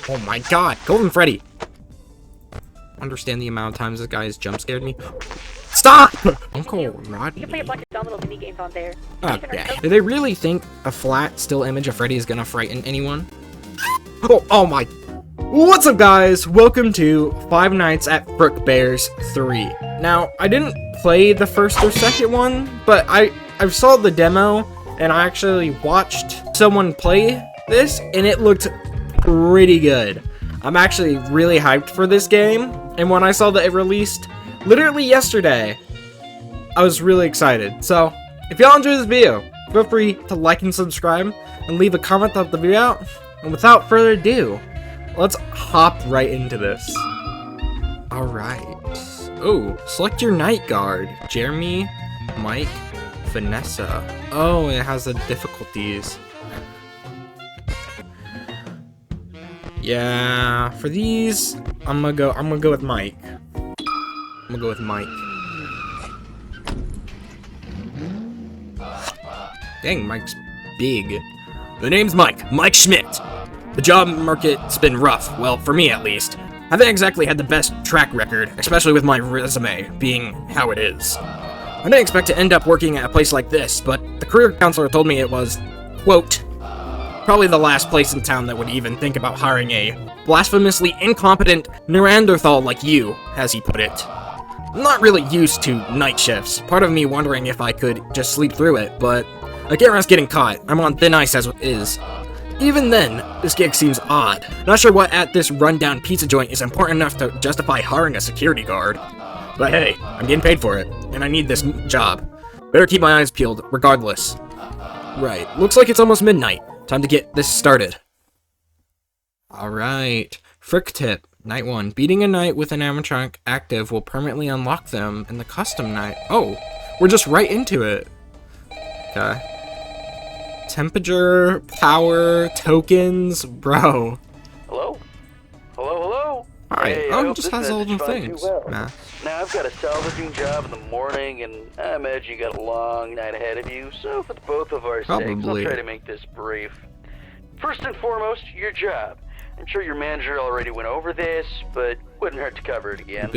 Oh my god, Golden Freddy! Understand the amount of times this guy has jump scared me? Stop! Uncle Rodney. You can play a bunch of dumb little mini games on there. Okay. Do they really think a flat, still image of Freddy is gonna frighten anyone? Oh my. What's up, guys? Welcome to Five Nights at Frickbear's 3. Now, I didn't play the first or second one, but I saw the demo, and I actually watched someone play this, and it looked pretty good. I'm actually really hyped for this game, and when I saw that it released literally yesterday, I was really excited. So, if y'all enjoyed this video, feel free to like and subscribe, and leave a comment on the video out. And without further ado, let's hop right into this. Alright. Oh, select your night guard. Jeremy, Mike, Vanessa. Oh, and it has the difficulties. Yeah, for these, I'm gonna go with Mike. Dang, Mike's big. The name's Mike Schmidt. The job market's been rough, well, for me at least. I haven't exactly had the best track record, especially with my resume being how it is. I didn't expect to end up working at a place like this, but the career counselor told me it was, quote, probably the last place in town that would even think about hiring a blasphemously incompetent Neanderthal like you, as he put it. I'm not really used to night shifts, part of me wondering if I could just sleep through it, but I can't risk getting caught. I'm on thin ice as it is. Even then, this gig seems odd. Not sure what at this rundown pizza joint is important enough to justify hiring a security guard. But hey, I'm getting paid for it, and I need this job. Better keep my eyes peeled, regardless. Right, looks like it's almost midnight. Time to get this started. Alright, Frick tip. Night 1. Beating a night with an animatronic active will permanently unlock them in the custom night. Oh, we're just right into it. Okay. Temperature, power, tokens, bro. Hello? Hello? Alright, Hey, oh, it just has all the things. Nah. Now, I've got a salvaging job in the morning, and I imagine you got a long night ahead of you, so for the both of our sakes, I'll try to make this brief. First and foremost, your job. I'm sure your manager already went over this, but wouldn't hurt to cover it again.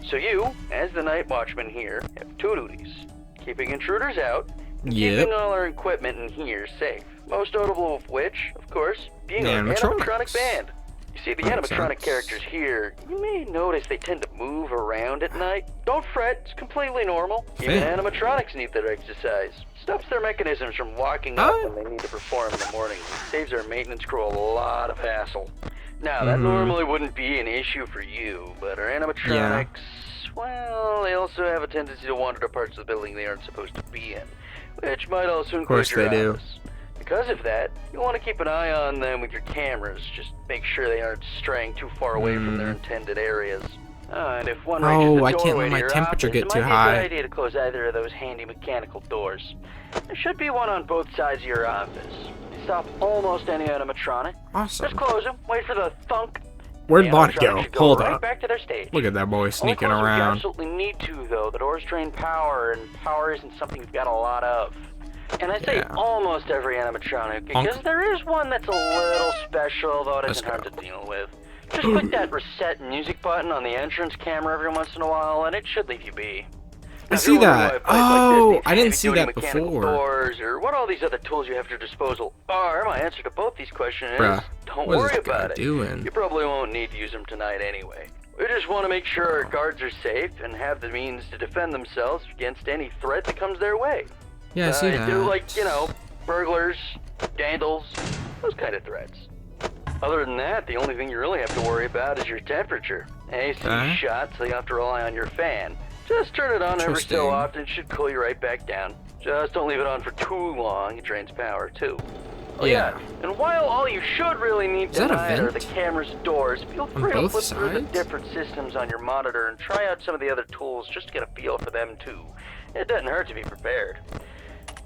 So you, as the night watchman here, have two duties. Keeping intruders out, and keeping all our equipment in here safe. Most notable of which, of course, being our animatronic band. You see, the animatronic characters here, you may notice they tend to move around at night. Don't fret, it's completely normal. Even animatronics need their exercise. Stops their mechanisms from walking up when they need to perform in the morning. Saves our maintenance crew a lot of hassle. Now, that normally wouldn't be an issue for you, but our animatronics, well, they also have a tendency to wander to parts of the building they aren't supposed to be in, which might also include your office. Because of that, you'll want to keep an eye on them with your cameras. Just make sure they aren't straying too far away from their intended areas. And if one reaches the I can't let my temperature get too high. It might be a good idea to close either of those handy mechanical doors. There should be one on both sides of your office. Stop almost any animatronic. Awesome. Just close them. Wait for the thunk. Where'd Bonnet go? Hold up. Back to their stage. Look at that boy sneaking around. You absolutely need to, though. The doors drain power, and power isn't something you've got a lot of. And I say almost every animatronic, because there is one that's a little special, though it isn't hard to deal with. Just click that reset music button on the entrance camera every once in a while, and it should leave you be. I see that. Oh, I didn't see that before. Doors, or what all these other tools you have at your disposal are, my answer to both these questions is, don't worry about it. You probably won't need to use them tonight anyway. We just want to make sure our guards are safe and have the means to defend themselves against any threat that comes their way. Yeah, I see that. Like, you know, burglars, vandals, those kind of threats. Other than that, the only thing you really have to worry about is your temperature. AC shot, so you have to rely on your fan. Just turn it on every so often, it should cool you right back down. Just don't leave it on for too long, it drains power too. Oh yeah, and while all you should really need tonight are the camera's doors, feel free to flip through the different systems on your monitor and try out some of the other tools just to get a feel for them too. It doesn't hurt to be prepared.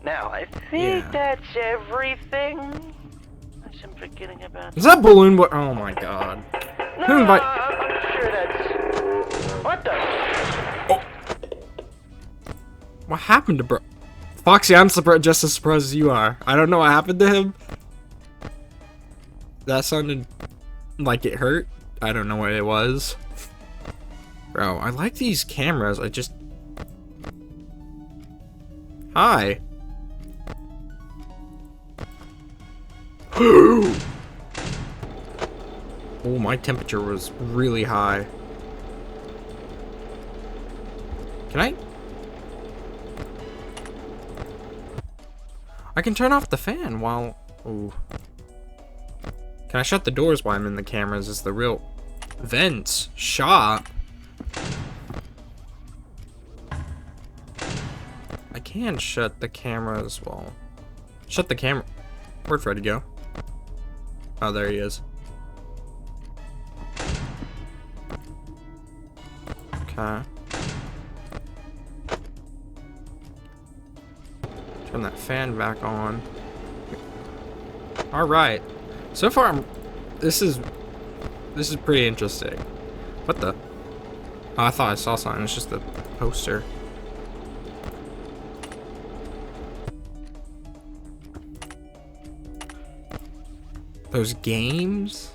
Now, I think that's everything. I'm forgetting about. Is that balloon boy? Oh my god. No, I'm sure that's. What the? Oh. What happened to bro? Foxy, I'm just as surprised as you are. I don't know what happened to him. That sounded like it hurt. I don't know what it was. Bro, I like these cameras. I just... Hi. Oh, my temperature was really high. Can I can turn off the fan while... Ooh. Can I shut the doors while I'm in the cameras? Is the real... Vents? Shop? I can shut the cameras while... Shut the camera... Where'd Freddy go? Oh, there he is. Okay. Turn that fan back on. Alright. So far, this is pretty interesting. What the? Oh, I thought I saw something. It's just a poster. Those games?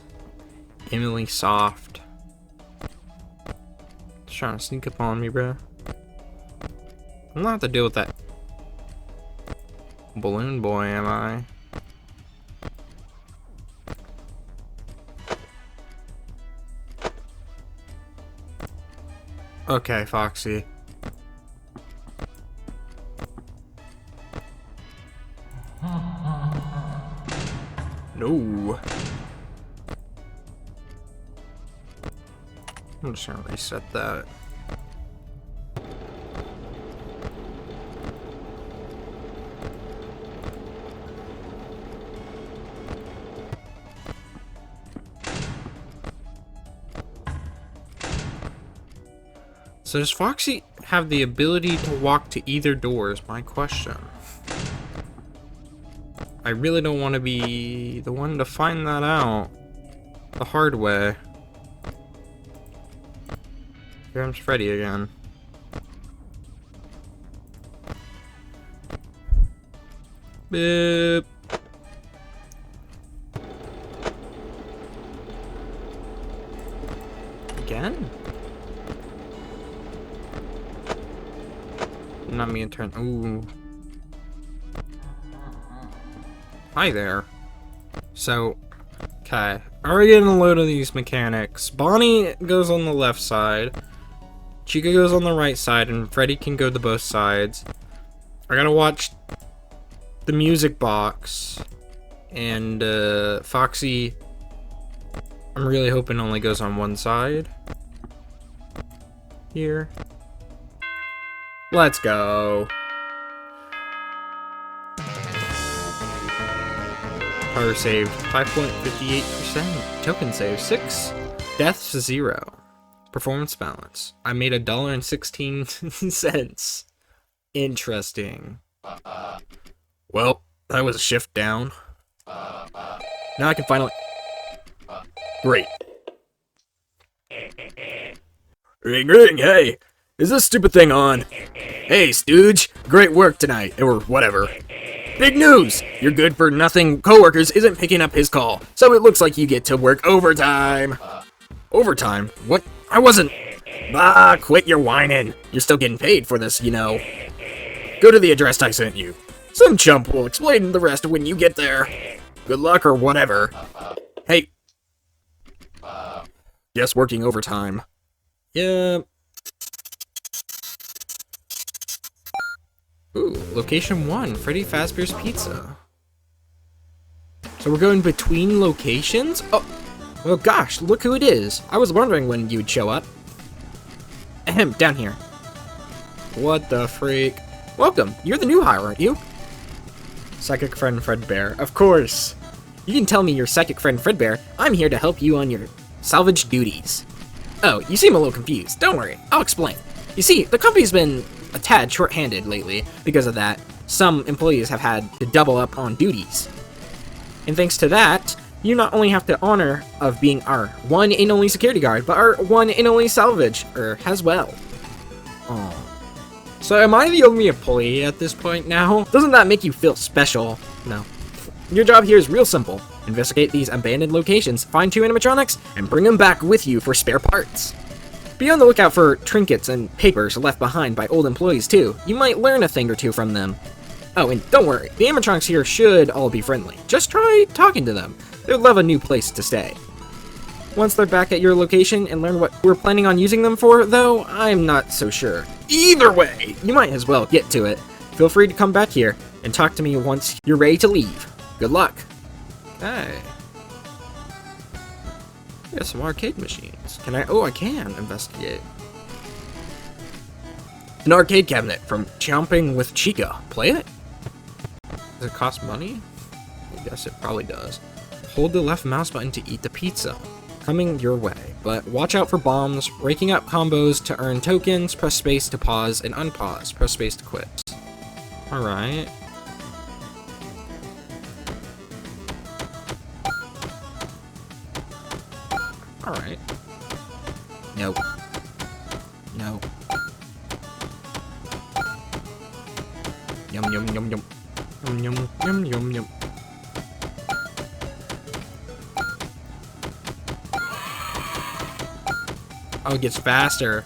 Emily Soft. Just trying to sneak up on me, bro. I'm not have to deal with that balloon boy, am I? Okay, Foxy. No. I'm just gonna reset that. So does Foxy have the ability to walk to either door is my question. I really don't want to be the one to find that out the hard way. Here comes Freddy again. Boop. Again? Not me in turn. Ooh. Hi there. So, okay. Already getting a load of these mechanics. Bonnie goes on the left side. Chica goes on the right side, and Freddy can go to both sides. I gotta watch the music box. And, Foxy, I'm really hoping only goes on one side. Here. Let's go. Power saved 5.58%. Token save 6. Deaths 0. Performance balance. I made $1.16. Interesting. Well, that was a shift down. Now I can finally... Great. Ring ring, hey! Is this stupid thing on? Hey, Stooge! Great work tonight, or whatever. Big news! Your good-for-nothing coworkers isn't picking up his call, so it looks like you get to work overtime. Overtime? What? I wasn't... Bah, quit your whining. You're still getting paid for this, you know. Go to the address I sent you. Some chump will explain the rest when you get there. Good luck or whatever. Hey. Yes, working overtime. Yeah. Ooh, location 1, Freddy Fazbear's Pizza. So we're going between locations? Oh gosh, look who it is. I was wondering when you'd show up. Ahem, down here. What the freak? Welcome, you're the new hire, aren't you? Psychic friend Fredbear, of course. You can tell me your psychic friend Fredbear. I'm here to help you on your salvage duties. Oh, you seem a little confused. Don't worry, I'll explain. You see, the company's been a tad short-handed lately. Because of that, some employees have had to double up on duties. And thanks to that, you not only have the honor of being our one and only security guard, but our one and only salvage as well. Oh. So am I the only employee at this point now? Doesn't that make you feel special? No. Your job here is real simple. Investigate these abandoned locations, find 2 animatronics, and bring them back with you for spare parts. Be on the lookout for trinkets and papers left behind by old employees too. You might learn a thing or two from them. Oh, and don't worry, the animatronics here should all be friendly. Just try talking to them. They'll love a new place to stay. Once they're back at your location and learn what we're planning on using them for, though, I'm not so sure. Either way, you might as well get to it. Feel free to come back here and talk to me once you're ready to leave. Good luck. Okay. Got some arcade machines. Can I? Oh, I can investigate. An arcade cabinet from Chomping with Chica. Play it? Does it cost money? I guess it probably does. Hold the left mouse button to eat the pizza. Coming your way, but watch out for bombs. Raking up combos to earn tokens. Press space to pause and unpause. Press space to quit. Alright. Alright. Nope. No. Yum yum yum yum. Yum yum yum yum yum. Oh, it gets faster.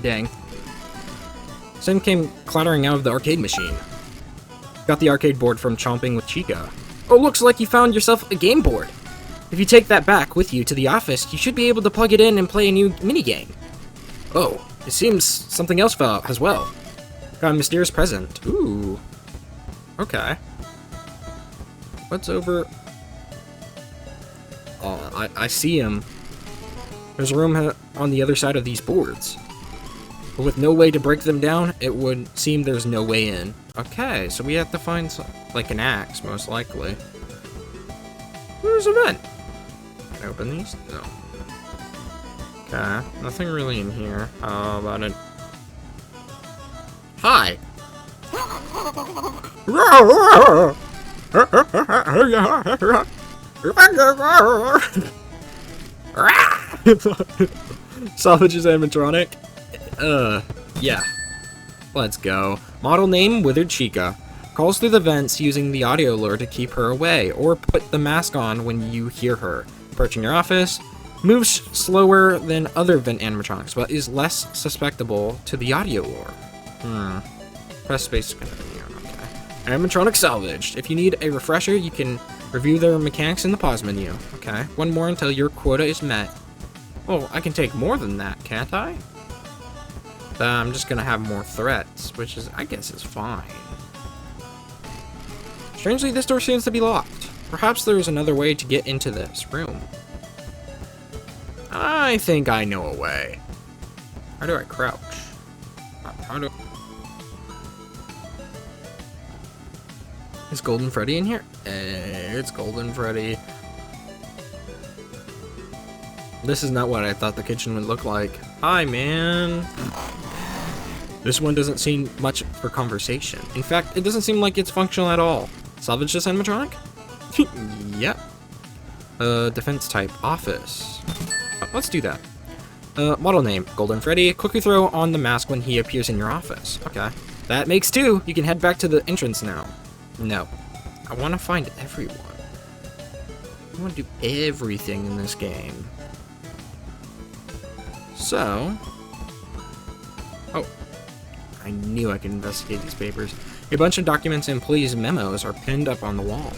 Dang. Sim came clattering out of the arcade machine. Got the arcade board from Chomping with Chica. Oh, looks like you found yourself a game board. If you take that back with you to the office, you should be able to plug it in and play a new minigame. Oh, it seems something else fell out as well. Got a mysterious present. Ooh. Okay. What's over... Oh, I see him. There's a room on the other side of these boards. But with no way to break them down, it would seem there's no way in. Okay, so we have to find some, like an axe, most likely. Where's the vent? Can I open these? No. Okay, nothing really in here. How about it? Hi! Salvage's animatronic. Yeah. Let's go. Model name, Withered Chica. Calls through the vents using the audio lure to keep her away, or put the mask on when you hear her. Approaching your office. Moves slower than other vent animatronics, but is less susceptible to the audio lure. Press space to continue. Okay. Animatronic salvaged. If you need a refresher, you can review their mechanics in the pause menu. Okay. One more until your quota is met. Oh, I can take more than that, can't I? I'm just gonna have more threats, which is, I guess, is fine. Strangely, this door seems to be locked. Perhaps there is another way to get into this room. I think I know a way. How do I crouch? How do... Is Golden Freddy in here? It's Golden Freddy. This is not what I thought the kitchen would look like. Hi, man. This one doesn't seem much for conversation. In fact, it doesn't seem like it's functional at all. Salvage this animatronic? Yep. Defense type, office. Let's do that. Model name, Golden Freddy. Quickly throw on the mask when he appears in your office. Okay. That makes 2. You can head back to the entrance now. No. I want to find everyone. I want to do everything in this game. So... Oh. I knew I could investigate these papers. A bunch of documents and employees' memos are pinned up on the wall.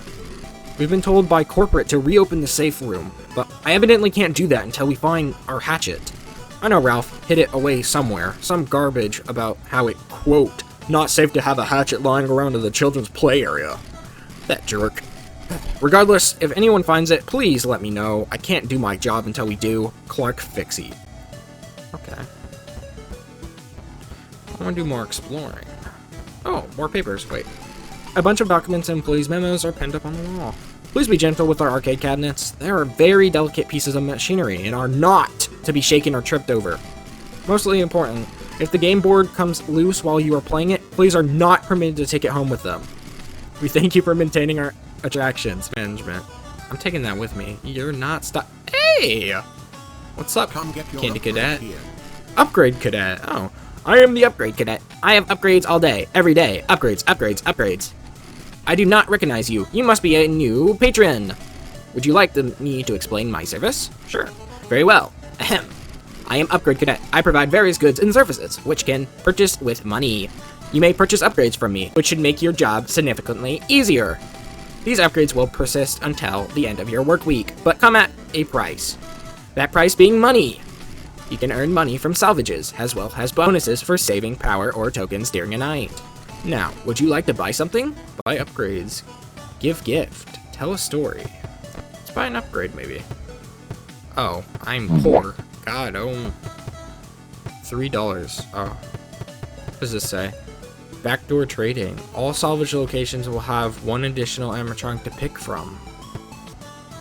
We've been told by corporate to reopen the safe room, but I evidently can't do that until we find our hatchet. I know Ralph hid it away somewhere. Some garbage about how it, quote, not safe to have a hatchet lying around in the children's play area. That jerk. Regardless, if anyone finds it, please let me know. I can't do my job until we do. Clark Fixie. Okay. I want to do more exploring. Oh, more papers. Wait. A bunch of documents and employees' memos are pinned up on the wall. Please be gentle with our arcade cabinets. They are very delicate pieces of machinery and are not to be shaken or tripped over. Mostly important, if the game board comes loose while you are playing it, please are not permitted to take it home with them. We thank you for maintaining our attractions, management. I'm taking that with me. You're not stop. Hey! What's up, Come get your Candy upgrade Cadet? here. Upgrade Cadet. Oh, I am the Upgrade Cadet. I have upgrades all day, every day. Upgrades, upgrades, upgrades. I do not recognize you. You must be a new patron. Would you like me to explain my service? Sure. Very well. Ahem. I am Upgrade Cadet. I provide various goods and services, which can purchase with money. You may purchase upgrades from me, which should make your job significantly easier. These upgrades will persist until the end of your work week, but come at a price. That price being money. You can earn money from salvages, as well as bonuses for saving power or tokens during a night. Now, would you like to buy something? Buy upgrades. Give gift. Tell a story. Let's buy an upgrade, maybe. Oh, I'm poor. God, oh. $3. Oh. What does this say? Backdoor trading. All salvage locations will have one additional animatronic to pick from.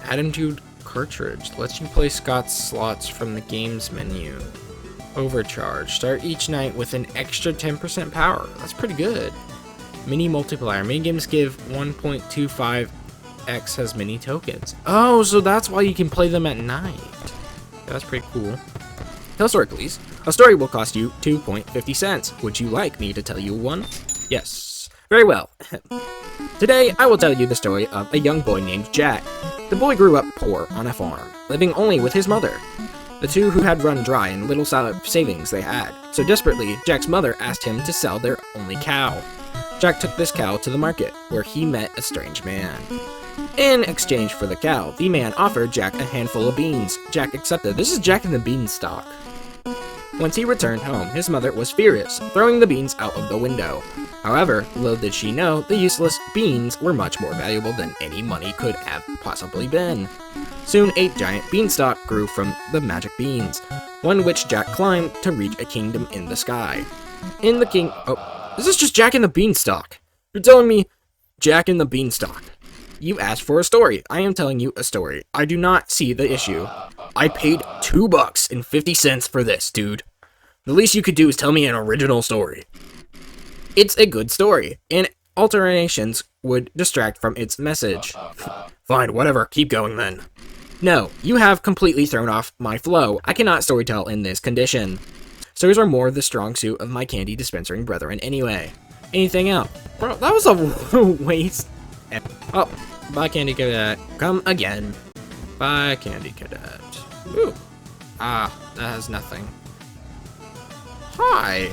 Attitude cartridge. Lets you play Scott's slots from the game's menu. Overcharge. Start each night with an extra 10% power. That's pretty good. Mini multiplier. Mini games give 1.25x as many tokens. Oh, so that's why you can play them at night. That's pretty cool. Tell a story, please. A story will cost you 2.50 cents. Would you like me to tell you one? Yes. Very well. Today, I will tell you the story of a young boy named Jack. The boy grew up poor on a farm, living only with his mother. The two who had run dry in little savings they had. So desperately, Jack's mother asked him to sell their only cow. Jack took this cow to the market, where he met a strange man. In exchange for the cow, the man offered Jack a handful of beans. Jack accepted. This is Jack and the Beanstalk. Once he returned home, his mother was furious, throwing the beans out of the window. However, little did she know, the useless beans were much more valuable than any money could have possibly been. Soon, a giant beanstalk grew from the magic beans, one which Jack climbed to reach a kingdom in the sky. Oh, this is just Jack and the Beanstalk. You're telling me Jack and the Beanstalk. You asked for a story. I am telling you a story. I do not see the issue. I paid $2.50 for this, dude. The least you could do is tell me an original story. It's a good story, and alterations would distract from its message. Fine, whatever. Keep going then. No, you have completely thrown off my flow. I cannot storytell in this condition. Stories are more the strong suit of my candy dispensing brethren anyway. Anything else? Bro, that was a waste. Oh, bye, Candy Cadet. Come again. Bye, Candy Cadet. Ooh. Ah, that has nothing. Hi.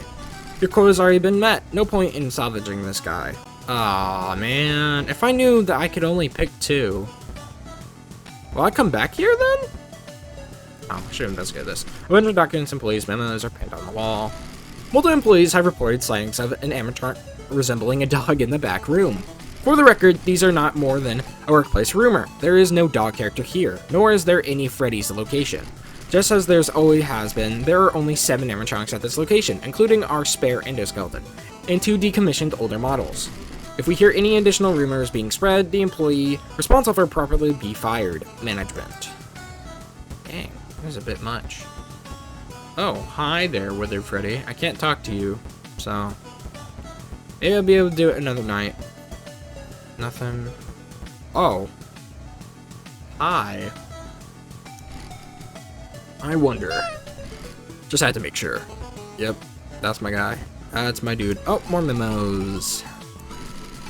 Your quota's already been met. No point in salvaging this guy. Aw, man. If I knew that I could only pick 2. Will I come back here then? Oh, I should investigate this. A bunch of documents and police memos are pinned on the wall. Multiple employees have reported sightings of an animatronic resembling a dog in the back room. For the record, these are not more than a workplace rumor. There is no dog character here, nor is there any Freddy's location. Just as there's always has been, there are only 7 animatronics at this location, including our spare endoskeleton, and 2 decommissioned older models. If we hear any additional rumors being spread, the employee responsible for properly be fired. Management. Dang, that was a bit much. Oh, hi there, Withered Freddy. I can't talk to you, so maybe I'll be able to do it another night. Nothing. Oh. Hi. I wonder. Just had to make sure. Yep, that's my guy. That's my dude. Oh, more memos.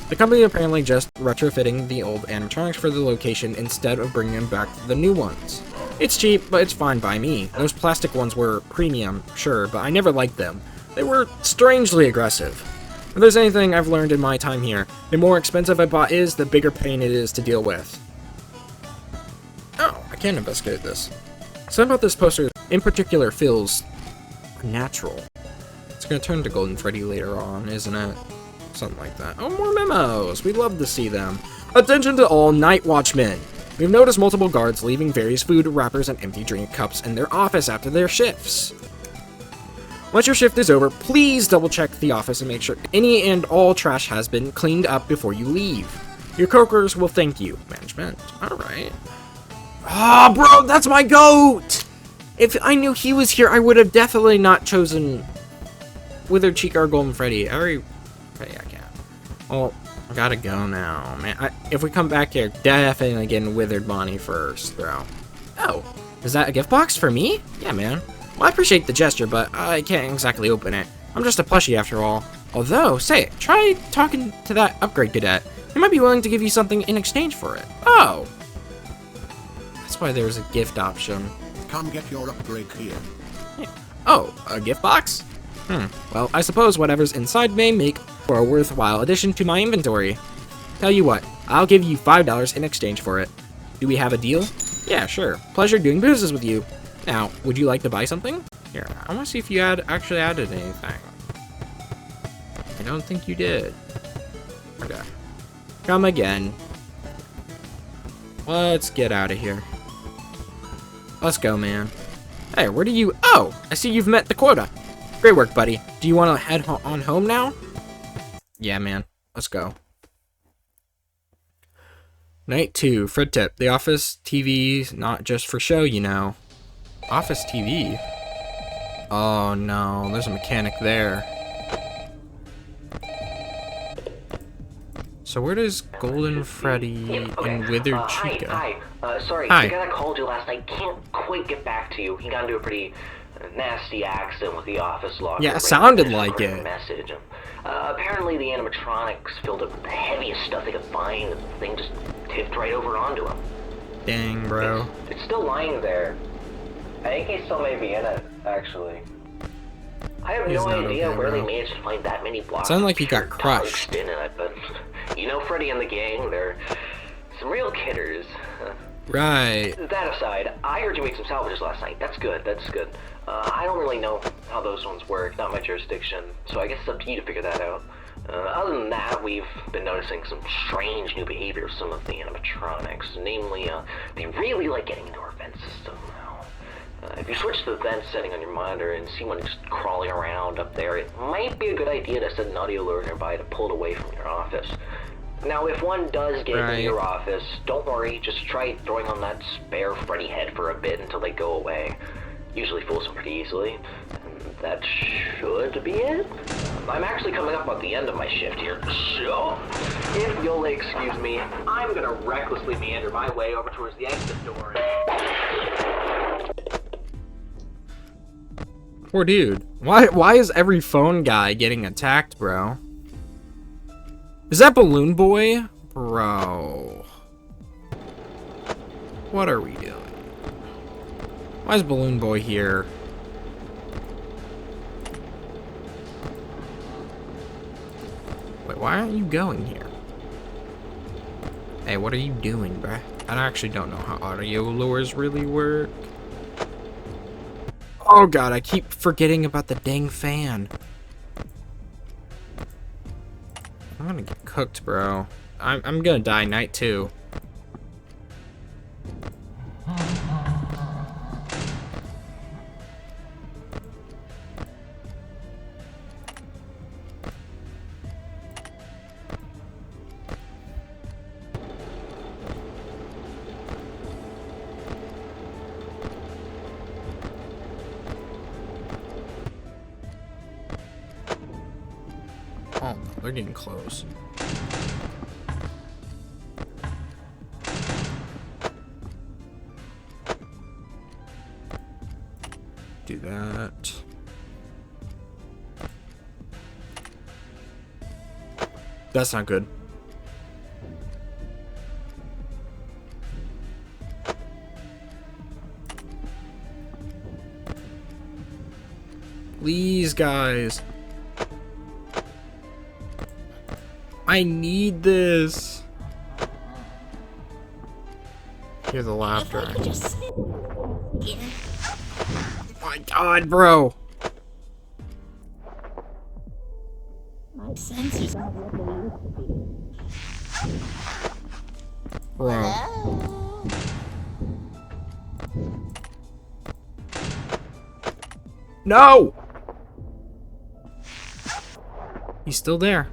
The company apparently just retrofitting the old animatronics for the location instead of bringing back the new ones. It's cheap, but it's fine by me. Those plastic ones were premium, sure, but I never liked them. They were strangely aggressive. If there's anything I've learned in my time here, the more expensive a bot is, the bigger pain it is to deal with. Oh, I can't investigate this. Something about this poster in particular feels natural. It's gonna turn to Golden Freddy later on, isn't it? Something like that. Oh, more memos! We'd love to see them. Attention to all night watchmen! We've noticed multiple guards leaving various food wrappers and empty drink cups in their office after their shifts. Once your shift is over, please double check the office and make sure any and all trash has been cleaned up before you leave. Your coworkers will thank you. Management. Alright. Ah, bro, that's my goat! If I knew he was here, I would have definitely not chosen Withered Chica or Golden Freddy. Okay, I can't. Well, I gotta go now, man. If we come back here, definitely getting Withered Bonnie first, bro. Oh, is that a gift box for me? Yeah, man. Well, I appreciate the gesture, but I can't exactly open it. I'm just a plushie after all. Although, say, try talking to that upgrade cadet. He might be willing to give you something in exchange for it. Oh. That's why there's a gift option. Come get your upgrade here. Yeah. Oh, a gift box? Well, I suppose whatever's inside may make for a worthwhile addition to my inventory. Tell you what, I'll give you $5 in exchange for it. Do we have a deal? Yeah, sure. Pleasure doing business with you. Now, would you like to buy something? Here, I want to see if you actually added anything. I don't think you did. Okay. Come again. Let's get out of here. Let's go, man. Hey, where do you... Oh, I see you've met the quota. Great work, buddy. Do you want to head on home now? Yeah, man. Let's go. Night 2. Fred tip. The office TV's not just for show, you know. Office TV? Oh, no. There's a mechanic there. So where does Golden Freddy and Withered Chica? Sorry, Hi. the guy that called you last night can't quite get back to you. He got into a pretty nasty accident with the office locker. Yeah, it sounded like it. Message. Apparently the animatronics filled up with the heaviest stuff they could find, and the thing just tipped right over onto him. Dang, bro. It's still lying there. I think he still may be in it, actually. I have no idea okay, where bro. they managed to find that many blocks. Sounded like he of got pure crushed. tungsten in it, but you know Freddy and the gang, they're some real kidders. Right. That aside, I heard you make some salvages last night. That's good, that's good. I don't really know how those ones work, not my jurisdiction, so I guess it's up to you to figure that out. Other than that, we've been noticing some strange new behavior of some of the animatronics. Namely, they really like getting into our vent system. If you switch to the vent setting on your monitor and see one just crawling around up there, it might be a good idea to set an audio alert nearby to pull it away from your office. Now, if one does get into your office, don't worry, just try throwing on that spare Freddy head for a bit until they go away. Usually fools them pretty easily. And that should be it. I'm actually coming up on the end of my shift here, so if you'll excuse me, I'm gonna recklessly meander my way over towards the exit door. Poor dude. Why is every phone guy getting attacked, bro? Is that Balloon Boy? Bro. What are we doing? Why is Balloon Boy here? Wait, why aren't you going here? Hey, what are you doing, bruh? I actually don't know how audio lures really work. Oh god, I keep forgetting about the dang fan. I'm gonna get cooked, bro. I'm gonna die night 2. Oh, they're getting close. Do that. That's not good. Please, guys. I need this. Hear the laughter. Oh my god, bro. My sensors are Bro. No! He's still there.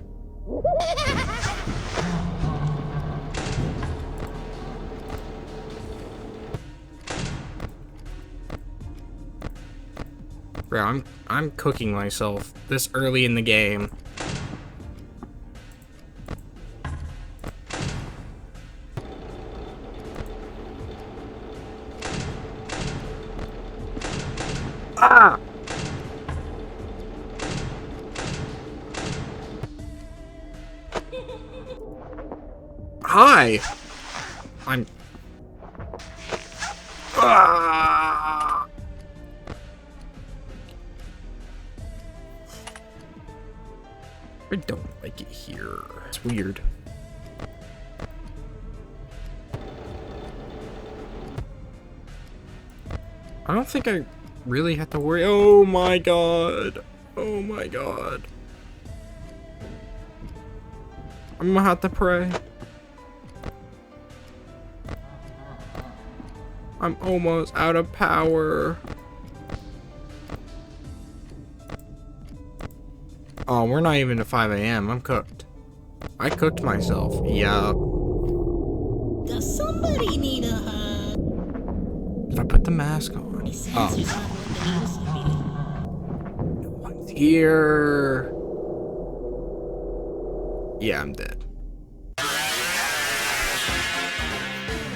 Bro, I'm cooking myself this early in the game. Ah! Hi! I'm... Ah! I don't like it here. It's weird. I don't think I really have to worry. Oh my god. Oh my god. I'm gonna have to pray. I'm almost out of power. Oh, we're not even at 5 a.m. I'm cooked. I cooked myself. Yeah. Does somebody need a hug? If I put the mask on. Oh. No one's here. Yeah, I'm dead.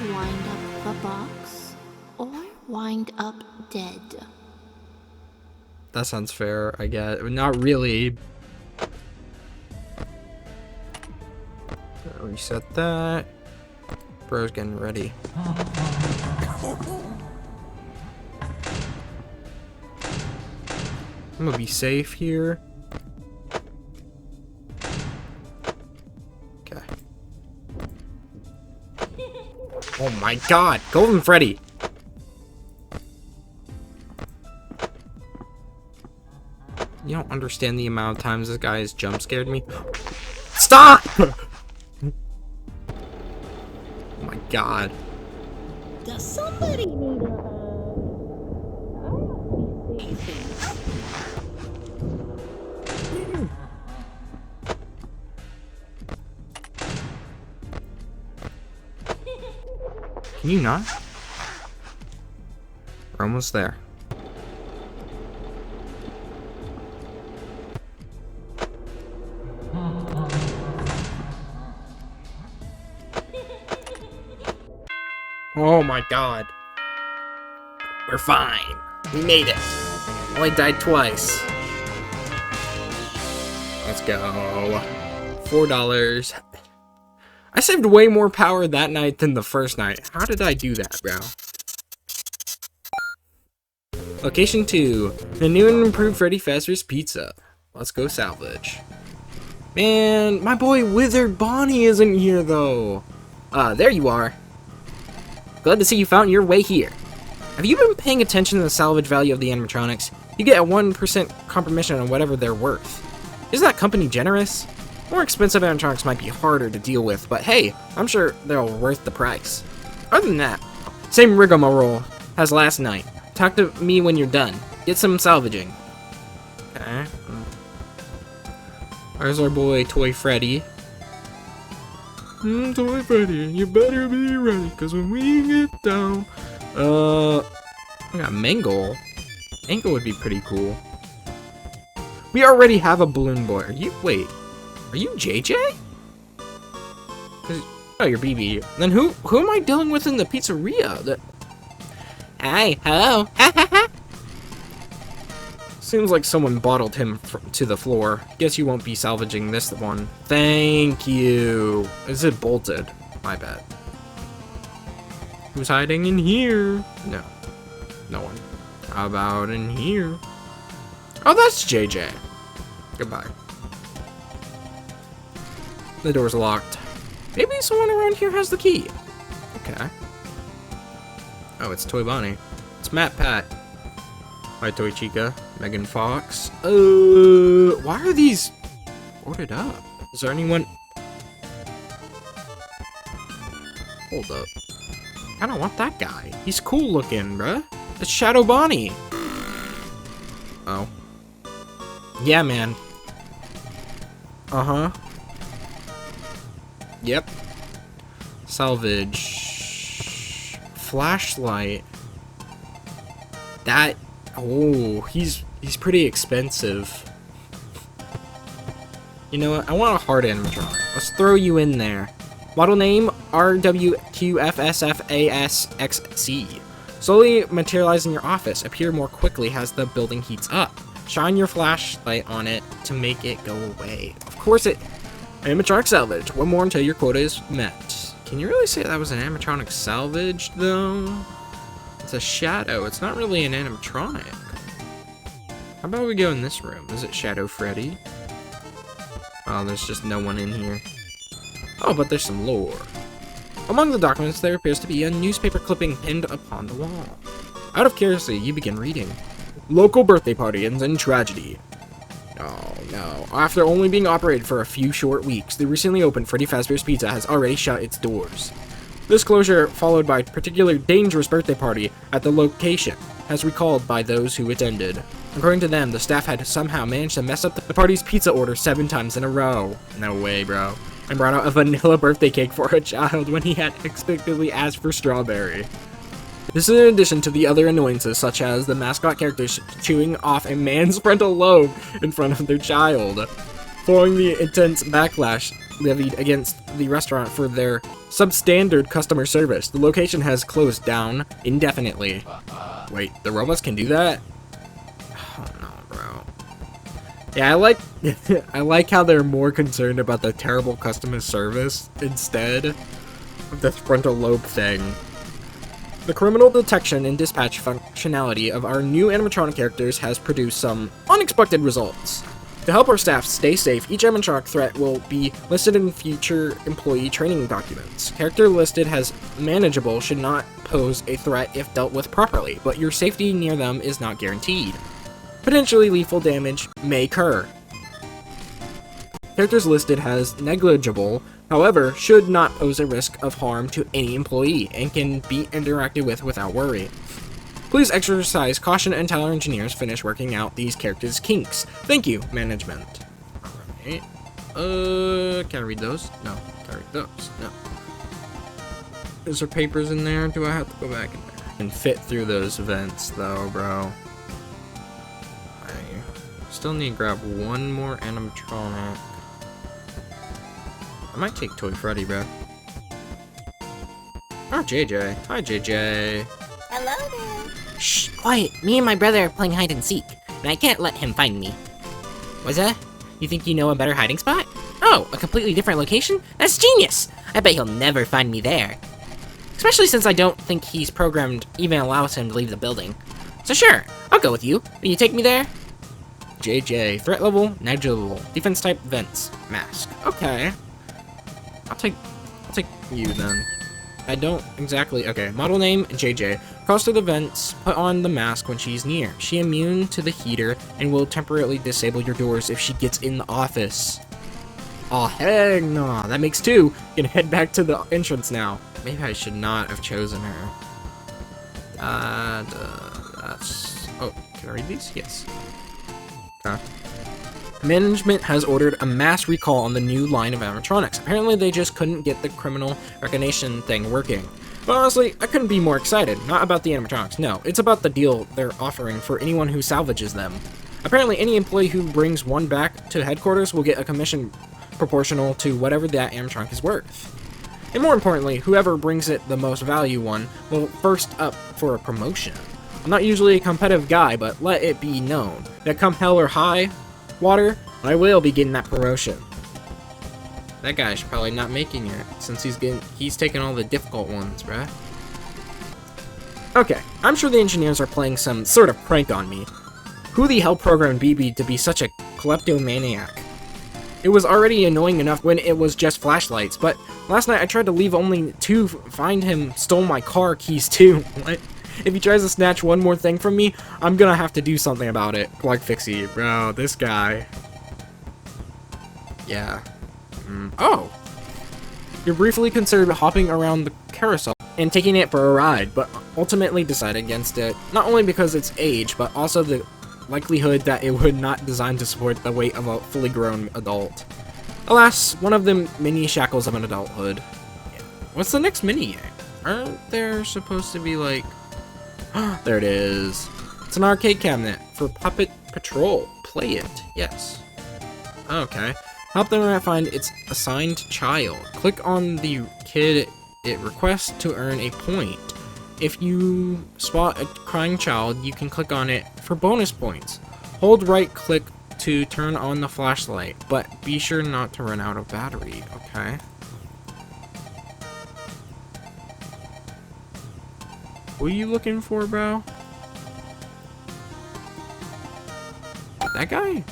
Wind up the box or wind up dead. That sounds fair, I guess. Not really. Reset that. Bro's getting ready. I'm gonna be safe here. Okay. Oh my god! Golden Freddy! You don't understand the amount of times this guy has jump scared me. Stop! Oh my god. Does somebody need a hug? I don't see things. Can you not? We're almost there. Oh my god. We're fine. We made it. Only died twice. Let's go. $4. I saved way more power that night than the first night. How did I do that, bro? Location 2. The new and improved Freddy Fazbear's Pizza. Let's go salvage. Man, my boy Withered Bonnie isn't here, though. There you are. Glad to see you found your way here. Have you been paying attention to the salvage value of the animatronics? You get a 1% compromission on whatever they're worth. Isn't that company generous? More expensive animatronics might be harder to deal with, but hey, I'm sure they're worth the price. Other than that, same rigmarole as last night. Talk to me when you're done. Get some salvaging. Okay. There's our boy Toy Freddy. Toy Freddy, you better be ready, cause when we get down, we got Mangle. Mangle would be pretty cool. We already have a balloon boy. Are you JJ? Oh, you're BB. Then who am I dealing with in the pizzeria? Hi, hello. Seems like someone bottled him to the floor. Guess you won't be salvaging this one. Thank you. Is it bolted? My bad. Who's hiding in here? No. No one. How about in here? Oh, that's JJ. Goodbye. The door's locked. Maybe someone around here has the key. Okay. Oh, it's Toy Bonnie. It's Matt Pat. Hi, Toy Chica. Megan Fox. Why are these boarded up? Is there anyone? Hold up. I don't want that guy. He's cool looking, bruh. It's Shadow Bonnie. Oh. Yeah, man. Uh-huh. Yep. Salvage. Flashlight. That. Oh, he's pretty expensive. You know what? I want a hard animatronic. Let's throw you in there. Model name RWQFSFASXC. slowly materialize in your office, appear more quickly as the building heats up. Shine your flashlight on it to make it go away. Of course it... Animatronic salvage. One more until your quota is met. Can you really say that was an animatronic salvage, though? It's a shadow. It's not really an animatronic. How about we go in this room? Is it Shadow Freddy? Oh, there's just no one in here. Oh, but there's some lore. Among the documents, there appears to be a newspaper clipping pinned upon the wall. Out of curiosity, you begin reading. Local birthday party ends in tragedy. Oh no. After only being operated for a few short weeks, the recently opened Freddy Fazbear's Pizza has already shut its doors. This closure, followed by a particularly dangerous birthday party at the location, has recalled by those who attended. According to them, the staff had somehow managed to mess up the party's pizza order 7 times in a row. No way, bro. And brought out a vanilla birthday cake for a child when he had expectedly asked for strawberry. This is in addition to the other annoyances, such as the mascot characters chewing off a man's frontal lobe in front of their child. Following the intense backlash levied against the restaurant for their substandard customer service, the location has closed down indefinitely. Wait, the robots can do that? Oh no, bro. Yeah, I like how they're more concerned about the terrible customer service instead of the frontal lobe thing. The criminal detection and dispatch functionality of our new animatronic characters has produced some unexpected results. To help our staff stay safe, each animatronic threat will be listed in future employee training documents. Character listed as manageable should not pose a threat if dealt with properly, but your safety near them is not guaranteed. Potentially lethal damage may occur. Characters listed as negligible, however, should not pose a risk of harm to any employee and can be interacted with without worry. Please exercise caution until our engineers finish working out these characters' kinks. Thank you, management. Alright. Can I read those? No. Can I read those? No. Is there papers in there? Do I have to go back in there? I can fit through those vents, though, bro. I still need to grab one more animatronic. I might take Toy Freddy, bro. Oh, JJ. Hi, JJ. Hello there. Shh, quiet. Me and my brother are playing hide and seek, and I can't let him find me. What's that? You think you know a better hiding spot? Oh, a completely different location? That's genius! I bet he'll never find me there. Especially since I don't think he's programmed even allows him to leave the building. So sure, I'll go with you. Will you take me there? JJ, threat level, negligible. Defense type, vents, mask. Okay. I'll take you then. I don't exactly... Okay, model name, JJ. Cross through the vents, put on the mask when she's near. She immune to the heater and will temporarily disable your doors if she gets in the office. Oh, heck no. That makes 2. You can head back to the entrance now. Maybe I should not have chosen her. That's... Oh, can I read these? Yes. Okay. Management has ordered a mass recall on the new line of animatronics. Apparently they just couldn't get the criminal recognition thing working. But honestly, I couldn't be more excited. Not about the animatronics, no. It's about the deal they're offering for anyone who salvages them. Apparently any employee who brings one back to headquarters will get a commission proportional to whatever that animatronic is worth. And more importantly, whoever brings it the most value one will first up for a promotion. I'm not usually a competitive guy, but let it be known that come hell or high water, I will be getting that promotion. That guy's probably not making it, since he's taking all the difficult ones, bruh. Okay, I'm sure the engineers are playing some sort of prank on me. Who the hell programmed BB to be such a kleptomaniac? It was already annoying enough when it was just flashlights, but last night I tried to leave only 2 find him stole my car keys too. What? If he tries to snatch one more thing from me, I'm gonna have to do something about it. Like Fixie, bro, this guy. Yeah. Oh! You briefly considered hopping around the carousel and taking it for a ride, but ultimately decided against it, not only because its age, but also the likelihood that it would not designed to support the weight of a fully grown adult. Alas, one of the many shackles of an adulthood. What's the next mini game? Aren't there supposed to be like... There it is. It's an arcade cabinet for Puppet Patrol. Play it. Yes. Okay. Help them find its assigned child. Click on the kid it requests to earn a point. if you spot a crying child, you can click on it for bonus points. Hold right click to turn on the flashlight, but be sure not to run out of battery, okay? What are you looking for, bro? That guy?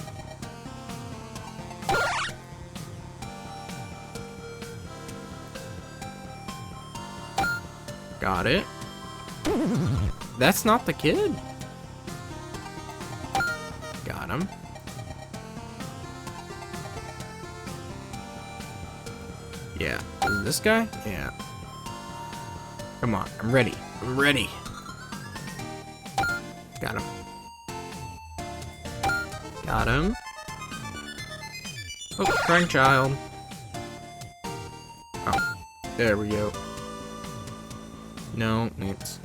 Got it. That's not the kid. Got him. Yeah. Is it this guy? Yeah. Come on. I'm ready. I'm ready. Got him. Got him. Oh, crying child. Oh, there we go. No, it's...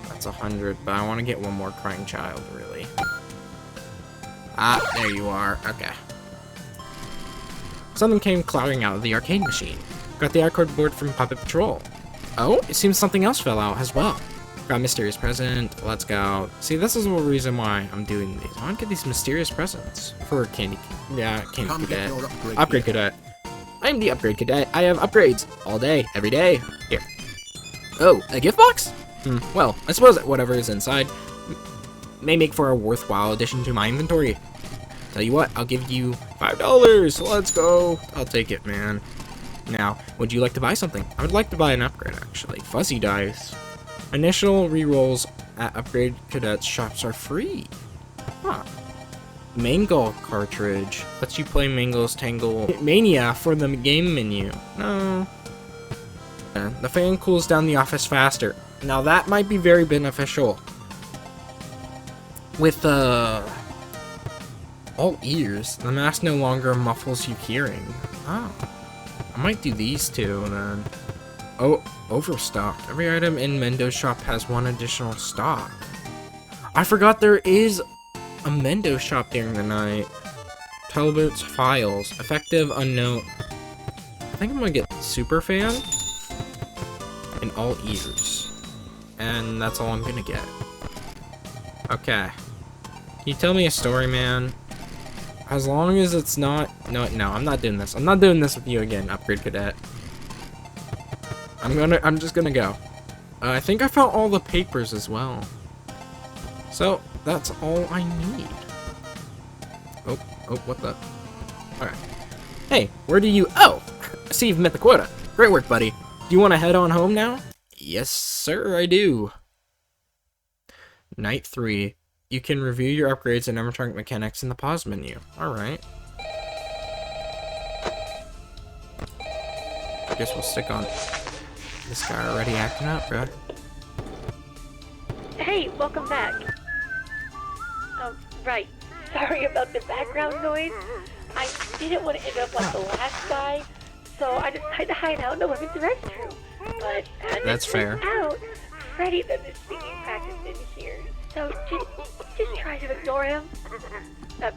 That's 100, but I want to get one more crying child, really. Ah, there you are. Okay. Something came clattering out of the arcade machine. Got the arcade board from Puppet Patrol. Oh, it seems something else fell out as well. Got a mysterious present. Let's go. See, this is the reason why I'm doing these. I want to get these mysterious presents for Candy Cadet. Upgrade Cadet. I'm the Upgrade Cadet. I have upgrades all day, every day. Here. Oh, a gift box? Well, I suppose that whatever is inside may make for a worthwhile addition to my inventory. Tell you what, I'll give you $5. Let's go. I'll take it, man. Now, would you like to buy something? I would like to buy an upgrade, actually. Fuzzy dice. Initial rerolls at Upgrade Cadets shops are free. Huh. Mangle cartridge. Lets you play Mangle's Tangle Mania for the game menu. No. The fan cools down the office faster. Now that might be very beneficial. With all ears, the mask no longer muffles you hearing. Oh. I might do these two then. Oh, overstock. Every item in Mendo's shop has one additional stock. I forgot there is a Mendo shop during the night. Teleboots files. Effective unknown. I think I'm gonna get Super Fan and all ears. And that's all I'm gonna get. Okay. Can you tell me a story, man? As long as it's not... No, I'm not doing this. I'm not doing this with you again, Upgrade Cadet. I'm just gonna go. I think I found all the papers as well. So, that's all I need. Oh, what the... Alright. Hey, where do you... Oh! I see you've met the quota. Great work, buddy. Do you want to head on home now? Yes, sir, I do. Night 3. You can review your upgrades and animatronic mechanics in the pause menu. Alright. I guess we'll stick on this guy already acting up, bro. Hey, welcome back. Oh, right. Sorry about the background noise. I didn't want to end up like the last guy, so I decided to hide out in the women's restroom. But as that's fair. Out, Freddy did this singing practice in here, so just try to ignore him.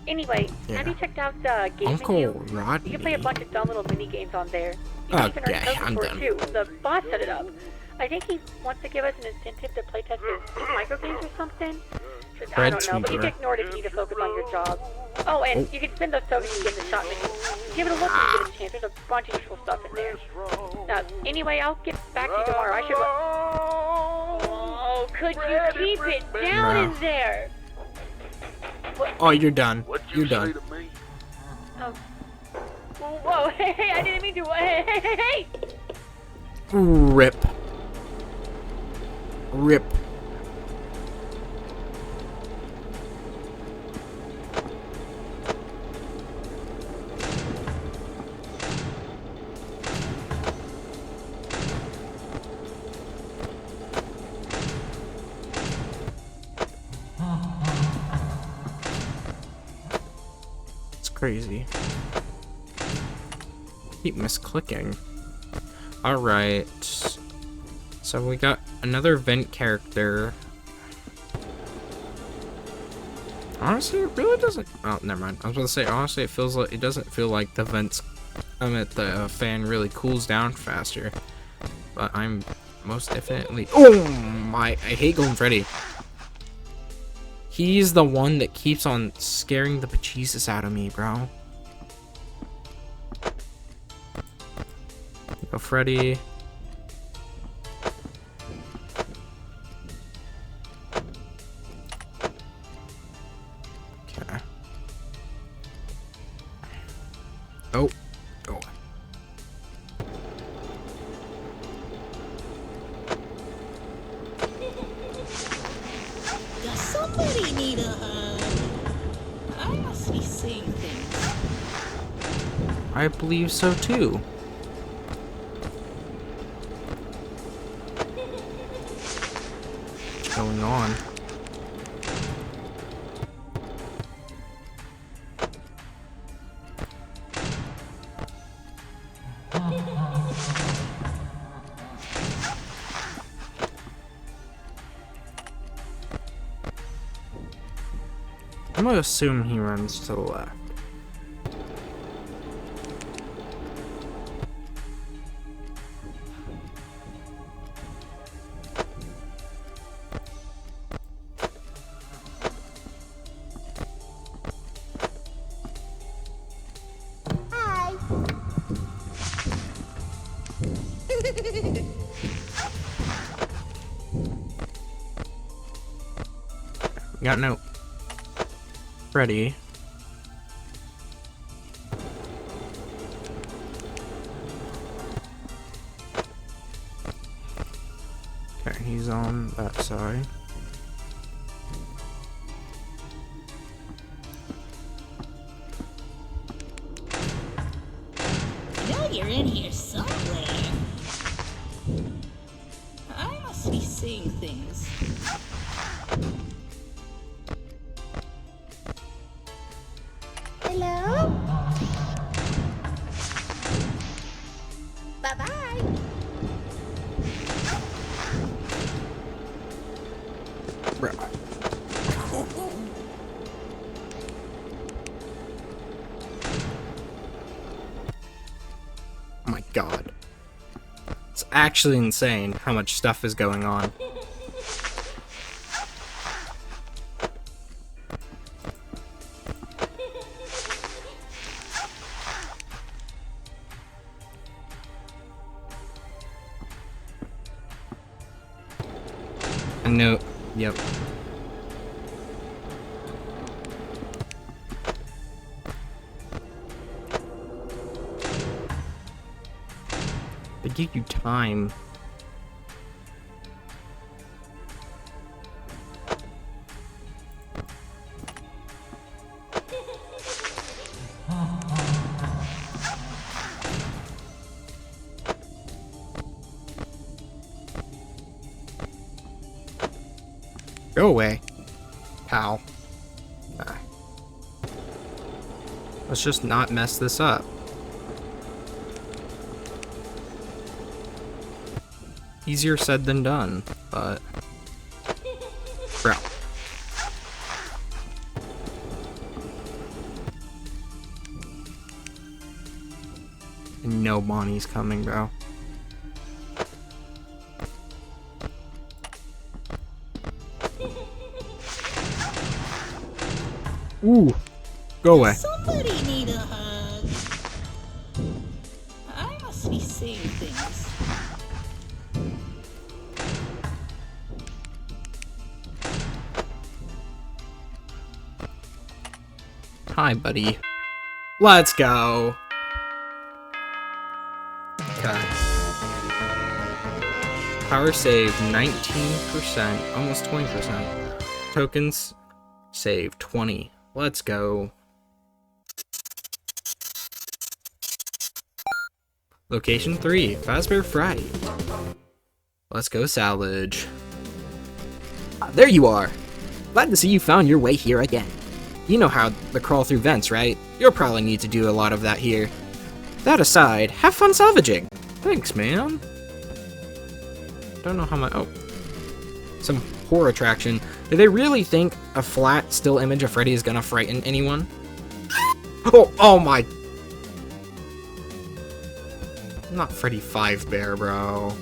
Anyway, yeah. have you checked out the game Uncle menu? Rodney. You can play a bunch of dumb little mini games on there. Okay, I'm done. Too. The boss set it up. I think he wants to give us an incentive to play test his micro games or something. I don't know, but you can ignore it if you need to focus on your job. Oh, and you can spend those tokens to get in the shop menu. Give it a look when you get a chance. There's a bunch of useful stuff in there. Now, anyway, I'll get back to you tomorrow. I should... Oh, could you keep it down in there? What? Oh, you're done. You're done. Oh. Whoa, hey, I didn't mean to. Hey! Rip. Rip. It's crazy. Keep misclicking. Alright. So we got another vent character. Honestly, it really doesn't. Oh, never mind. I was about to say, honestly, it doesn't feel like the vents. The fan really cools down faster. But I'm most definitely. Oh my! I hate Golden Freddy. He's the one that keeps on scaring the bejesus out of me, bro. Go, Freddy. Okay. Oh. Oh. Does somebody need a hug? I must be seeing things. I believe so too. What's going on? I'm gonna assume he runs to the left. Got no Freddy. Okay, he's on that side. I know you're in here somewhere. I must be seeing things. Hello? Bye-bye. Bro. Oh my god. It's actually insane how much stuff is going on. No, yep. They give you time. Go away, pal. Let's just not mess this up. Easier said than done, but... Bro. No Bonnie's coming, bro. Ooh, go away. Somebody need a hug. I must be seeing things. Hi, buddy. Let's go. Okay. Power save 19%, almost 20%. Tokens save 20. Let's go. Location 3, Fazbear Fright. Let's go salvage. There you are! Glad to see you found your way here again. You know how to crawl through vents, right? You'll probably need to do a lot of that here. That aside, have fun salvaging! Thanks, man. Don't know how much. Oh. Some horror attraction, do they really think a flat, still image of Freddy is gonna frighten anyone? Oh my... I'm not Freddy Fazbear, bro.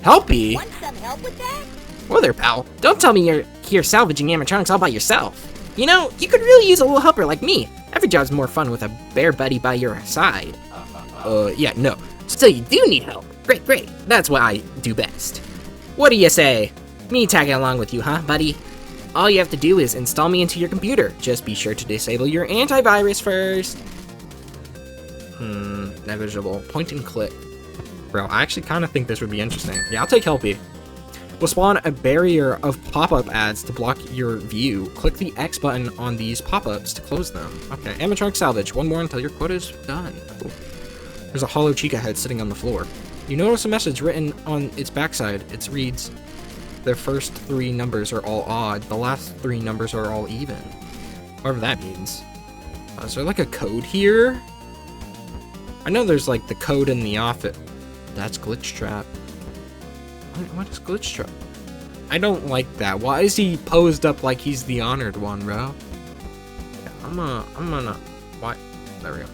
Helpy? Want some help with that? Whoa there, pal. Don't tell me you're here salvaging animatronics all by yourself. You know, you could really use a little helper like me. Every job's more fun with a bear buddy by your side. Yeah, no. So you do need help. Great. That's what I do best. What do you say? Me tagging along with you, huh, buddy? All you have to do is install me into your computer. Just be sure to disable your antivirus first. Negligible. Point and click. Bro, I actually kind of think this would be interesting. Yeah, I'll take Helpy. We'll spawn a barrier of pop-up ads to block your view. Click the X button on these pop-ups to close them. Okay, animatronic salvage. One more until your quota's done. Ooh. There's a hollow Chica head sitting on the floor. You notice a message written on its backside. It reads, the first 3 numbers are all odd. The last 3 numbers are all even. Whatever that means. Is there like a code here? I know there's like the code in the office. That's Glitch Trap. What is Glitch Trap? I don't like that. Why is he posed up like he's the honored one, bro? Yeah, I'm gonna... Why? There we go.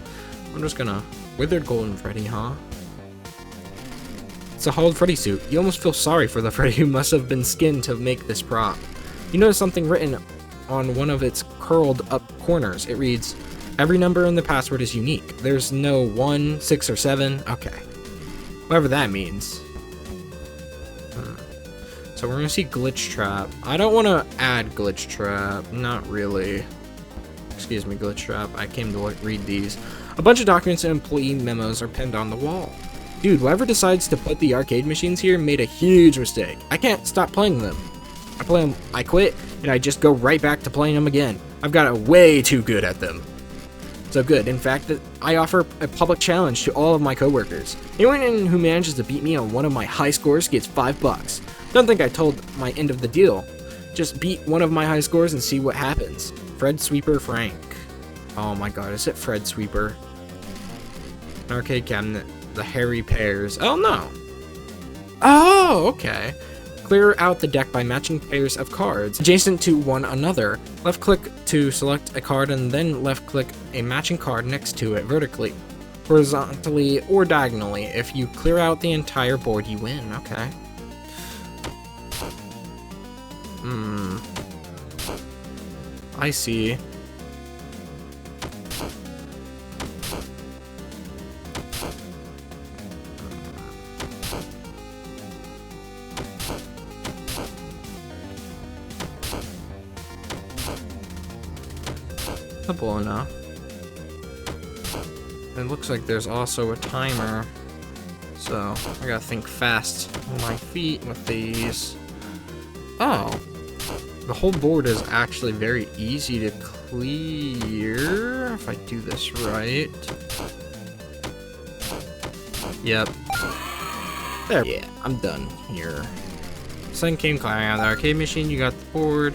I'm just gonna... Withered Golden Freddy, huh? It's a hauled Freddy suit. You almost feel sorry for the Freddy who must have been skinned to make this prop. You notice something written on one of its curled up corners. It reads, every number in the password is unique. There's no 1, 6, or 7. Okay. Whatever that means. So we're gonna see Glitch Trap. I don't want to add Glitch Trap. Not really. Excuse me, Glitch Trap. I came to read these. A bunch of documents and employee memos are pinned on the wall. Dude, whoever decides to put the arcade machines here made a huge mistake. I can't stop playing them. I play them, I quit, and I just go right back to playing them again. I've got way too good at them. So good, in fact, that I offer a public challenge to all of my coworkers. Anyone who manages to beat me on one of my high scores gets $5. Don't think I told my end of the deal. Just beat one of my high scores and see what happens. Fred Sweeper Frank. Oh my god, is it Fred Sweeper? An arcade cabinet. The hairy pairs. Oh no. Oh, okay. Clear out the deck by matching pairs of cards adjacent to one another. Left click to select a card and then left click a matching card next to it vertically, horizontally, or diagonally. If you clear out the entire board, you win. Okay. I see. Simple enough. It looks like there's also a timer, so I gotta think fast on my feet with these. Oh, the whole board is actually very easy to clear if I do this right. Yep. There. Yeah, I'm done here. Sun came climbing out of the arcade machine. You got the board.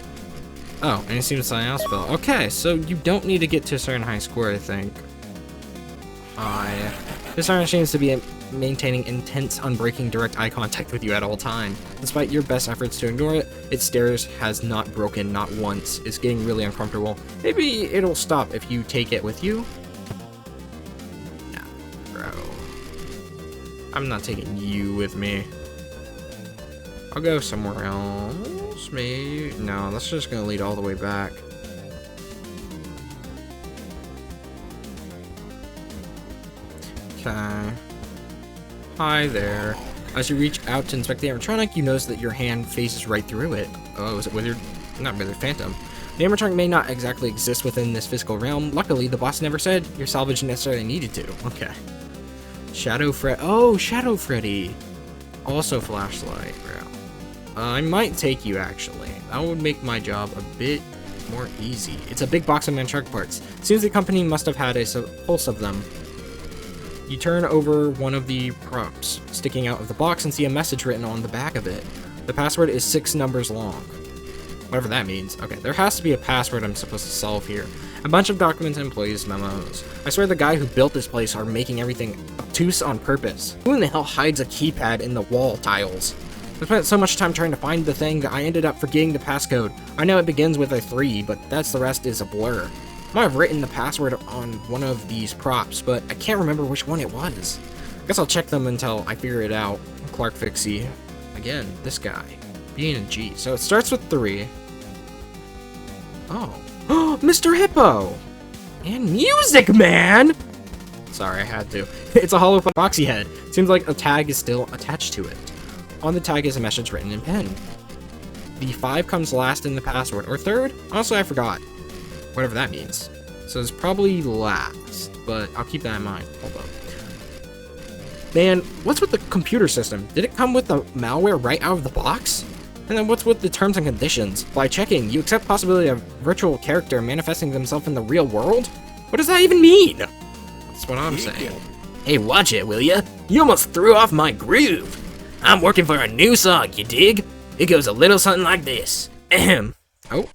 Oh, and it seems something else fell. Okay, so you don't need to get to a certain high score, I think. This iron seems to be maintaining intense, unbreaking direct eye contact with you at all time. Despite your best efforts to ignore it, its stares has not broken, not once. It's getting really uncomfortable. Maybe it'll stop if you take it with you? Nah, bro. I'm not taking you with me. I'll go somewhere else, maybe. No, that's just gonna lead all the way back. Okay. Hi there. As you reach out to inspect the animatronic, you notice that your hand faces right through it. Oh, is it Withered? Not Withered Phantom. The animatronic may not exactly exist within this physical realm. Luckily, the boss never said your salvage necessarily needed to. Okay. Shadow Freddy. Oh, Shadow Freddy. Also flashlight, bro. I might take you, actually. That would make my job a bit more easy. It's a big box of animatronic parts. Seems the company must have had a pulse of them. You turn over one of the props sticking out of the box and see a message written on the back of it. The password is 6 numbers long. Whatever that means. Okay, there has to be a password I'm supposed to solve here. A bunch of documents and employees' memos. I swear the guy who built this place are making everything obtuse on purpose. Who in the hell hides a keypad in the wall tiles? I spent so much time trying to find the thing that I ended up forgetting the passcode. I know it begins with a 3, but that's the rest is a blur. I might have written the password on one of these props, but I can't remember which one it was. I guess I'll check them until I figure it out. Clark Fixie. Again, this guy. B and G. So it starts with 3. Oh. Mr. Hippo! And Music Man! Sorry, I had to. It's a hollow boxy head. Seems like a tag is still attached to it. On the tag is a message written in pen. The 5 comes last in the password. Or third? Honestly, I forgot. Whatever that means. So it's probably last, but I'll keep that in mind. Hold up. Man, what's with the computer system? Did it come with the malware right out of the box? And then what's with the terms and conditions? By checking, you accept possibility of virtual character manifesting themselves in the real world? What does that even mean? That's what I'm saying. Hey, watch it, will ya? You almost threw off my groove. I'm working for a new song, you dig? It goes a little something like this. Ahem. Oh.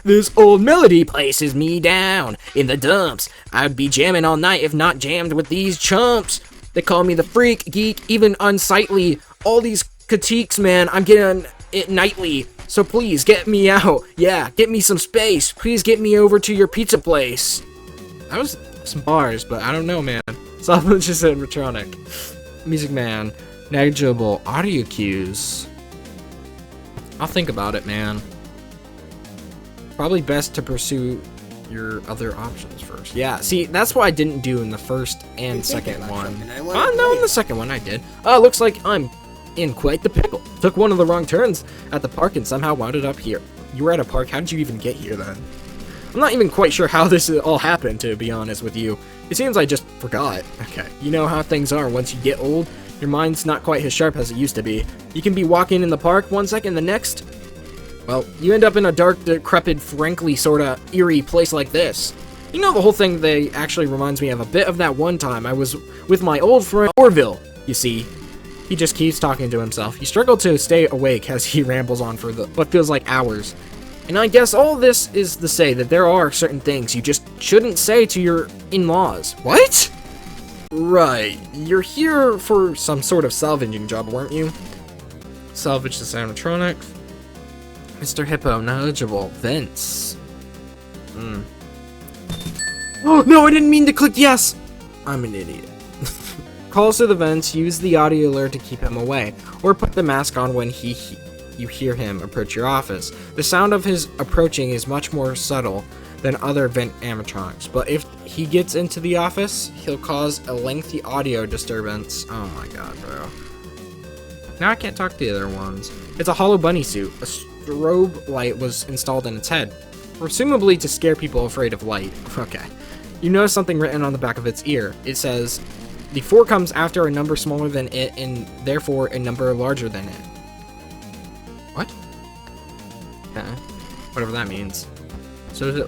This old melody places me down in the dumps. I'd be jamming all night if not jammed with these chumps. They call me the freak, geek, even unsightly. All these critiques, man, I'm getting it nightly. So please, get me out. Yeah, get me some space. Please get me over to your pizza place. That was some bars, but I don't know, man. Something just said animatronic. Music Man. Negligible audio cues. I'll think about it, man. Probably best to pursue your other options first. Yeah, see, that's what I didn't do in the first and second one. Oh, no, in the second one I did. Looks like I'm in quite the pickle. Took one of the wrong turns at the park and somehow wound up here. You were at a park, how did you even get here then? I'm not even quite sure how this all happened, to be honest with you. It seems I just forgot. Okay, you know how things are once you get old? Your mind's not quite as sharp as it used to be. You can be walking in the park one second, the next, well, you end up in a dark, decrepit, frankly sorta eerie place like this. You know, the whole thing they actually reminds me of a bit of that one time I was with my old friend Orville, you see. He just keeps talking to himself. He struggled to stay awake as he rambles on for what feels like hours. And I guess all this is to say that there are certain things you just shouldn't say to your in-laws. What? Right. You're here for some sort of salvaging job, weren't you? Salvage this animatronic. Mr. Hippo, knowledgeable. Vince. Oh, no, I didn't mean to click yes! I'm an idiot. Calls to the vents, use the audio alert to keep him away, or put the mask on when you hear him approach your office. The sound of his approaching is much more subtle than other vent animatronics, but if he gets into the office, he'll cause a lengthy audio disturbance. Oh my god, bro. Now I can't talk to the other ones. It's a hollow bunny suit. A strobe light was installed in its head, presumably to scare people afraid of light. Okay. You notice something written on the back of its ear. It says, the 4 comes after a number smaller than it, and therefore a number larger than it. What? Whatever that means. So is it,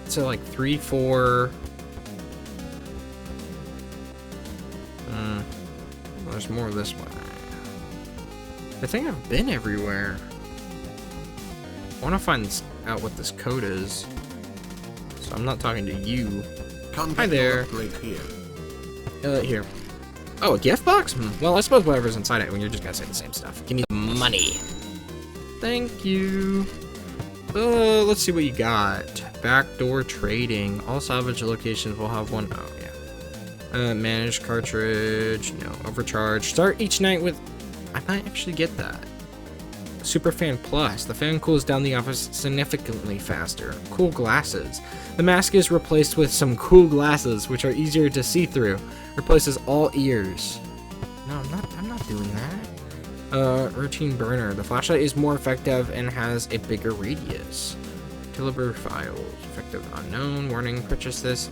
so like 3, 4... there's more this way. I think I've been everywhere. I want to find out what this code is. So I'm not talking to you. Hi there. Here. Oh, a gift box? Well, I suppose whatever's inside it when you're just gonna say the same stuff. Give me the money. Thank you. Let's see what you got. Backdoor trading. All salvage locations will have one. Oh, yeah. Managed cartridge. No. Overcharge. Start each night with... I might actually get that. Super Fan Plus. The fan cools down the office significantly faster. Cool glasses. The mask is replaced with some cool glasses, which are easier to see through. Replaces all ears. No, I'm not doing that. Routine burner. The flashlight is more effective and has a bigger radius. Caliber files. Effective unknown. Warning, purchase this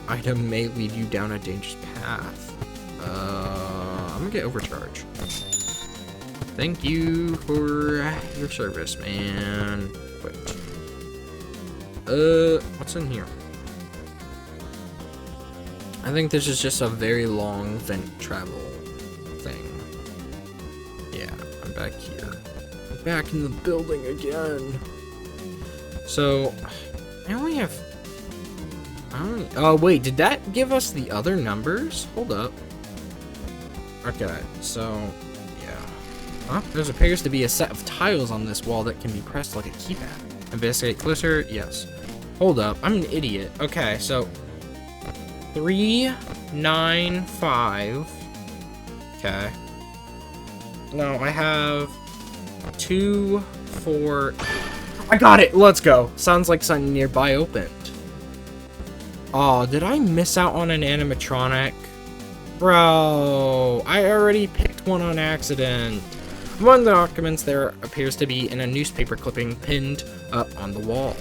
item may lead you down a dangerous path. I'm gonna get overcharge. Thank you for your service, man. Wait. What's in here? I think this is just a very long vent travel thing. Yeah, I'm back here. back in the building again. So, I only have... Oh, wait, did that give us the other numbers? Hold up. Okay, so, yeah. Huh? There appears to be a set of tiles on this wall that can be pressed like a keypad. Investigate closer, yes. Hold up, I'm an idiot. Okay, so 3, 9, 5. Okay. No, I have 2, 4. I got it! Let's go! Sounds like something nearby opened. Oh, did I miss out on an animatronic? Bro, I already picked one on accident. Among the documents, there appears to be in a newspaper clipping pinned up on the wall.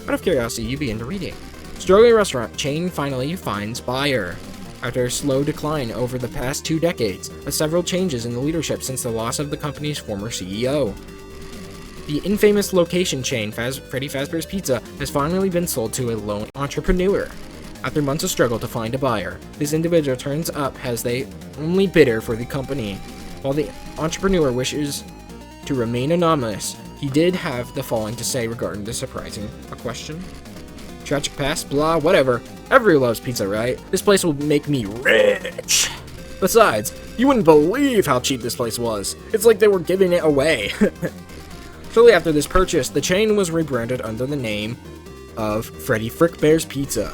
Out of curiosity, you begin to reading. Struggling restaurant chain finally finds buyer. After a slow decline over the past 2 decades, with several changes in the leadership since the loss of the company's former CEO. The infamous location chain, Freddy Fazbear's Pizza, has finally been sold to a lone entrepreneur. After months of struggle to find a buyer, this individual turns up as the only bidder for the company. While the entrepreneur wishes to remain anonymous, he did have the following to say regarding the surprising question. Tragic past, blah, whatever. Everyone loves pizza, right? This place will make me rich! Besides, you wouldn't believe how cheap this place was. It's like they were giving it away. Shortly after this purchase, the chain was rebranded under the name of Freddy Frickbear's Pizza.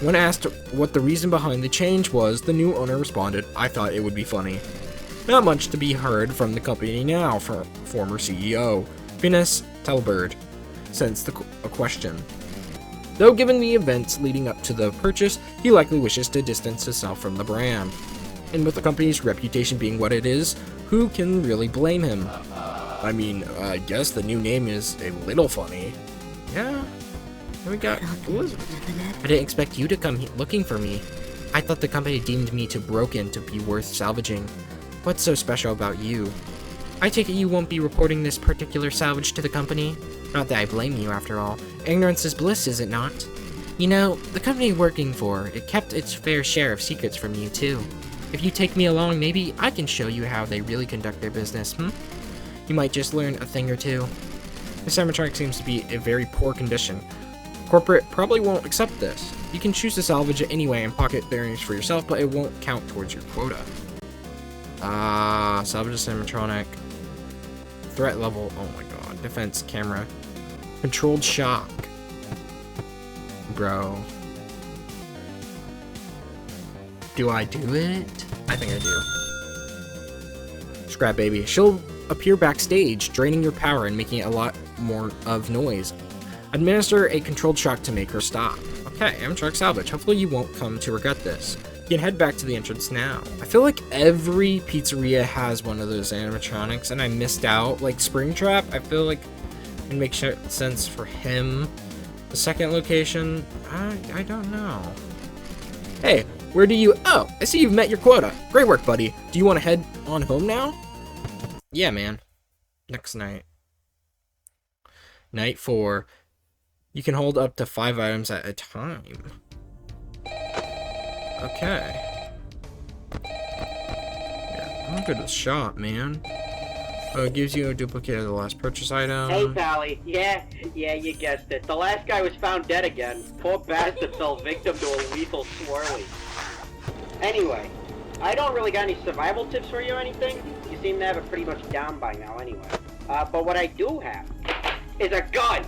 When asked what the reason behind the change was, the new owner responded, "I thought it would be funny." Not much to be heard from the company now from former CEO, Finis Telbird, since the question. Though given the events leading up to the purchase, he likely wishes to distance himself from the brand. And with the company's reputation being what it is, who can really blame him? I mean, I guess the new name is a little funny. Yeah, we got Elizabeth. I didn't expect you to come looking for me. I thought the company deemed me too broken to be worth salvaging. What's so special about you? I take it you won't be reporting this particular salvage to the company? Not that I blame you, after all. Ignorance is bliss, is it not? You know, the company you're working for, it kept its fair share of secrets from you, too. If you take me along, maybe I can show you how they really conduct their business, You might just learn a thing or two. This animatronic seems to be in very poor condition. Corporate probably won't accept this. You can choose to salvage it anyway and pocket the earnings for yourself, but it won't count towards your quota. Salvage this animatronic. Threat level, oh my god. Defense, camera. Controlled shock. Bro. Do I do it? I think I do. Scrap baby. She'll appear backstage, draining your power and making a lot more of noise. Administer a controlled shock to make her stop. Okay, animatronic salvage. Hopefully you won't come to regret this. You can head back to the entrance now. I feel like every pizzeria has one of those animatronics, and I missed out. Like Springtrap, I feel like it would make sense for him. The second location, I don't know. Hey, where do you... Oh, I see you've met your quota. Great work, buddy. Do you want to head on home now? Yeah, man. Next night. Night 4. You can hold up to 5 items at a time. Okay. Yeah, I'm good with shop, man. Oh, it gives you a duplicate of the last purchase item. Hey, Pally. Yeah, you guessed it. The last guy was found dead again. Poor bastard fell victim to a lethal swirly. Anyway, I don't really got any survival tips for you or anything. You seem to have it pretty much down by now anyway. But what I do have is a gun.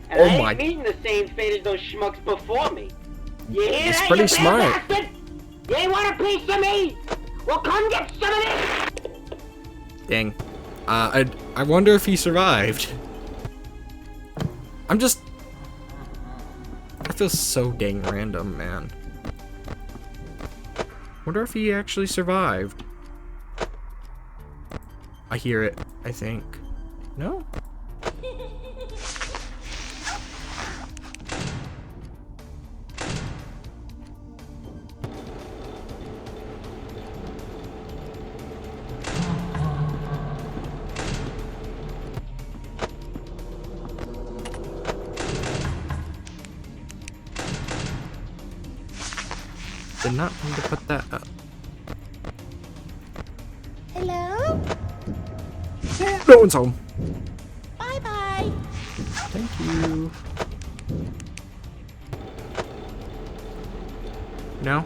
And I ain't meeting the same fate as those schmucks before me. You hear He's that, pretty you smart. bastard? You ain't want a piece of me? Well, come get some of this! Dang. I wonder if he survived. I feel so dang random, man. Wonder if he actually survived. I hear it, I think. No? Did not mean to put that up. Hello? No one's home. you? No?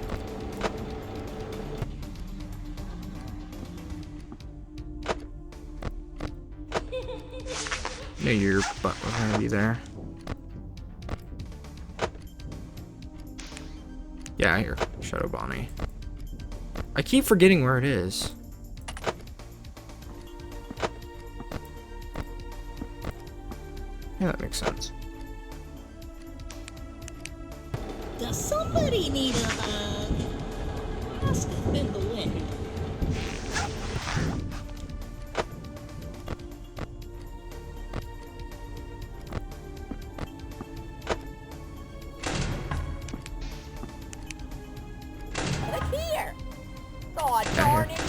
Knew your butt was gonna be there. Yeah, here, Shadow Bonnie. I keep forgetting where it is. Yeah, that makes sense. Does somebody need a hug? Must have been the wind. Look here! Oh, darn it!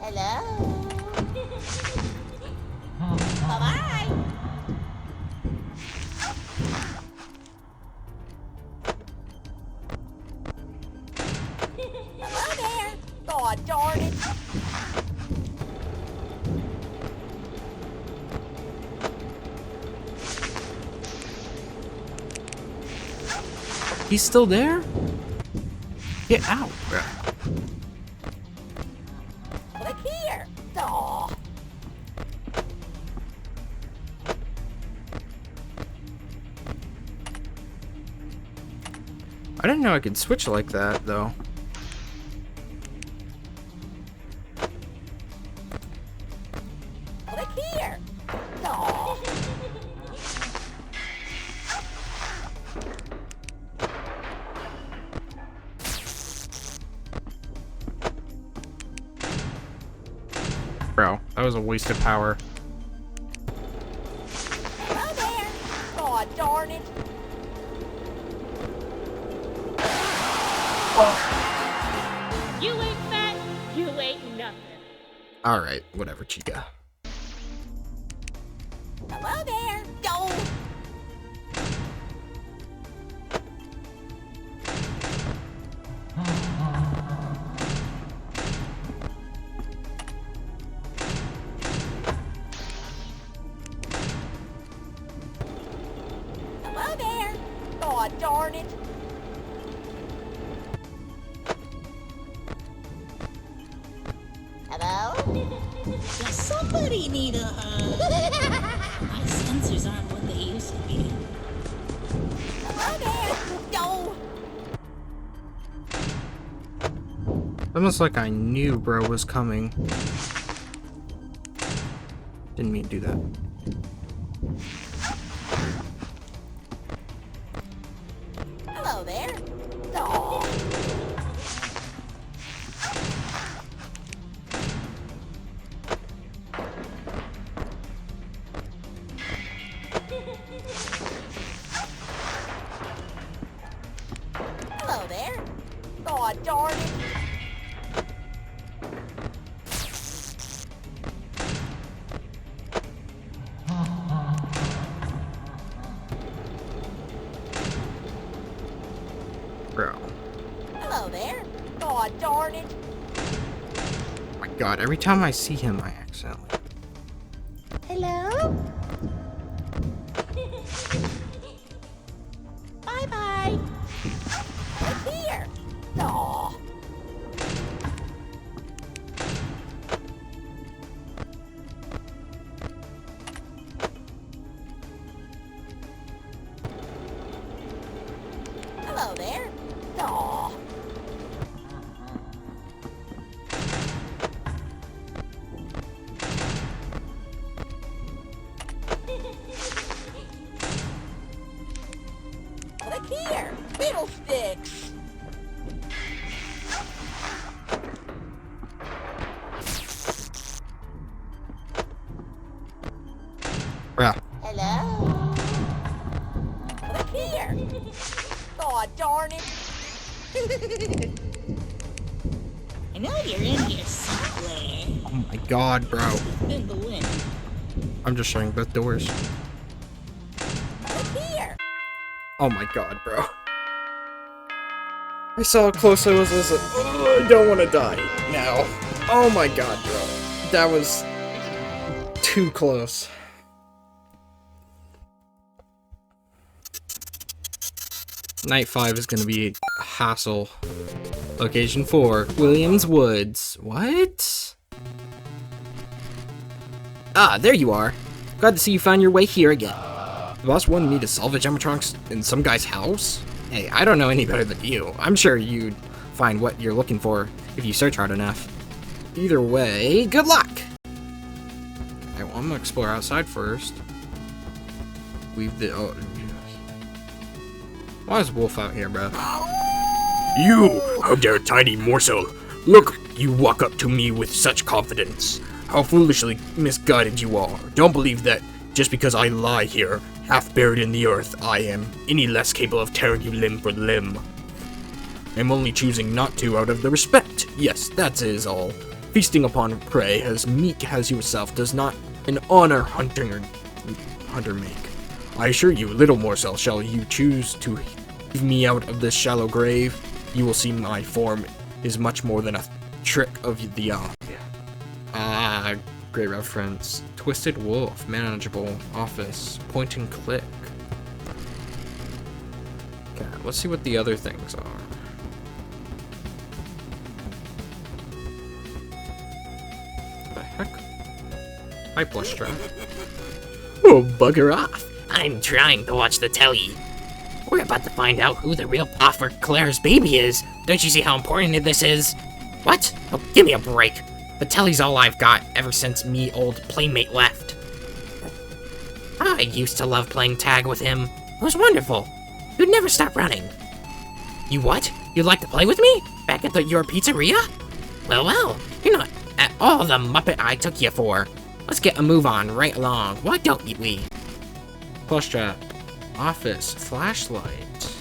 Hello? Bye-bye! Hello there! Oh, darn it! He's still there? Get out, bro. Look here! Oh. I didn't know I could switch like that, though. Look here! Oh. Bro, that was a waste of power. Hello there! Oh, darn it! You ain't fat, you ain't nothing. Alright, whatever, Chica. Hello there! Go! Hello there! Oh, darn it! Hello? Does somebody need a hug? My sensors aren't what they used to be. Hello there! Go! Almost like I knew bro was coming. Didn't mean to do that. Hello there! Oh. Hello there! Oh, darn it! Bro. Hello there! Oh, darn it! My god, every time I see him, I accidentally. Hello? Bye-bye! Look here! Oh. Hello there! Oh. Look here! Fiddlesticks! Yeah. Hello? Look here! Oh, darn it! I know you're in here somewhere. Oh my god, bro. Must have been the wind. I'm just shutting both doors. Look here! Oh my god, bro. I saw how close I was. I don't want to die now. Oh my god, bro. That was too close. Night 5 is gonna be a hassle. Location 4, Williams Woods. What? Ah, there you are. Glad to see you found your way here again. The boss wanted me to salvage animatronics in some guy's house? Hey, I don't know any better than you. I'm sure you'd find what you're looking for if you search hard enough. Either way, good luck! Okay, well, I'm gonna explore outside first. Leave the... Oh, why is Wolf out here, bro? You! How dare tiny morsel! Look, you walk up to me with such confidence. How foolishly misguided you are. Don't believe that just because I lie here, half buried in the earth, I am any less capable of tearing you limb for limb. I'm only choosing not to out of the respect. Yes, that is all. Feasting upon prey as meek as yourself does not an honor hunter make. I assure you, little morsel, shall you choose to heave me out of this shallow grave, you will see my form is much more than a trick of the eye. Ah, great reference. Twisted Wolf, manageable, office, point and click. Okay, let's see what the other things are. The heck? Hi, plush trap. Oh, bugger off. I'm trying to watch the telly. We're about to find out who the real pa for Claire's baby is. Don't you see how important this is? What? Oh, give me a break. The telly's all I've got ever since me old playmate left. I used to love playing tag with him. It was wonderful. You'd never stop running. You what? You'd like to play with me? Back at your pizzeria? Well, you're not at all the muppet I took you for. Let's get a move on right along. Why don't we? Plush trap. Office. Flashlight.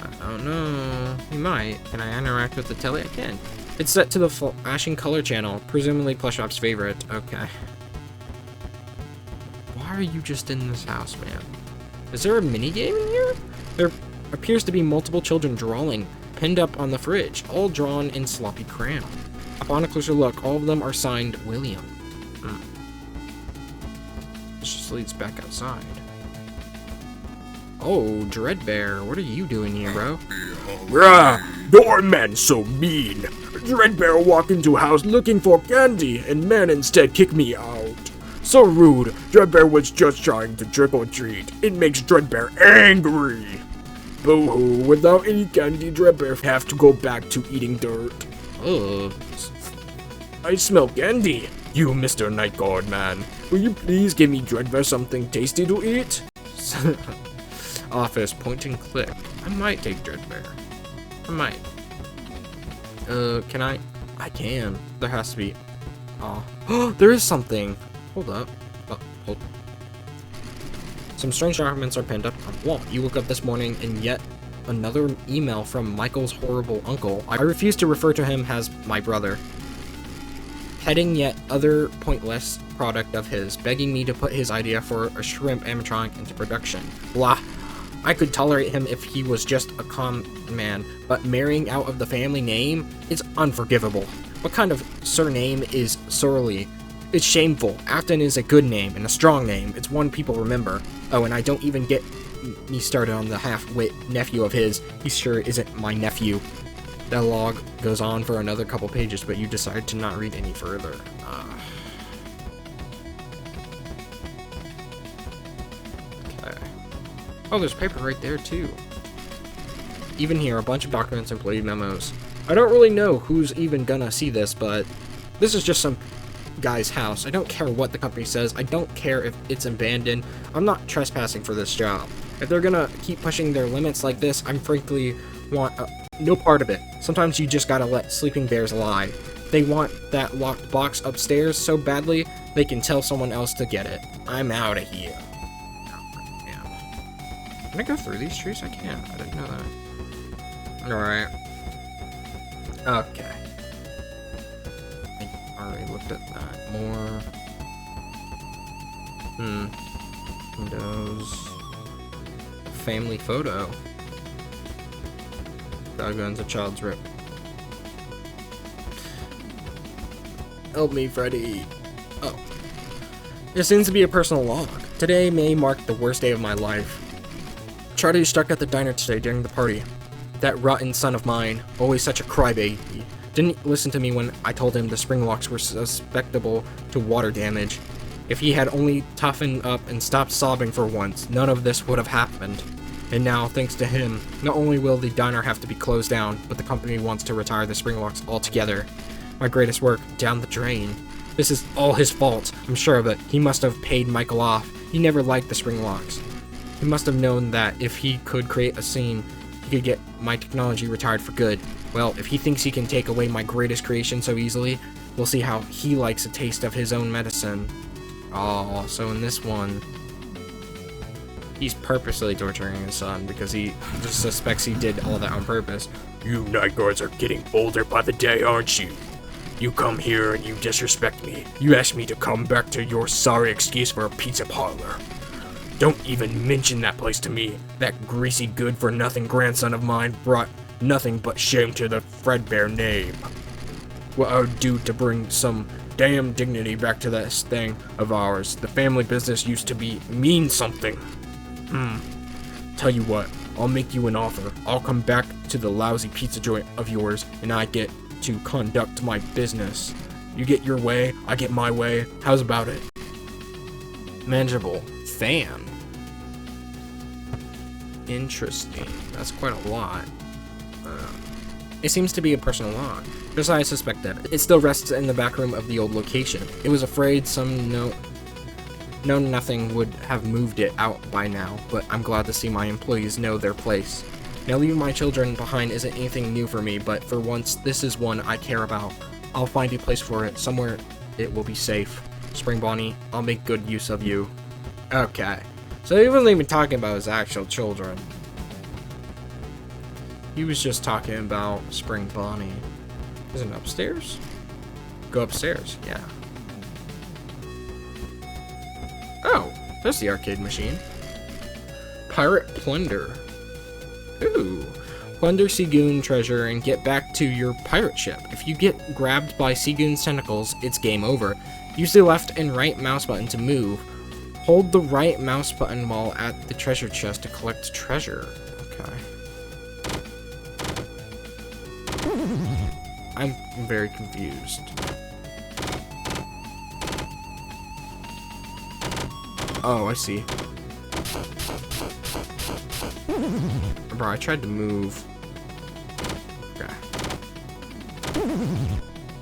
I don't know. You might. Can I interact with the telly? I can. It's set to the flashing color channel. Presumably Plush Trap's favorite. Okay. Why are you just in this house, man? Is there a minigame in here? There appears to be multiple children drawing, pinned up on the fridge, all drawn in sloppy crayon. Upon a closer look, all of them are signed William. This just leads back outside. Oh, Dreadbear, what are you doing here, bro? Rah! Your man so mean! Dreadbear walk into house looking for candy, and man instead kick me out. So rude, Dreadbear was just trying to trick or treat. It makes Dreadbear angry. Boo-hoo, without any candy, Dreadbear have to go back to eating dirt. Ugh. I smell candy. You, Mr. Night Guard man, will you please give me Dreadbear something tasty to eat? Office, point and click. I might take Dreadbear. I might. Can I? I can. There has to be. Oh, there is something. Hold up. Oh, hold. Some strange documents are pinned up on the wall. You woke up this morning and yet another email from Michael's horrible uncle. I refuse to refer to him as my brother. Heading yet other pointless product of his, begging me to put his idea for a shrimp animatronic into production. Blah. I could tolerate him if he was just a con man, but marrying out of the family name is unforgivable. What kind of surname is Surly? It's shameful. Afton is a good name and a strong name. It's one people remember. Oh, and I don't even get me started on the half-wit nephew of his. He sure isn't my nephew. That log goes on for another couple pages, but you decide to not read any further. Okay. Oh, there's paper right there, too. Even here, a bunch of documents and employee memos. I don't really know who's even gonna see this, but this is just some guy's house. I don't care what the company says. I don't care if it's abandoned. I'm not trespassing for this job. If they're gonna keep pushing their limits like this, I'm frankly want no part of it. Sometimes you just gotta let sleeping bears lie. They want that locked box upstairs so badly, they can tell someone else to get it. I'm out of here. Oh, damn. Can I go through these trees? I can. I didn't know that. Alright. Okay. I already looked at that more. Windows. Family photo. Shotgun's a child's rip. Help me, Freddy. Oh. There seems to be a personal log. Today may mark the worst day of my life. Charlie was stuck at the diner today during the party. That rotten son of mine, always such a crybaby, didn't listen to me when I told him the spring locks were susceptible to water damage. If he had only toughened up and stopped sobbing for once, none of this would have happened. And now, thanks to him, not only will the diner have to be closed down, but the company wants to retire the spring locks altogether. My greatest work, down the drain. This is all his fault, I'm sure of it. He must have paid Michael off. He never liked the spring locks. He must have known that if he could create a scene, he could get my technology retired for good. Well, if he thinks he can take away my greatest creation so easily, we'll see how he likes a taste of his own medicine. Oh, so in this one, he's purposely torturing his son because he just suspects he did all that on purpose. You night guards are getting bolder by the day, aren't you? You come here and you disrespect me. You ask me to come back to your sorry excuse for a pizza parlor. Don't even mention that place to me. That greasy good-for-nothing grandson of mine brought nothing but shame to the Fredbear name. What I would do to bring some damn dignity back to this thing of ours. The family business used to mean something. Tell you what, I'll make you an offer. I'll come back to the lousy pizza joint of yours, and I get to conduct my business. You get your way, I get my way. How's about it? Manageable. Fan. Interesting. That's quite a lot. It seems to be a personal log. Just as I suspected. It still rests in the back room of the old location. It was afraid some nothing would have moved it out by now, but I'm glad to see my employees know their place. Now leaving my children behind isn't anything new for me, but for once, this is one I care about. I'll find a place for it, somewhere it will be safe. Spring Bonnie, I'll make good use of you. Okay, so he wasn't even talking about his actual children. He was just talking about Spring Bonnie. Is it upstairs? Go upstairs, yeah. Oh, there's the arcade machine. Pirate Plunder. Ooh. Plunder Seagoon treasure and get back to your pirate ship. If you get grabbed by Seagoon's tentacles, it's game over. Use the left and right mouse button to move. Hold the right mouse button while at the treasure chest to collect treasure. Okay. I'm very confused. Oh, I see. Bro, I tried to move. Okay.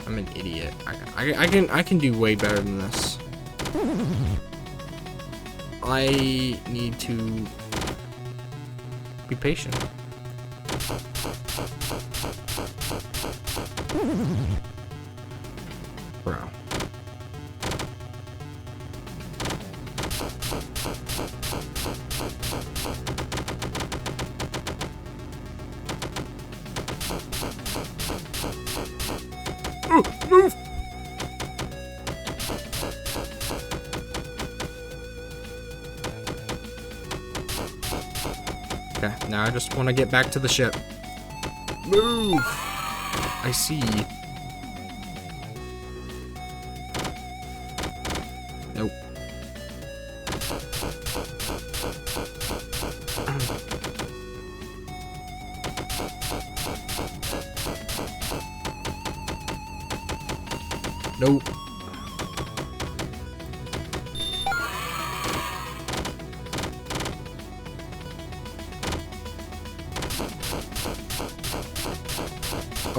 I'm an idiot. I can do way better than this. I need to be patient. Bro. Move! Okay, now I just want to get back to the ship. Move! I see. Nope. Nope.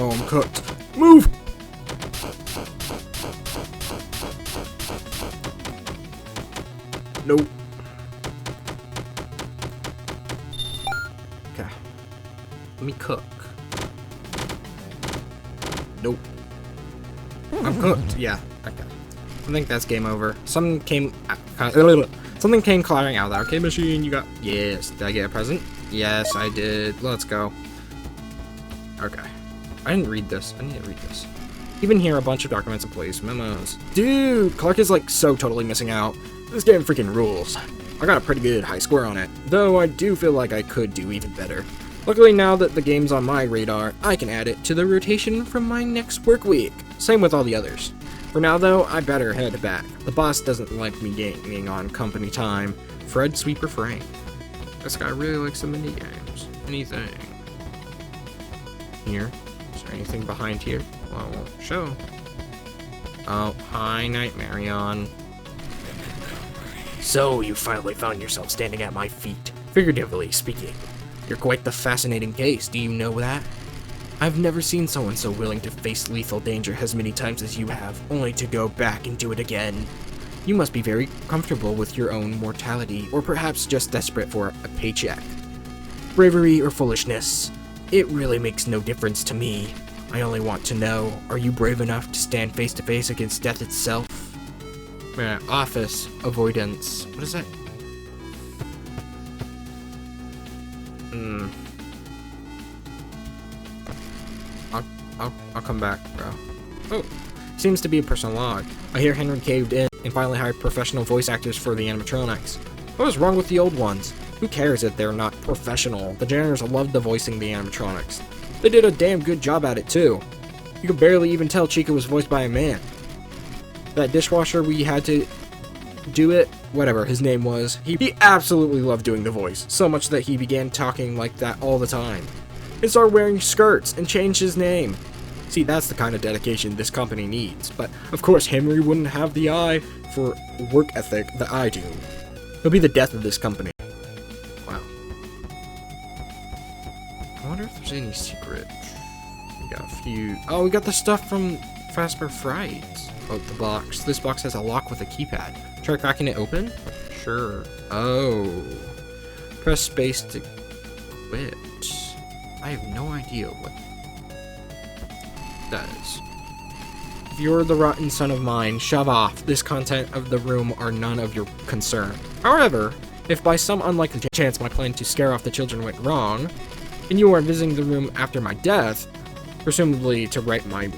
Oh, I'm cooked. Move! Nope. Okay. Let me cook. Nope. I'm cooked. Yeah. Okay. I think that's game over. Something came clattering out of the arcade machine. You got. Yes. Did I get a present? Yes, I did. Let's go. Okay. I didn't read this. I need to read this. Even here, a bunch of documents and police memos. Dude, Clark is like so totally missing out. This game freaking rules. I got a pretty good high score on it, though I do feel like I could do even better. Luckily, now that the game's on my radar, I can add it to the rotation from my next work week. Same with all the others. For now, though, I better head back. The boss doesn't like me gaming on company time. Fred Sweeper Frank. This guy really likes the mini games. Anything. Here. Is there anything behind here? Well, I won't show. Oh, hi, Nightmarion. So, you finally found yourself standing at my feet, figuratively speaking. You're quite the fascinating case, do you know that? I've never seen someone so willing to face lethal danger as many times as you have, only to go back and do it again. You must be very comfortable with your own mortality, or perhaps just desperate for a paycheck. Bravery or foolishness, it really makes no difference to me. I only want to know, are you brave enough to stand face to face against death itself? Office avoidance. What is that? I'll come back, bro. Oh, seems to be a personal log. I hear Henry caved in and finally hired professional voice actors for the animatronics. What was wrong with the old ones? Who cares if they're not professional? The janitors loved the voicing the animatronics. They did a damn good job at it too. You could barely even tell Chica was voiced by a man. That dishwasher we had to do it, whatever his name was, he absolutely loved doing the voice, so much that he began talking like that all the time. And started wearing skirts and changed his name. See, that's the kind of dedication this company needs, but of course Henry wouldn't have the eye for work ethic that I do. He'll be the death of this company. Wow. I wonder if there's any secret. We got a few. Oh, we got the stuff from Fazbear Fright. Oh, the box. This box has a lock with a keypad. Try cracking it open? Sure. Oh. Press space to quit. I have no idea what that is. If you're the rotten son of mine, shove off. This content of the room are none of your concern. However, if by some unlikely chance my plan to scare off the children went wrong, and you are visiting the room after my death, presumably to write my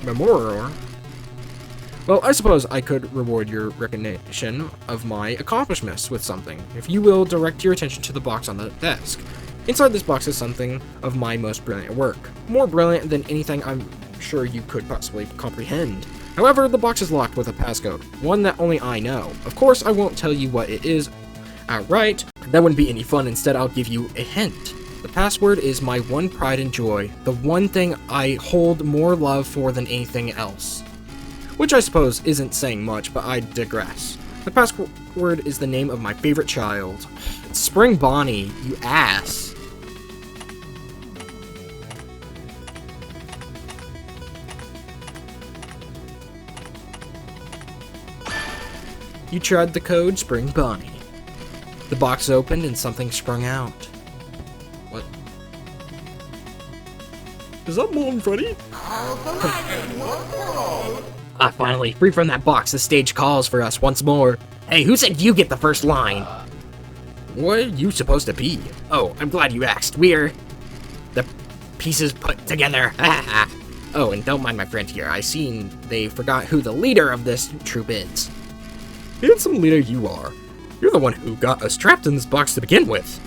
memoir, well, I suppose I could reward your recognition of my accomplishments with something. If you will direct your attention to the box on the desk. Inside this box is something of my most brilliant work. More brilliant than anything I'm sure you could possibly comprehend. However, the box is locked with a passcode, one that only I know. Of course, I won't tell you what it is outright. That wouldn't be any fun. Instead, I'll give you a hint. The password is my one pride and joy, the one thing I hold more love for than anything else. Which I suppose isn't saying much, but I digress. The password is the name of my favorite child. It's Spring Bonnie, you ass. You tried the code Spring Bonnie. The box opened and something sprung out. What? Is that Mom Freddy? Ah, finally, free from that box, the stage calls for us once more. Hey, who said you get the first line? What are you supposed to be? Oh, I'm glad you asked. We're the pieces put together. Oh, and don't mind my friend here. I seen they forgot who the leader of this troop is. Handsome leader you are. You're the one who got us trapped in this box to begin with.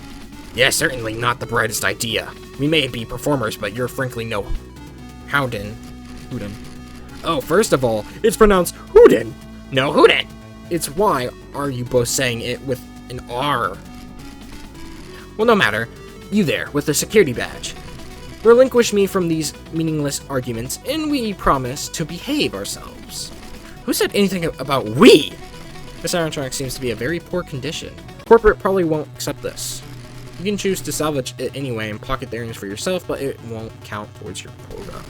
Yeah, certainly not the brightest idea. We may be performers, but you're frankly no Howden. Oh, first of all, it's pronounced Houdin. No, Houdin. It's why are you both saying it with an R? Well, no matter. You there, with the security badge. Relinquish me from these meaningless arguments, and we promise to behave ourselves. Who said anything about we? This animatronic seems to be a very poor condition. Corporate probably won't accept this. You can choose to salvage it anyway and pocket the earnings for yourself, but it won't count towards your quota.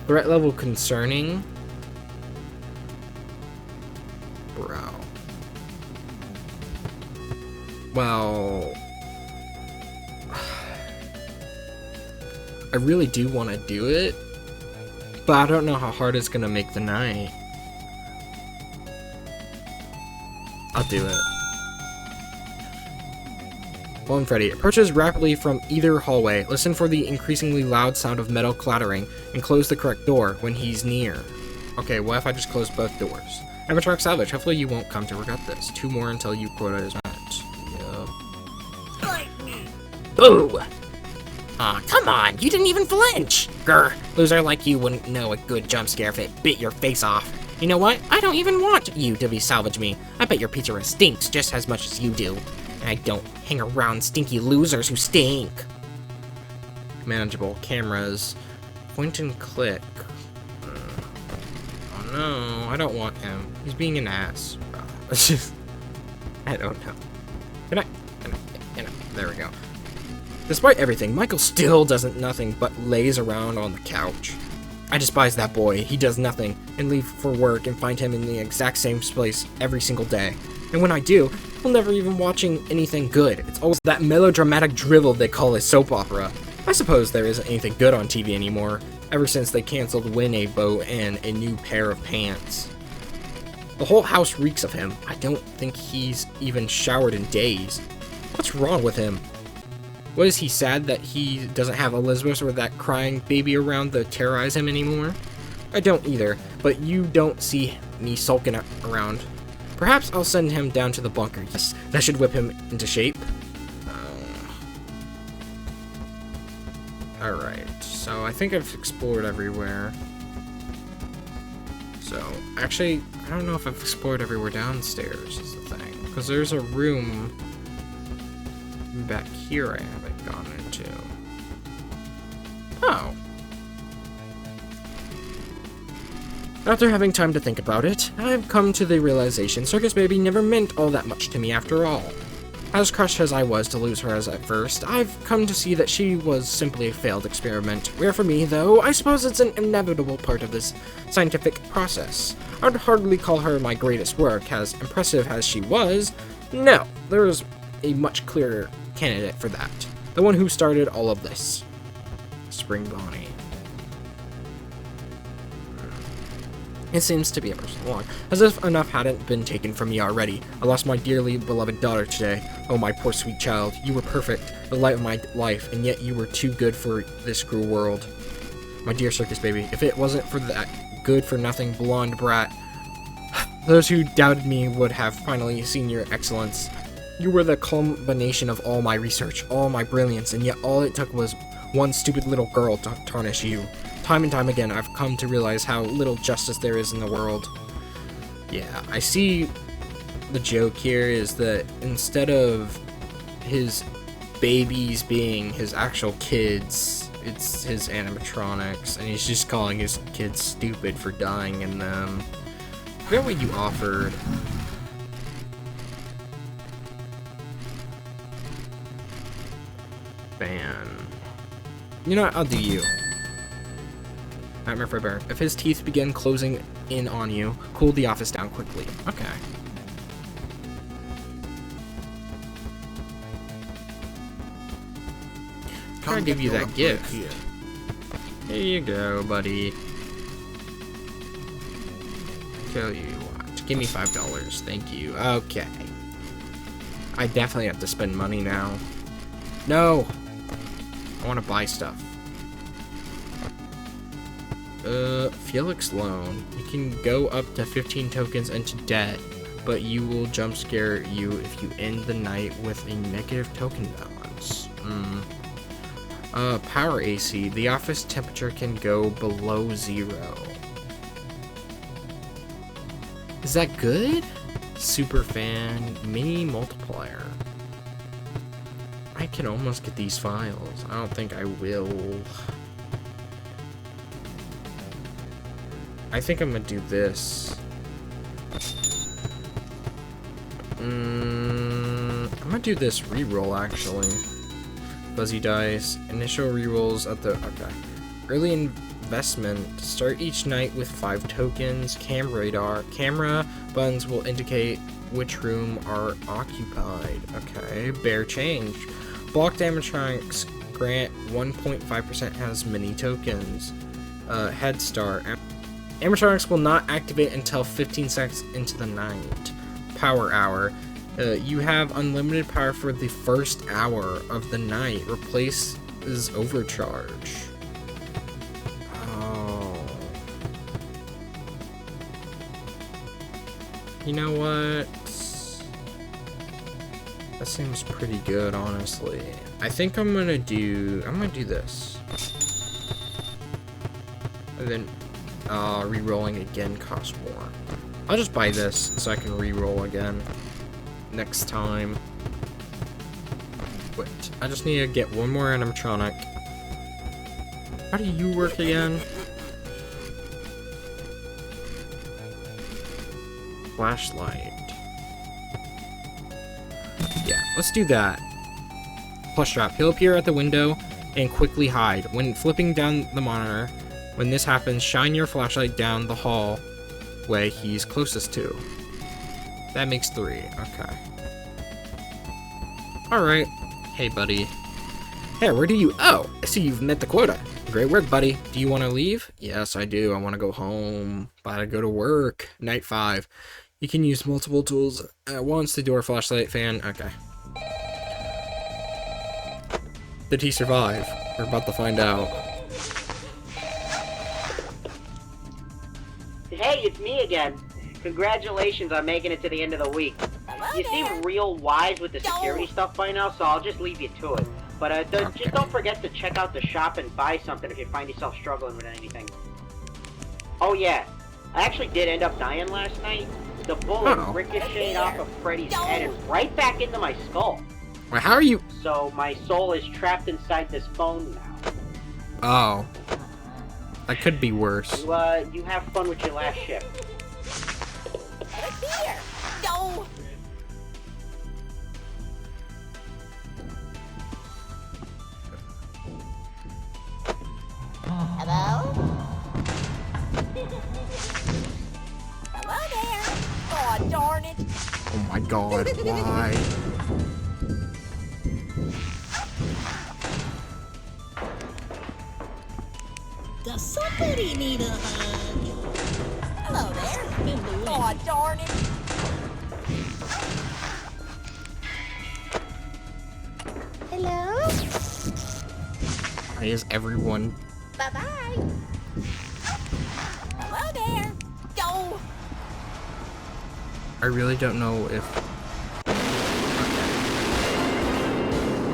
Threat level concerning? Bro. Well, I really do want to do it, but I don't know how hard it's gonna make the night. I'll do it. Lone Freddy approaches rapidly from either hallway. Listen for the increasingly loud sound of metal clattering and close the correct door when he's near. Okay, what if I just close both doors? Animatronic salvage. Hopefully you won't come to regret this. 2 more until you quota is met. Yep. Boo! Aw, come on! You didn't even flinch! Grr, loser like you wouldn't know a good jump scare if it bit your face off. You know what? I don't even want you to salvage me. I bet your pizza stinks just as much as you do. I don't hang around stinky losers who stink. Manageable. Cameras. Point and click. Oh no, I don't want him. He's being an ass. I don't know. Can I? There we go. Despite everything, Michael still doesn't nothing but lays around on the couch. I despise that boy. He does nothing and leave for work and find him in the exact same place every single day. And when I do, he'll never even watching anything good. It's always that melodramatic drivel they call a soap opera. I suppose there isn't anything good on TV anymore, ever since they canceled Win a Boat and A New Pair of Pants. The whole house reeks of him. I don't think he's even showered in days. What's wrong with him? What, is he sad that he doesn't have Elizabeth or that crying baby around to terrorize him anymore? I don't either, but you don't see me sulking around. Perhaps I'll send him down to the bunker. Yes, that should whip him into shape. Alright, so I think I've explored everywhere. So, actually, I don't know if I've explored everywhere downstairs is the thing. Because there's a room back here I haven't gone into. Oh. After having time to think about it, I've come to the realization Circus Baby never meant all that much to me after all. As crushed as I was to lose her as at first, I've come to see that she was simply a failed experiment, where for me, though, I suppose it's an inevitable part of this scientific process. I'd hardly call her my greatest work, as impressive as she was. No, there was a much clearer candidate for that. The one who started all of this. Spring Bonnie. It seems to be a personal log, as if enough hadn't been taken from me already. I lost my dearly beloved daughter today. Oh, my poor sweet child. You were perfect, the light of my life, and yet you were too good for this cruel world. My dear Circus Baby, if it wasn't for that good-for-nothing blonde brat, those who doubted me would have finally seen your excellence. You were the culmination of all my research, all my brilliance, and yet all it took was one stupid little girl to tarnish you. Time and time again, I've come to realize how little justice there is in the world. Yeah, I see the joke here is that instead of his babies being his actual kids, it's his animatronics, and he's just calling his kids stupid for dying in them. I forget what you offered. Ban. You know what? I'll do you. Nightmare Frickbear. If his teeth begin closing in on you, cool the office down quickly. Okay. I'll give you that gift. Here you go, buddy. Tell you what. Give me $5. Thank you. Okay. I definitely have to spend money now. No! I want to buy stuff. Felix loan. You can go up to 15 tokens into debt, but you will jump scare you if you end the night with a negative token balance. Power AC. The office temperature can go below 0. Is that good? Super fan. Mini multiplier. I can almost get these files. I don't think I will. I think I'm gonna do this. I'm gonna do this reroll actually. Fuzzy dice. Initial rerolls at the okay. Early investment. Start each night with 5 tokens. Cam radar. Camera buttons will indicate which room are occupied. Okay. Bear change. Blocked animatronics grant 1.5% has many tokens. Head start. Animatronics will not activate until 15 seconds into the night. Power hour. You have unlimited power for the first hour of the night. Replaces overcharge. Oh. You know what? That seems pretty good, honestly. I think I'm gonna do this. And then re-rolling again costs more. I'll just buy this so I can re-roll again next time. equipped. I just need to get one more animatronic. How do you work again? Flashlight. Yeah, let's do that. Plush trap. He'll appear at the window and quickly hide. When flipping down the monitor, when this happens, shine your flashlight down the hallway he's closest to. That makes 3. Okay. Alright. Hey, buddy. Hey, where do you... Oh, I see you've met the quota. Great work, buddy. Do you want to leave? Yes, I do. I want to go home. But I go to work. Night 5. You can use multiple tools at once. The door, flashlight, fan. Okay. Did he survive? We're about to find out. Hey, it's me again. Congratulations on making it to the end of the week. You seem real wise with the security stuff by now, so I'll just leave you to it. But just don't forget to check out the shop and buy something if you find yourself struggling with anything. Oh yeah, I actually did end up dying last night. The bullet ricocheted off of Freddy's head and right back into my skull. Well, how are you? So my soul is trapped inside this phone now. Oh. That could be worse. You have fun with your last shift. Here! No! Hello? Hello there! Oh, darn it! Oh my god, why? Does somebody need a hug? Hello there! Oh, darn it! Hello? Why is everyone... Bye-bye! Hello there! Go! I really don't know if...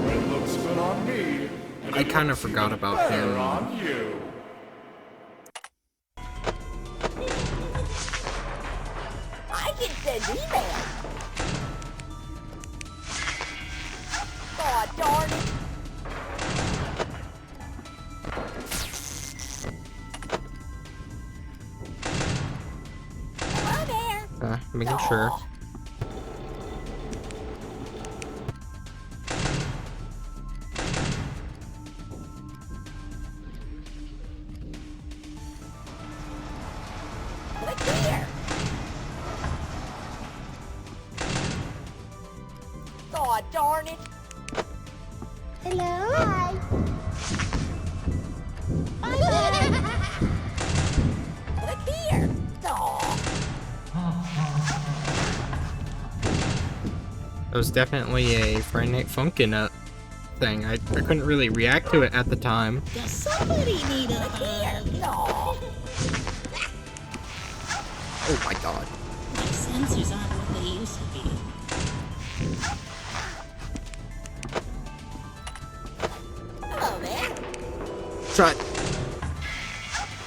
It looks good on me. I kind of forgot about him. On you. I can send email! Oh, darn it! Hello there! Making sure. Click here! Oh, darn it! Hello? Hi! Bye-bye! Click here! Aw. It was definitely a Friday Night Funkin' thing. I couldn't really react to it at the time. Does somebody need a hug? Aw. Oh my god. My sensors aren't what they used to be. Hello there. Shut.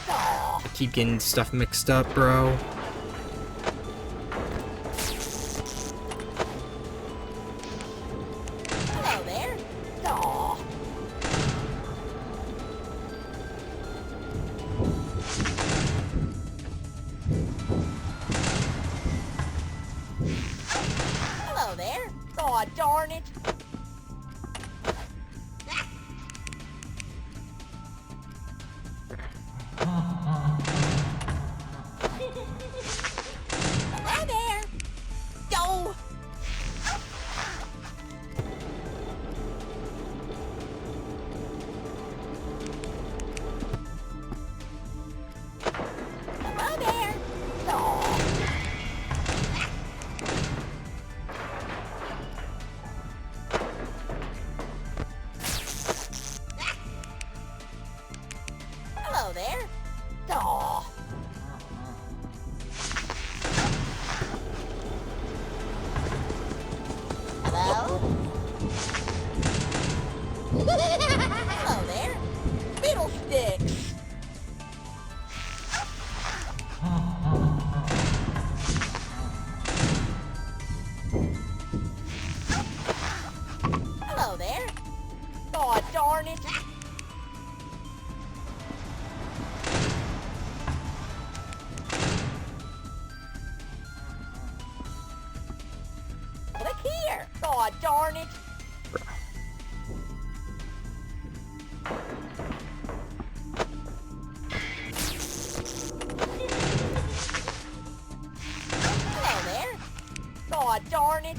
I keep getting stuff mixed up, bro. Hello there. Aw. Hello there. Aw, darn it. Hello there. Go. Hello there. Aw. Aw, darn it. Hello there. Aw, darn it.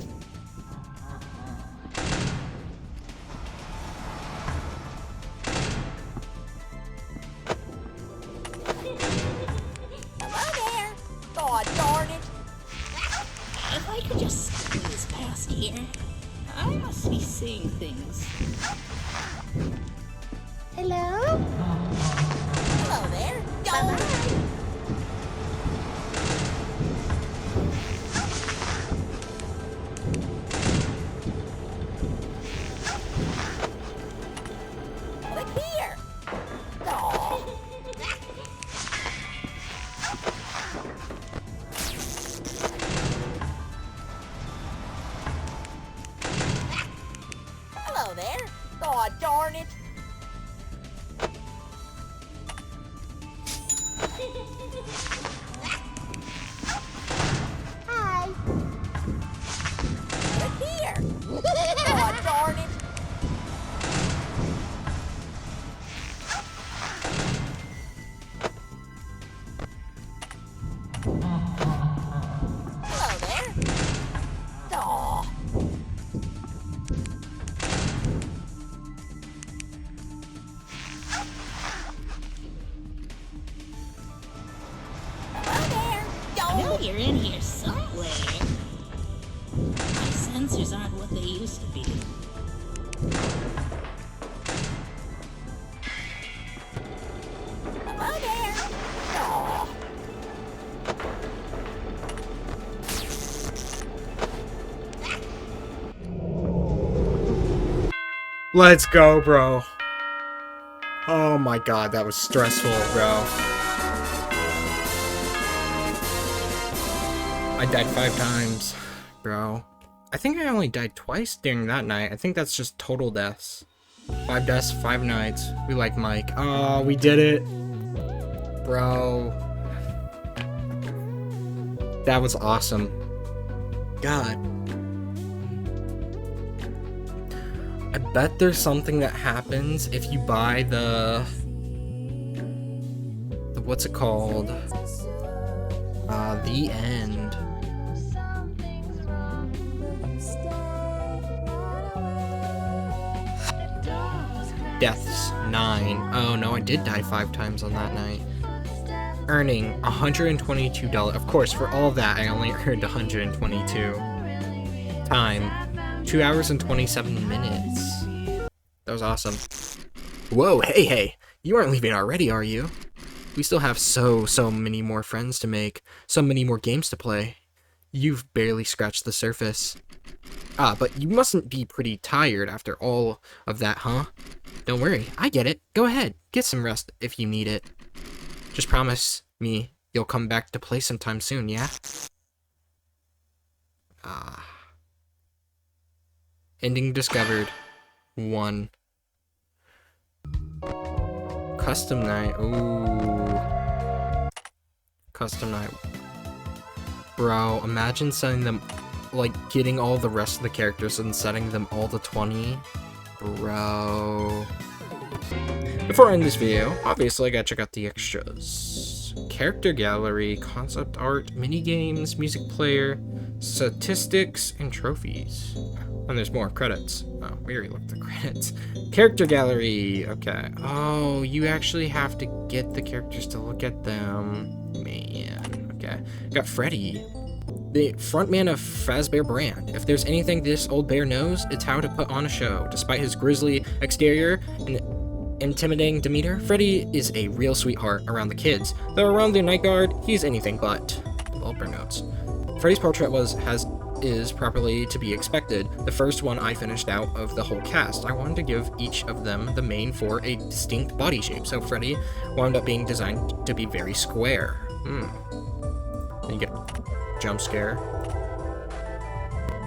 Hello there. Aw, darn it. If I could just squeeze past here. I must be seeing things. Hello? Hello there. Bye-bye. Look here. Aw. Hello there. Aw, darn it. Hi. Look here. Aw, darn it. Hello there. Aw. Hello there. I know you're in here somewhere. My sensors aren't what they used to be. Hello there. Aw. Let's go, bro. Oh my god, that was stressful, bro. I died 5 times, bro. I think I only died twice during that night. I think that's just total deaths. 5 deaths, 5 nights. We like Mike. Oh, we did it. Bro. That was awesome. God. I bet there's something that happens if you buy the what's it called? The end. Deaths 9. Oh no, I did die 5 times on that night. Earning $122. Of course, for all that, I only earned 122. Time 2 hours and 27 minutes. That was awesome. Whoa, hey, you aren't leaving already, are you? We still have so many more friends to make, so many more games to play. You've barely scratched the surface. Ah, but you mustn't be pretty tired after all of that, huh? Don't worry, I get it. Go ahead, get some rest if you need it. Just promise me you'll come back to play sometime soon, yeah? Ah. Ending discovered. 1. Custom night. Ooh. Custom night. Bro, imagine setting them, like, getting all the rest of the characters and setting them all to 20. Bro. Before I end this video, obviously I gotta check out the extras. Character gallery, concept art, minigames, music player, statistics, and trophies. And there's more credits. Oh, we already looked at the credits. Character gallery. Okay. Oh, you actually have to get the characters to look at them. Man. Okay. Got Freddy, the frontman of Fazbear brand. If there's anything this old bear knows, it's how to put on a show. Despite his grisly exterior and intimidating demeanor, Freddy is a real sweetheart around the kids. Though around the night guard, he's anything but. Developer notes. Freddy's portrait is properly to be expected. The first one I finished out of the whole cast. I wanted to give each of them the main for a distinct body shape, so Freddy wound up being designed to be very square. Then you get a jump scare.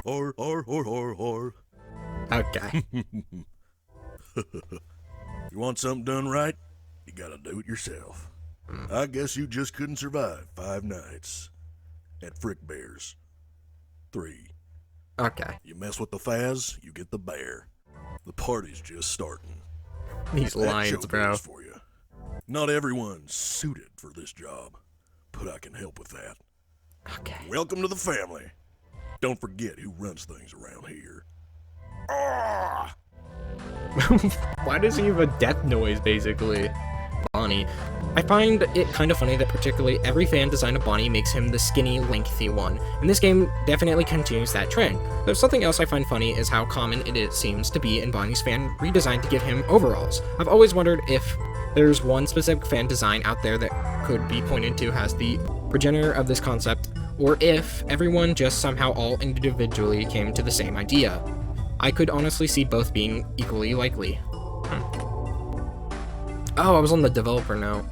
Or. Okay. You want something done right? You gotta do it yourself. I guess you just couldn't survive 5 nights at Frickbear's 3. Okay. You mess with the Faz, you get the bear. The party's just starting. These That lines, joke bro. is for you. Not everyone's suited for this job, but I can help with that. Okay. Welcome to the family. Don't forget who runs things around here. Ah! Why does he have a death noise, basically? Bonnie. I find it kind of funny that particularly every fan design of Bonnie makes him the skinny, lengthy one, and this game definitely continues that trend. Though something else I find funny is how common it seems to be in Bonnie's fan redesign to give him overalls. I've always wondered if there's one specific fan design out there that could be pointed to as the progenitor of this concept, or if everyone just somehow all individually came to the same idea. I could honestly see both being equally likely. Oh, I was on the developer note.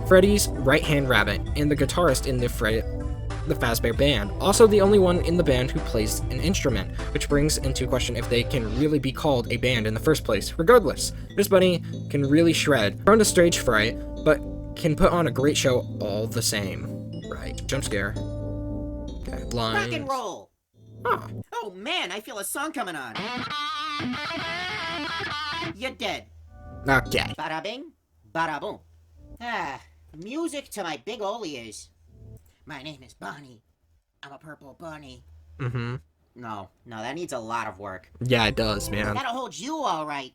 Freddy's right-hand rabbit, and the guitarist in the Fazbear band. Also the only one in the band who plays an instrument, which brings into question if they can really be called a band in the first place. Regardless, this bunny can really shred, prone to stage fright, but can put on a great show all the same. Right, jump scare. Okay, blind. Rock and roll! Huh. Oh man, I feel a song coming on. You're dead. Okay. Bada bing, bada boom. Ah, music to my big ol' ears. My name is Bonnie. I'm a purple bunny. Mm-hmm. No, that needs a lot of work. Yeah, it does, man. That'll hold you all right.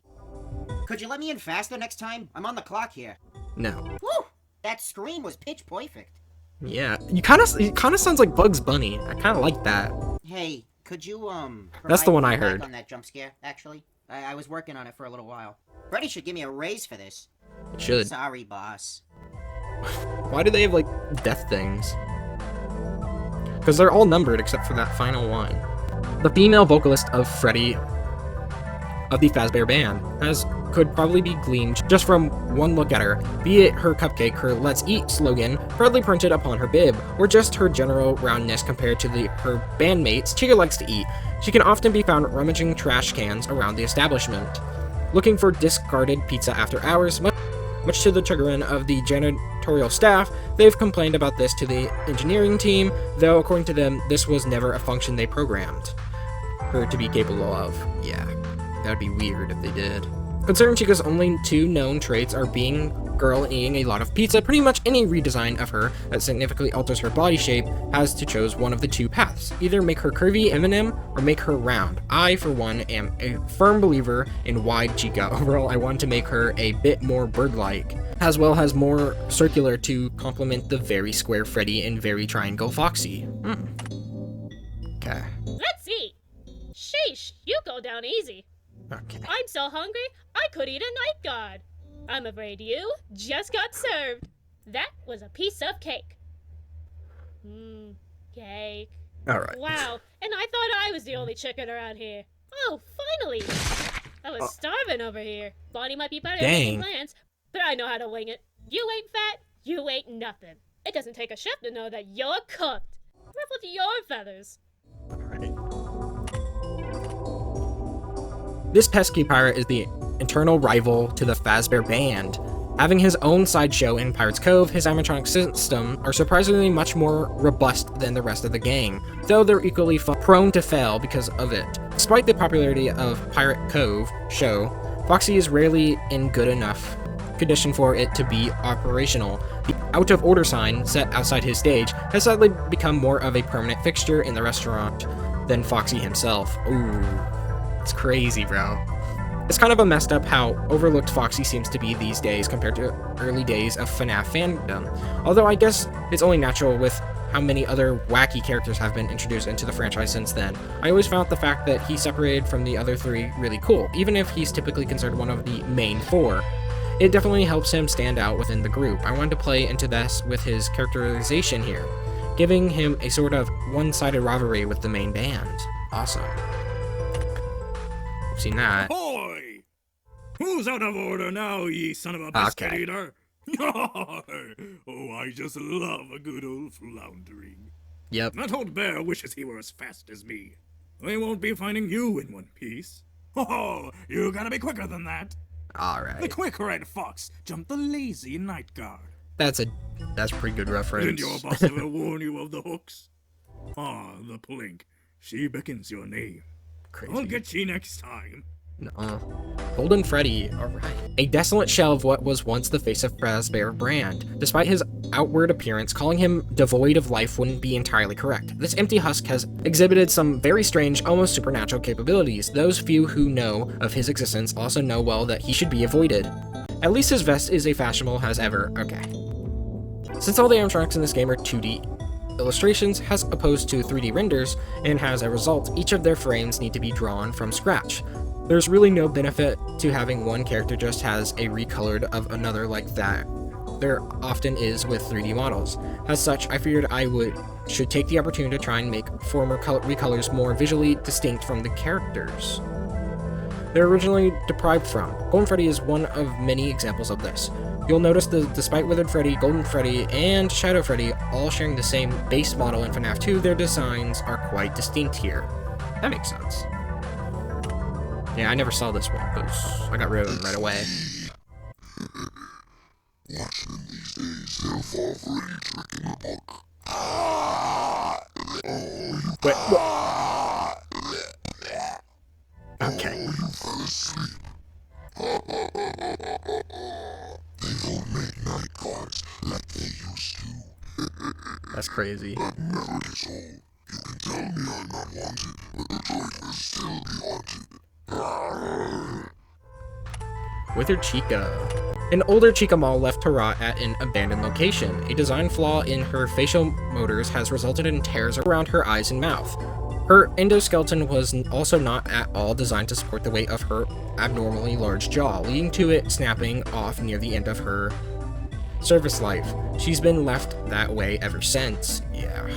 Could you let me in faster next time? I'm on the clock here. No. Woo! That scream was pitch perfect. Yeah, you kind of sounds like Bugs Bunny. I kind of like that. Hey, could you That's the one I feedback heard. on that jump scare, actually? I was working on it for a little while. Freddy should give me a raise for this. Should. Sorry, boss. Why do they have, like, death things? Because they're all numbered except for that final one. The female vocalist of Freddy, of the Fazbear band, could probably be gleaned just from one look at her, be it her cupcake, her Let's Eat slogan, proudly printed upon her bib, or just her general roundness compared to her bandmates she likes to eat. She can often be found rummaging trash cans around the establishment, looking for discarded pizza after hours. Much to the chagrin of the janitorial staff, they've complained about this to the engineering team, though according to them, this was never a function they programmed her to be capable of. Yeah, that would be weird if they did. Considering Chica's only two known traits are being girl and eating a lot of pizza, pretty much any redesign of her that significantly alters her body shape has to choose one of the two paths. Either make her curvy M&M or make her round. I, for one, am a firm believer in wide Chica. Overall, I want to make her a bit more bird-like, as well as more circular to complement the very square Freddy and very triangle Foxy. Okay. Let's eat. Sheesh, you go down easy. Okay. I'm so hungry, I could eat a night guard. I'm afraid you just got served. That was a piece of cake. Cake. Alright. Wow, and I thought I was the only chicken around here. Oh, finally! I was starving over here. Bonnie might be better at making plans, but I know how to wing it. You ain't fat, you ain't nothing. It doesn't take a chef to know that you're cooked. Ruffle your feathers. This pesky pirate is the internal rival to the Fazbear band. Having his own sideshow in Pirate's Cove, his animatronic system are surprisingly much more robust than the rest of the gang, though they're equally prone to fail because of it. Despite the popularity of Pirate Cove show, Foxy is rarely in good enough condition for it to be operational. The out of order sign set outside his stage has sadly become more of a permanent fixture in the restaurant than Foxy himself. Ooh. It's crazy, bro. It's kind of a messed up how overlooked Foxy seems to be these days compared to early days of FNAF fandom. Although I guess it's only natural with how many other wacky characters have been introduced into the franchise since then. I always found the fact that he separated from the other three really cool, even if he's typically considered one of the main four. It definitely helps him stand out within the group. I wanted to play into this with his characterization here, giving him a sort of one-sided rivalry with the main band. Awesome. Seen that. Ahoy! Who's out of order now, ye son of a biscuit eater? Oh, I just love a good old floundering. Yep. That old bear wishes he were as fast as me. We won't be finding you in one piece. Oh, you gotta be quicker than that. Alright. The quick red fox jumped the lazy night guard. That's a pretty good reference. Didn't your boss ever warn you of the hooks? Ah, the plink. She beckons your name. Crazy. I'll get you next time. Nuh-uh. Golden Freddy, alright. A desolate shell of what was once the face of Fazbear brand. Despite his outward appearance, calling him devoid of life wouldn't be entirely correct. This empty husk has exhibited some very strange, almost supernatural capabilities. Those few who know of his existence also know well that he should be avoided. At least his vest is as fashionable as ever. Okay. Since all the animatronics in this game are 2D illustrations as opposed to 3D renders, and as a result, each of their frames need to be drawn from scratch. There's really no benefit to having one character just has a recolored of another like that there often is with 3D models. As such, I figured I should take the opportunity to try and make former recolors more visually distinct from the characters they're originally deprived from. Golden Freddy is one of many examples of this. You'll notice that despite Withered Freddy, Golden Freddy, and Shadow Freddy all sharing the same base model in FNAF 2, their designs are quite distinct here. That makes sense. Yeah, I never saw this one, because I got rid of it right away. Watch them these days, they'll fall for any trick in the book. Wait, okay. You fell asleep. They don't make night guards like they used to. That's crazy. That never gets old. You can tell me I'm not wanted, but the joint will still be haunted. Withered Chica. An older Chica doll left to rot at an abandoned location. A design flaw in her facial motors has resulted in tears around her eyes and mouth. Her endoskeleton was also not at all designed to support the weight of her abnormally large jaw, leading to it snapping off near the end of her service life. She's been left that way ever since. Yeah.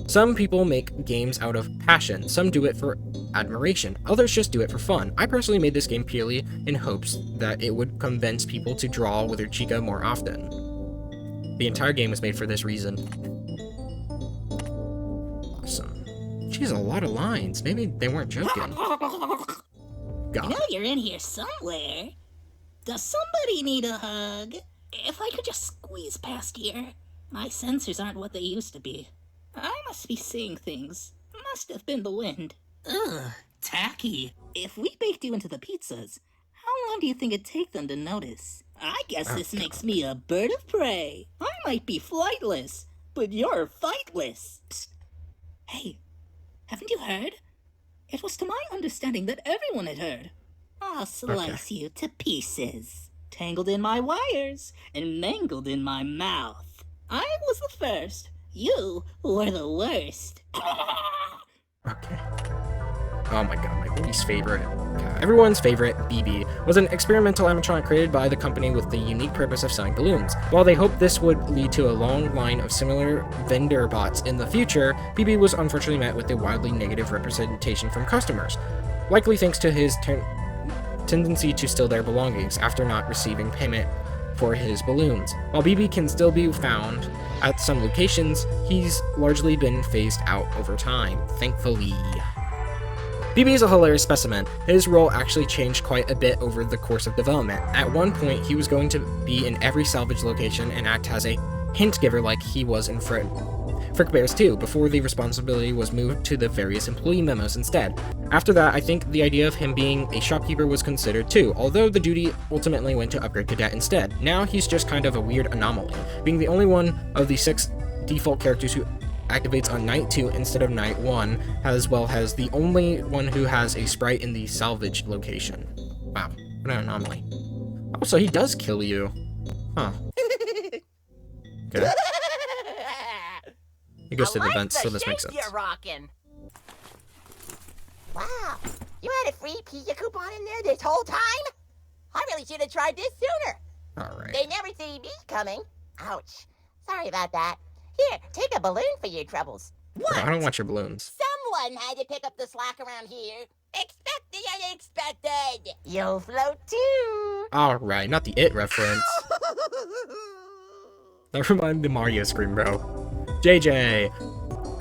Some people make games out of passion, some do it for admiration, others just do it for fun. I personally made this game purely in hopes that it would convince people to draw Withered Chica more often. The entire game was made for this reason. Awesome. She has a lot of lines. Maybe they weren't joking. God. I know you're in here somewhere. Does somebody need a hug? If I could just squeeze past here. My sensors aren't what they used to be. I must be seeing things. Must have been the wind. Ugh, tacky. If we baked you into the pizzas, how long do you think it'd take them to notice? I guess this makes me a bird of prey. I might be flightless, but you're fightless. Psst. Hey, haven't you heard? It was to my understanding that everyone had heard. I'll slice you to pieces. Tangled in my wires and mangled in my mouth. I was the first. You were the worst. Okay. Oh my god, my least favorite. God. Everyone's favorite, BB, was an experimental animatronic created by the company with the unique purpose of selling balloons. While they hoped this would lead to a long line of similar vendor bots in the future, BB was unfortunately met with a wildly negative representation from customers, likely thanks to his tendency to steal their belongings after not receiving payment for his balloons. While BB can still be found at some locations, he's largely been phased out over time, thankfully. BB is a hilarious specimen. His role actually changed quite a bit over the course of development. At one point, he was going to be in every salvage location and act as a hint giver like he was in Frickbear's 2, before the responsibility was moved to the various employee memos instead. After that, I think the idea of him being a shopkeeper was considered too, although the duty ultimately went to Upgrade Cadet instead. Now he's just kind of a weird anomaly, being the only one of the 6 default characters who activates on night 2 instead of night 1, as well as the only one who has a sprite in the salvage location. Wow, what an anomaly. Oh, so he does kill you. Huh. Okay. He goes to the vents, so this makes sense. You're rocking. Wow, you had a free pizza coupon in there this whole time? I really should have tried this sooner. Alright. They never see me coming. Ouch. Sorry about that. Here, take a balloon for your troubles. What? I don't want your balloons. Someone had to pick up the slack around here. Expect the unexpected. You'll float too. Alright, not the It reference. That reminded me of Mario Scream, bro. JJ.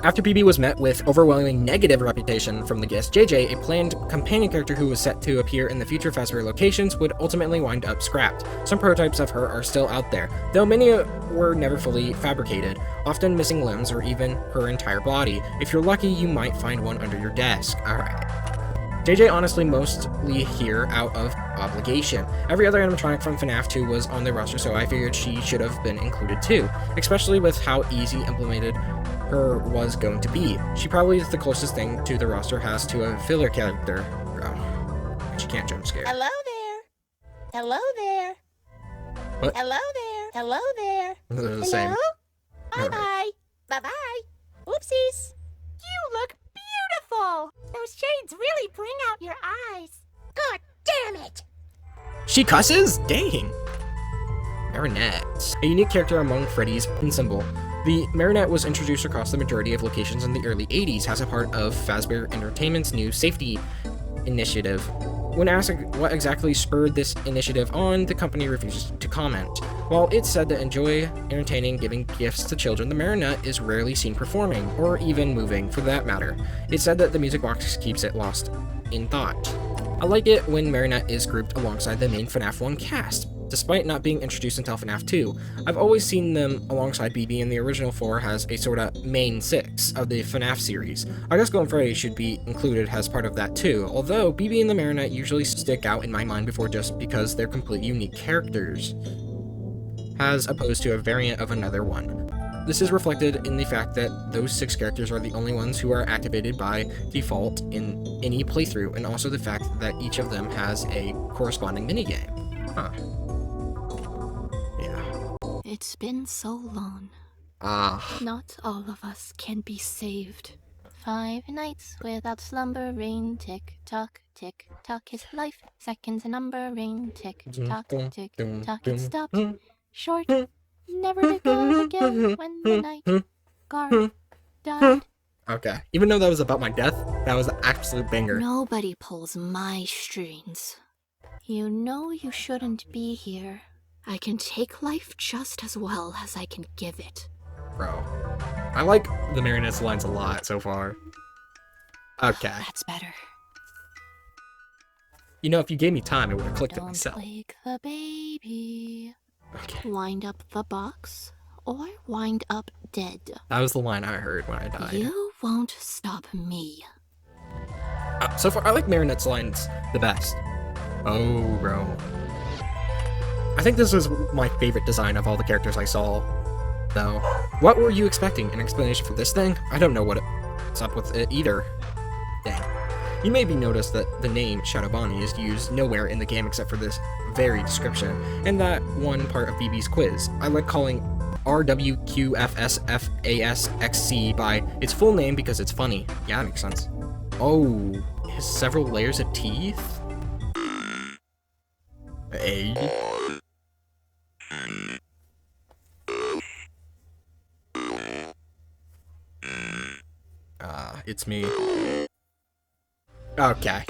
After BB was met with overwhelming negative reputation from the guest, JJ, a planned companion character who was set to appear in the future Fazbear locations, would ultimately wind up scrapped. Some prototypes of her are still out there, though many were never fully fabricated, often missing limbs or even her entire body. If you're lucky, you might find one under your desk. Alright. JJ honestly mostly here out of obligation. Every other animatronic from FNAF 2 was on the roster, so I figured she should have been included too, especially with how easy implemented her was going to be. She probably is the closest thing to the roster has to a filler character. Oh, she can't jump scare. Hello there. Hello there. What? Hello there. Hello there. They're the same. Bye-bye. Bye-bye. Oopsies. You look beautiful. Those shades really bring out your eyes. God damn it. She cusses? Dang. Marionette. A unique character among Freddy's symbol. The Marionette was introduced across the majority of locations in the early 80s as a part of Fazbear Entertainment's new safety initiative. When asked what exactly spurred this initiative on, the company refuses to comment. While it's said to enjoy entertaining giving gifts to children, the Marionette is rarely seen performing, or even moving, for that matter. It's said that the music box keeps it lost in thought. I like it when Marionette is grouped alongside the main FNAF 1 cast. Despite not being introduced until FNAF 2, I've always seen them alongside BB, and the original 4 has a sorta main 6 of the FNAF series. I guess Golden Freddy should be included as part of that too, although BB and the Marionette usually stick out in my mind before just because they're completely unique characters, as opposed to a variant of another one. This is reflected in the fact that those 6 characters are the only ones who are activated by default in any playthrough, and also the fact that each of them has a corresponding minigame. Huh. It's been so long. Not all of us can be saved. 5 nights without slumbering. Tick tock, his life. Seconds numbering. Tick tock, it stopped. Short, never to go again when the night guard died. Okay, even though that was about my death, that was an absolute banger. Nobody pulls my strings. You know you shouldn't be here. I can take life just as well as I can give it. Bro. I like the Marionette's lines a lot so far. Okay. That's better. You know, if you gave me time, I would have clicked it myself. Don't wake the baby. Okay. Wind up the box, or wind up dead. That was the line I heard when I died. You won't stop me. So far, I like Marionette's lines the best. Oh, bro. I think this was my favorite design of all the characters I saw, though. What were you expecting? An explanation for this thing? I don't know what's up with it either. Dang. You may be noticed that the name Shadow Bonnie is used nowhere in the game except for this very description, and that one part of BB's quiz. I like calling RWQFSFASXC by its full name because it's funny. Yeah, that makes sense. Oh, his several layers of teeth? Hey. It's me. Okay.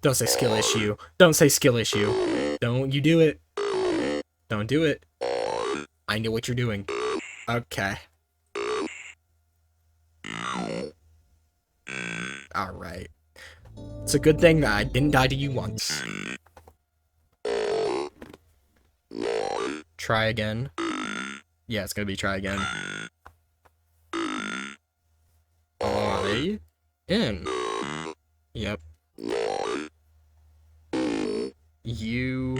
Don't say skill issue. Don't say skill issue. Don't you do it. Don't do it. I know what you're doing. Okay. Alright. It's a good thing that I didn't die to you once. Try again. Yeah, it's gonna be try again. I in. Yep. You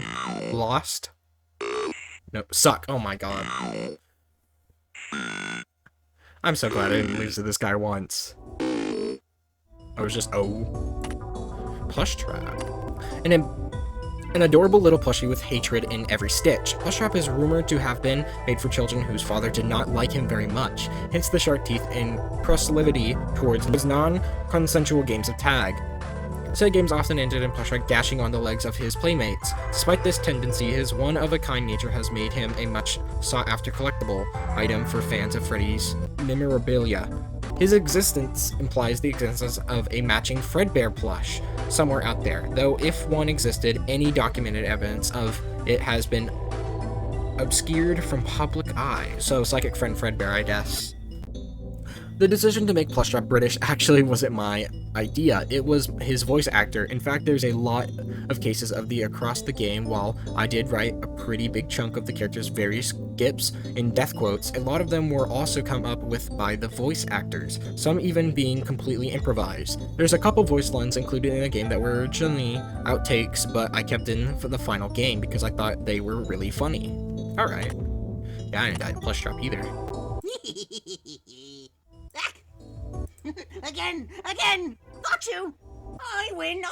lost? No, suck. Oh my god. I'm so glad I didn't lose to this guy once. I was just Plush Trap. An adorable little plushie with hatred in every stitch. Plush Trap is rumored to have been made for children whose father did not like him very much, hence the sharp teeth and proclivity towards those non-consensual games of tag. Said games often ended in Plush Trap gashing on the legs of his playmates. Despite this tendency, his one-of-a-kind nature has made him a much sought-after collectible item for fans of Freddy's memorabilia. His existence implies the existence of a matching Frickbear plush somewhere out there, though if one existed, any documented evidence of it has been obscured from public eye. So psychic friend Fredbear, I guess. The decision to make Plush Drop British actually wasn't my idea, it was his voice actor. In fact, there's a lot of cases of the across the game. While I did write a pretty big chunk of the character's various skips and death quotes, a lot of them were also come up with by the voice actors, some even being completely improvised. There's a couple voice lines included in the game that were originally outtakes, but I kept in for the final game because I thought they were really funny. Alright. Yeah, I didn't die to Plush Drop either. Again! Got you! I win!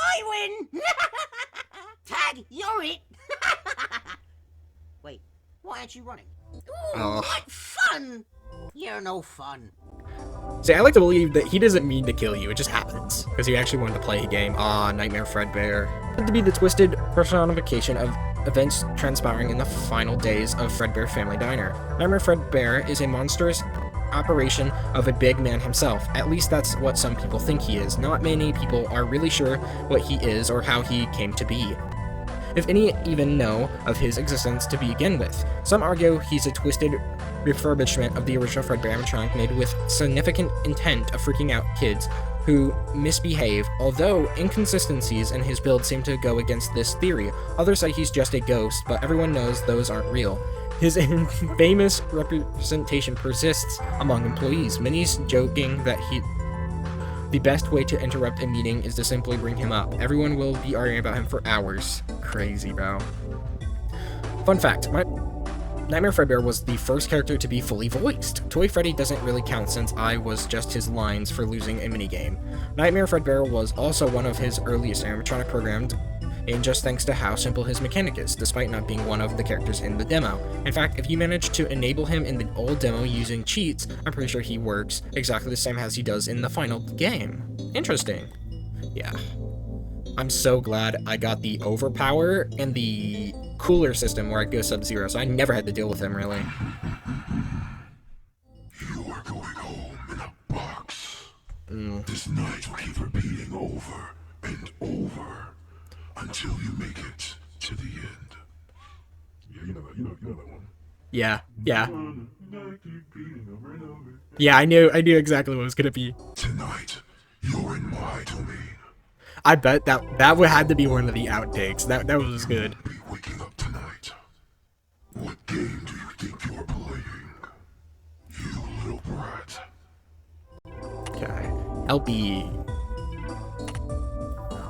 Tag, you're it! Wait, why aren't you running? Ooh, what fun! You're no fun. See, I like to believe that he doesn't mean to kill you, it just happens. Because he actually wanted to play a game. Nightmare Fredbear. To be the twisted personification of events transpiring in the final days of Fredbear Family Diner. Nightmare Fredbear is a monstrous operation of a big man himself. At least that's what some people think he is. Not many people are really sure what he is or how he came to be, if any even know of his existence to begin with. Some argue he's a twisted refurbishment of the original Fredbear animatronic made with significant intent of freaking out kids who misbehave, although inconsistencies in his build seem to go against this theory. Others say he's just a ghost, but everyone knows those aren't real. His infamous representation persists among employees, many joking that the best way to interrupt a meeting is to simply bring him up. Everyone will be arguing about him for hours. Crazy, bro. Fun fact, Nightmare Fredbear was the first character to be fully voiced. Toy Freddy doesn't really count since I was just his lines for losing a minigame. Nightmare Fredbear was also one of his earliest animatronic programmed, and just thanks to how simple his mechanic is, despite not being one of the characters in the demo. In fact, if you manage to enable him in the old demo using cheats, I'm pretty sure he works exactly the same as he does in the final game. Interesting. Yeah. I'm so glad I got the overpower and the cooler system where I go sub-zero, so I never had to deal with him, really. You are going home in a box. This night will keep repeating over and over until you make it to the end. Yeah, you know that one. Yeah. Yeah, I knew exactly what it was gonna be. Tonight, you're in my domain. I bet that would have to be one of the outtakes. That was good. Be waking up tonight. What game do you think you're playing? You little brat. Okay. LB.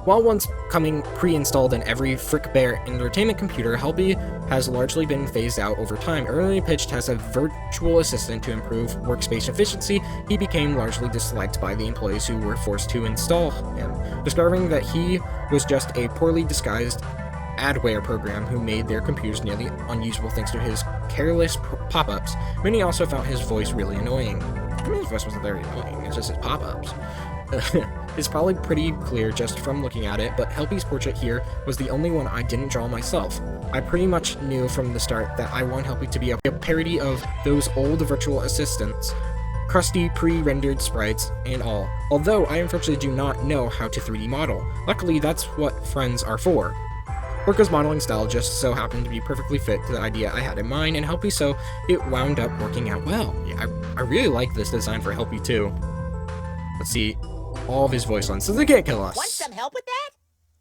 While once coming pre-installed in every Frickbear entertainment computer, Helby has largely been phased out over time. Earlier pitched as a virtual assistant to improve workspace efficiency, he became largely disliked by the employees who were forced to install him, discovering that he was just a poorly disguised adware program who made their computers nearly unusable thanks to his careless pop-ups. Many also found his voice really annoying. I mean, his voice wasn't very annoying, it's just his pop-ups. It's probably pretty clear just from looking at it, but Helpy's portrait here was the only one I didn't draw myself. I pretty much knew from the start that I want Helpy to be a parody of those old virtual assistants, crusty pre-rendered sprites and all, although I unfortunately do not know how to 3D model. Luckily, that's what friends are for. Orca's modeling style just so happened to be perfectly fit to the idea I had in mind, and Helpy, so it wound up working out well. Yeah, I really like this design for Helpy too. Let's see all of his voice lines, so they can't kill us. Want some help with that?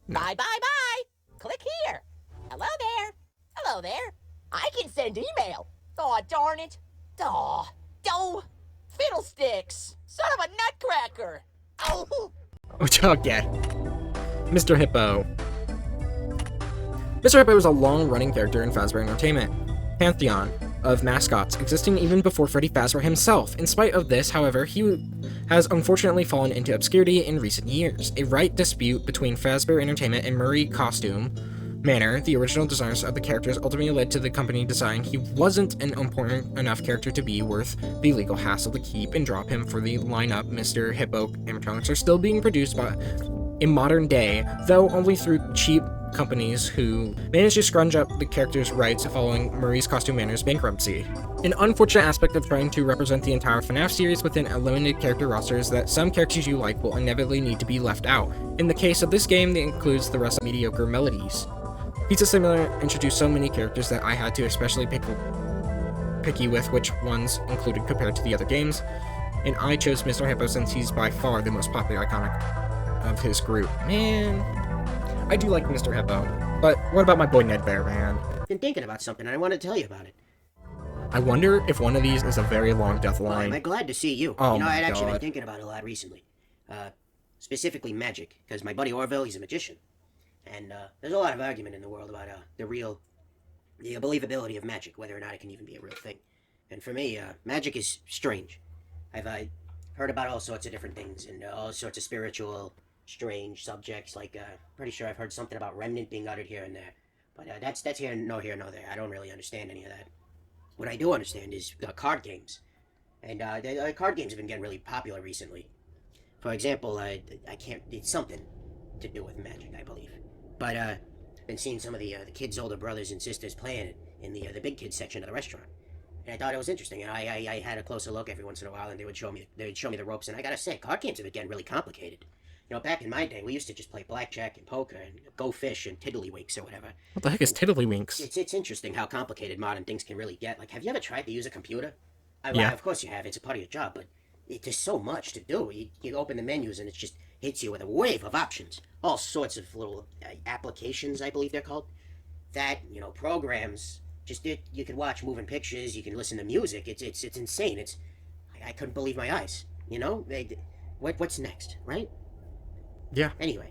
No. Bye. Click here. Hello there. I can send email. Aw, darn it. Aw, fiddlesticks. Son of a nutcracker. Oh. Okay. Mr. Hippo. Mr. Hippo was a long-running character in Fazbear Entertainment pantheon of mascots, existing even before Freddy Fazbear himself. In spite of this, however, he has unfortunately fallen into obscurity in recent years. A right dispute between Fazbear Entertainment and Murray Costume Manor, the original designers of the characters, ultimately led to the company deciding he wasn't an important enough character to be worth the legal hassle to keep and drop him for the lineup. Mr. Hippo animatronics are still being produced in modern day, though only through cheap companies who managed to scrunch up the character's rights following Murray's Costume Manor's bankruptcy. An unfortunate aspect of trying to represent the entire FNAF series within a limited character roster is that some characters you like will inevitably need to be left out. In the case of this game, that includes the rest of mediocre melodies. Pizza Simulator introduced so many characters that I had to especially picky with which ones included compared to the other games, and I chose Mr. Hippo since he's by far the most popular iconic of his group. Man, I do like Mr. Hippo, but what about my boy Ned Bear, man? I've been thinking about something, and I want to tell you about it. I wonder if one of these is a very long death Well, line. I'm glad to see you. Oh you know, my I'd actually been God. thinking about it a lot recently. Specifically magic, because my buddy Orville, he's a magician. And there's a lot of argument in the world about the believability of magic, whether or not it can even be a real thing. And for me, magic is strange. I've heard about all sorts of different things and all sorts of spiritual, strange subjects. Like, pretty sure I've heard something about remnant being uttered here and there. But that's here nor there. I don't really understand any of that. What I do understand is card games. And the card games have been getting really popular recently. For example, it's something to do with magic, I believe. But I've been seeing some of the kids' older brothers and sisters playing it in the big kids section of the restaurant. And I thought it was interesting. And I had a closer look every once in a while, and they would show me the ropes. And I gotta say, card games have been getting really complicated. You know, back in my day, we used to just play blackjack and poker and go fish and tiddlywinks or whatever. What the heck is tiddlywinks? It's interesting how complicated modern things can really get. Like, have you ever tried to use a computer? Yeah. Of course you have. It's a part of your job, but there's so much to do. You open the menus and it just hits you with a wave of options. All sorts of little applications, I believe they're called. That, programs. You can watch moving pictures. You can listen to music. It's insane. I couldn't believe my eyes. What's next, right? Yeah. Anyway,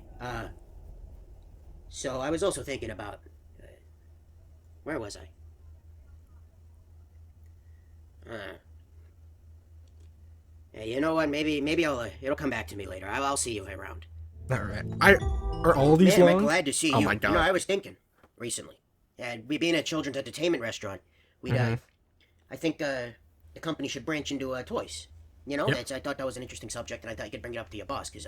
so I was also thinking about, where was I? You know what? Maybe it'll come back to me later. I'll see you around. All right. Are all these Man, long? I'm glad to see you. Oh my God. I was thinking recently, we being a children's entertainment restaurant, I think the company should branch into toys. Yep. I thought that was an interesting subject, and I thought you could bring it up to your boss, because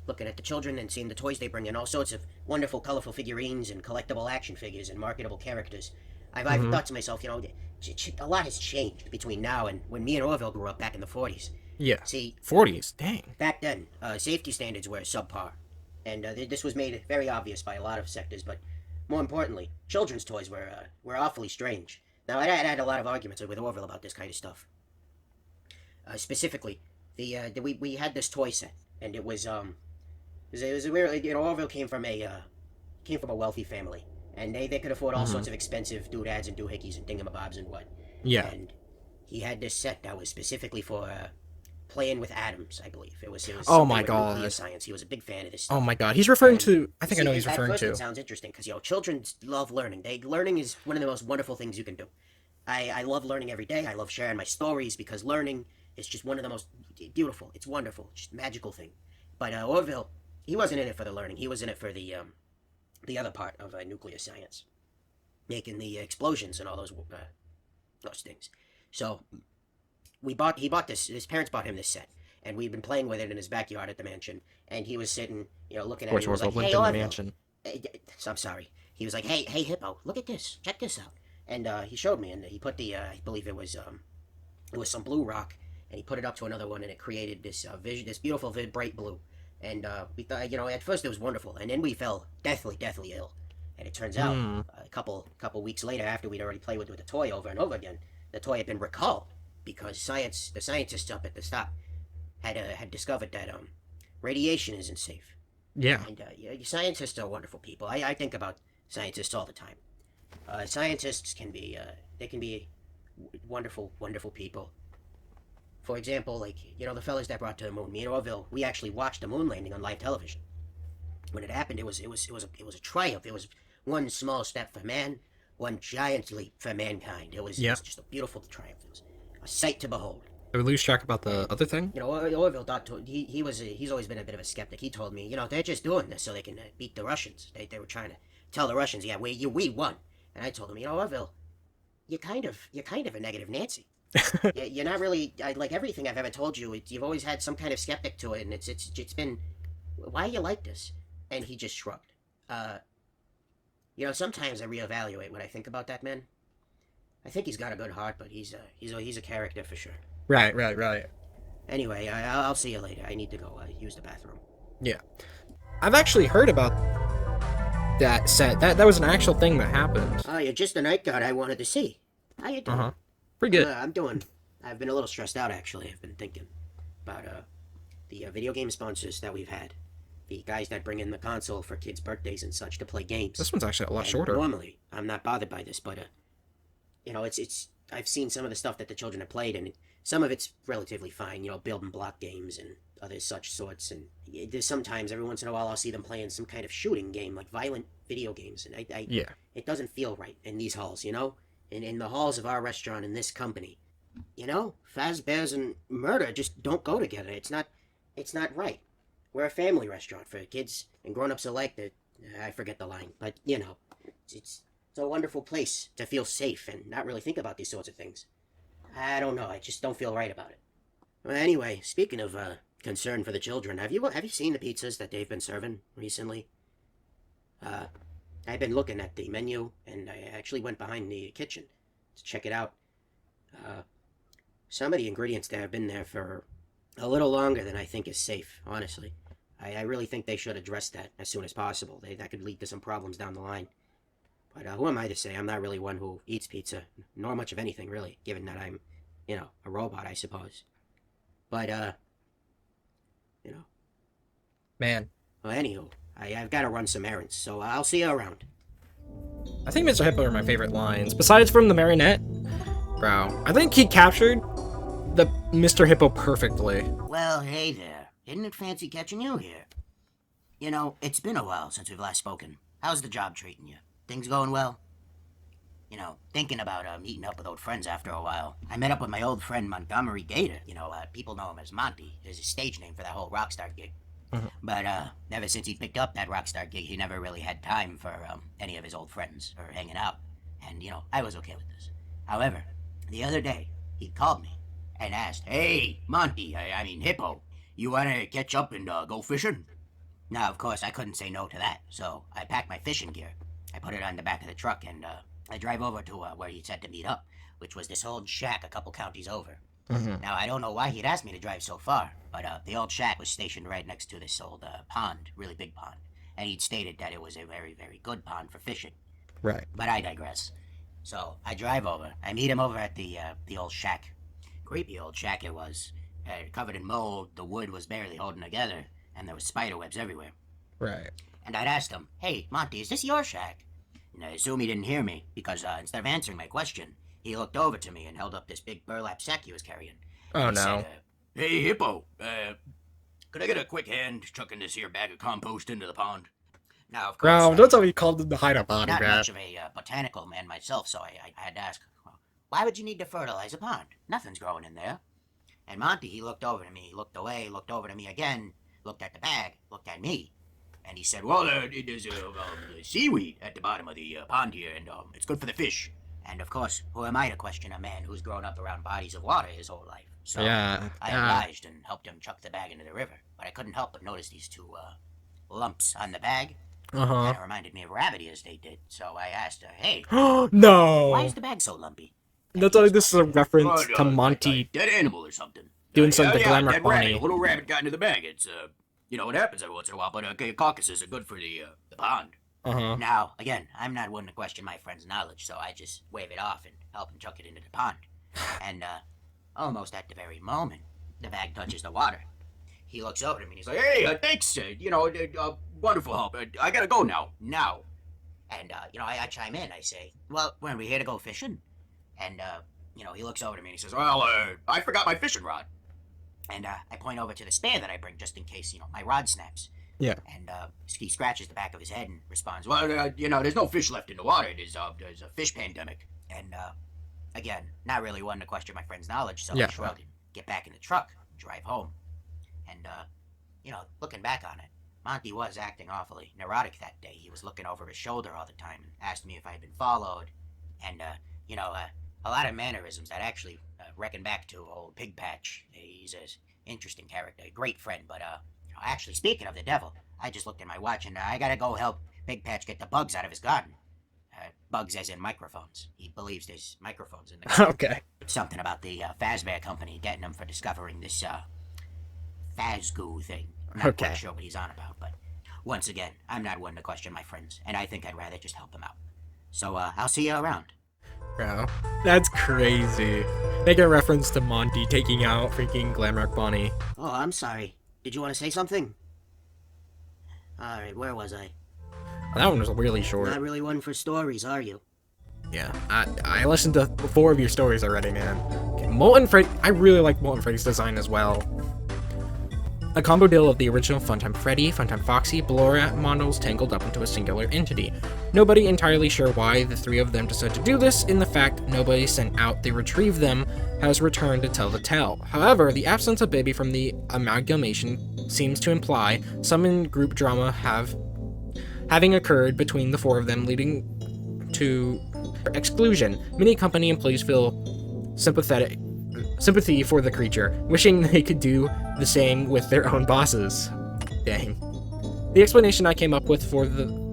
looking at the children and seeing the toys they bring in, all sorts of wonderful, colorful figurines and collectible action figures and marketable characters. I've thought to myself, a lot has changed between now and when me and Orville grew up back in the 40s. Yeah. See, 40s, dang. back then, safety standards were subpar, and this was made very obvious by a lot of sectors. But more importantly, children's toys were awfully strange. Now, I had a lot of arguments with Orville about this kind of stuff. Specifically, we had this toy set, and it was a weird. Orville came from a wealthy family, and they could afford all sorts of expensive doodads and doohickeys and thingamabobs and what. Yeah. And he had this set that was specifically for playing with atoms, I believe. It was Oh my with God. nuclear science. He was a big fan of this stuff. Oh my God. He's referring to. I think I know he's referring at first to. It sounds interesting because children love learning. Learning is one of the most wonderful things you can do. I love learning every day. I love sharing my stories because learning is just one of the most beautiful. It's wonderful. It's just a magical thing. But Orville, he wasn't in it for the learning. He was in it for the other part of nuclear science, making the explosions and all those things. So he bought this. His parents bought him this set, and we've been playing with it in his backyard at the mansion. And he was sitting, looking at it. He was like, "Hey, Orville." I'm sorry. He was like, "Hey, Hippo, look at this. Check this out." And he showed me, and he put I believe it was some blue rock, and he put it up to another one, and it created this this beautiful, bright blue. And we thought, at first it was wonderful, and then we fell deathly ill. And it turns out, a couple weeks later, after we'd already played with the toy over and over again, the toy had been recalled because the scientists up at the stop had discovered that radiation isn't safe. Yeah. And scientists are wonderful people. I think about scientists all the time. Scientists can be wonderful, wonderful people. For example, the fellas that brought to the moon, me and Orville, we actually watched the moon landing on live television. When it happened, it was a triumph. It was one small step for man, one giant leap for mankind. It was just a beautiful triumph. It was a sight to behold. Did we lose track about the other thing? Orville thought he's always been a bit of a skeptic. He told me, they're just doing this so they can beat the Russians. They were trying to tell the Russians, yeah, we won. And I told him, Orville, you're kind of a negative Nancy. You're not really like everything I've ever told you. You've always had some kind of skeptic to it, and it's been, why are you like this? And he just shrugged. Sometimes I reevaluate what I think about that man. I think he's got a good heart, but he's a character for sure. Right. Anyway, I'll see you later. I need to go use the bathroom. Yeah. I've actually heard about that set. That was an actual thing that happened. Oh, you're just the night guard I wanted to see. How you doing? Pretty good. I've been a little stressed out, actually. I've been thinking about the video game sponsors that we've had. The guys that bring in the console for kids' birthdays and such to play games. This one's actually a lot shorter. Normally, I'm not bothered by this, but you know, it's I've seen some of the stuff that the children have played, and some of it's relatively fine. You know, build and block games and other such sorts. And there's sometimes, every once in a while, I'll see them playing some kind of shooting game, like violent video games, and it doesn't feel right in these halls, you know, in the halls of our restaurant in this company. You know, Fazbears and murder just don't go together. It's not right. We're a family restaurant for kids and grown-ups alike. That I forget the line, but you know, it's a wonderful place to feel safe and not really think about these sorts of things. I don't know. I just don't feel right about it. Well, anyway, speaking of concern for the children, have you seen the pizzas that they've been serving recently? I've been looking at the menu, and I actually went behind the kitchen to check it out. Some of the ingredients there have been there for a little longer than I think is safe, honestly. I really think they should address that as soon as possible. That could lead to some problems down the line. But who am I to say? I'm not really one who eats pizza, nor much of anything, really, given that I'm, you know, a robot, I suppose. But, you know. Man. Well, anywho, I've got to run some errands, so I'll see you around. I think Mr. Hippo are my favorite lines, besides from the marionette. Bro, I think he captured the Mr. Hippo perfectly. Well, hey there. Isn't it fancy catching you here? You know, it's been a while since we've last spoken. How's the job treating you? Things going well? You know, thinking about meeting up with old friends after a while. I met up with my old friend Montgomery Gator. You know, people know him as Monty. Is his stage name for that whole Rockstar gig. But ever since he picked up that Rockstar gig, he never really had time for any of his old friends or hanging out. And, you know, I was okay with this. However, the other day, he called me and asked, "Hey, Monty, I mean Hippo, you want to catch up and go fishing?" Now, of course, I couldn't say no to that, so I packed my fishing gear. I put it on the back of the truck, and I drive over to where he said to meet up, which was this old shack a couple counties over. Now, I don't know why he'd asked me to drive so far, but the old shack was stationed right next to this old pond, really big pond, and he'd stated that it was a very, very good pond for fishing. Right. But I digress. So, I drive over. I meet him over at the old shack. Creepy old shack it was. Covered in mold, the wood was barely holding together, and there was spider webs everywhere. Right. And I'd asked him, "Hey, Monty, is this your shack?" And I assume he didn't hear me, because instead of answering my question, he looked over to me and held up this big burlap sack he was carrying. Oh, he no. Said, "Hey, Hippo, could I get a quick hand chucking this here bag of compost into the pond?" Now, of course, Bro, don't tell me you called him the hideout body, not man. much of a botanical man myself, so I had to ask, well, why would you need to fertilize a pond? Nothing's growing in there. And Monty, he looked over to me, looked away, looked over to me again, looked at the bag, looked at me, and he said, "Well, there's seaweed at the bottom of the pond here, and it's good for the fish." And of course, who am I to question a man who's grown up around bodies of water his whole life? So Yeah, I yeah. obliged and helped him chuck the bag into the river. But I couldn't help but notice these two lumps on the bag. Kind of reminded me of rabbit ears they did. So I asked her, "Hey, No. why is the bag so lumpy?" Don't tell me this is a reference to Monty Dead animal or something. doing something yeah, glamour dead rabbit. funny. A little rabbit got into the bag. It's you know, it happens every once in a while, but carcasses are good for the pond. Now, again, I'm not one to question my friend's knowledge, so I just wave it off and help him chuck it into the pond. And almost at the very moment the bag touches the water, he looks over to me and he's like, "Hey, thanks, you know, wonderful help. I gotta go now. And you know, I chime in. I say, "Well, weren't we here to go fishing?" And you know, he looks over to me and he says, "Well, I forgot my fishing rod." And I point over to the spare that I bring just in case, you know, my rod snaps. Yeah. And he scratches the back of his head and responds, "Well, you know, there's no fish left in the water. There's a fish pandemic." And again, not really one to question my friend's knowledge, so I shrug and get back in the truck and drive home. And you know, looking back on it, Monty was acting awfully neurotic that day. He was looking over his shoulder all the time and asked me if I had been followed. And you know, a lot of mannerisms that actually reckon back to old Pig Patch. He's an interesting character, a great friend, but actually, speaking of the devil, I just looked at my watch and I gotta go help Pig Patch get the bugs out of his garden. Bugs as in microphones. He believes there's microphones in the garden. Okay. Something about the Fazbear company getting him for discovering this Fazgoo thing. Not quite sure what he's on about, but once again, I'm not one to question my friends, and I think I'd rather just help them out. So, I'll see you around. Bro, that's crazy. Make a reference to Monty taking out freaking Glamrock Bonnie. Oh, I'm sorry. Did you want to say something? Alright, where was I? That one was really short. Not really one for stories, are you? Yeah, I listened to 4 of your stories already, man. Okay, Molten Freddy, I really like Molten Freddy's design as well. A combo deal of the original Funtime Freddy, Funtime Foxy, Blorat models tangled up into a singular entity. Nobody entirely sure why the 3 of them decided to do this, in the fact nobody sent out to retrieve them has returned to tell the tale. However, the absence of Baby from the amalgamation seems to imply some in-group drama having occurred between the 4 of them, leading to exclusion. Many company employees feel sympathy for the creature, wishing they could do the same with their own bosses. Dang. The explanation I came up with for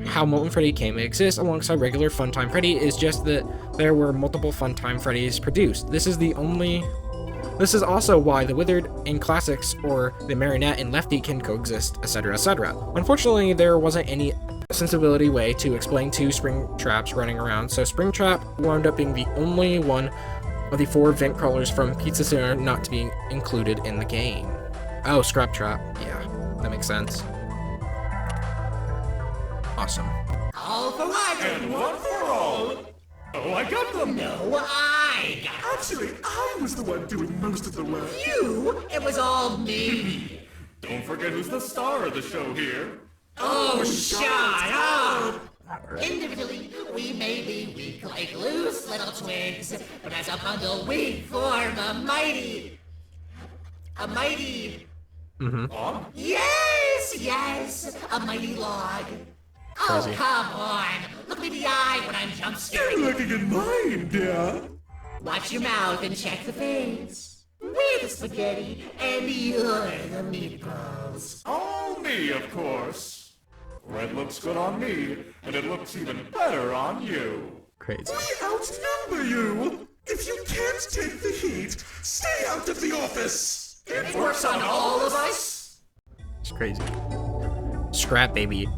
how Molten Freddy came to exist alongside regular Funtime Freddy is just that there were multiple Funtime Freddys produced. This is also why the Withered in Classics or the Marionette in Lefty can coexist, etc., etc. Unfortunately, there wasn't any sensibility way to explain 2 Springtraps running around, so Springtrap wound up being the only one of the 4 vent crawlers from Pizza Center not to be included in the game. Oh, Scrap Trap. Yeah, that makes sense. Awesome. All for one and one for all. Oh, I got them. No, I got them. Actually, I was the one doing most of the work. You? It was all me. Don't forget who's the star of the show here. Oh, shut up! Individually, we may be weak like loose little twigs, but as a bundle we form a mighty... Log? Yes, a mighty log. Crazy. Oh, come on! Look me in the eye when I'm jump scaring. You're looking at mine, dear. Watch your mouth and check the face. We're the spaghetti, and you're the meatballs. All me, of course. Red looks good on me, and it looks even better on you. Crazy. We outnumber you! If you can't take the heat, stay out of the office! It works on all of us! It's crazy. Scrap Baby.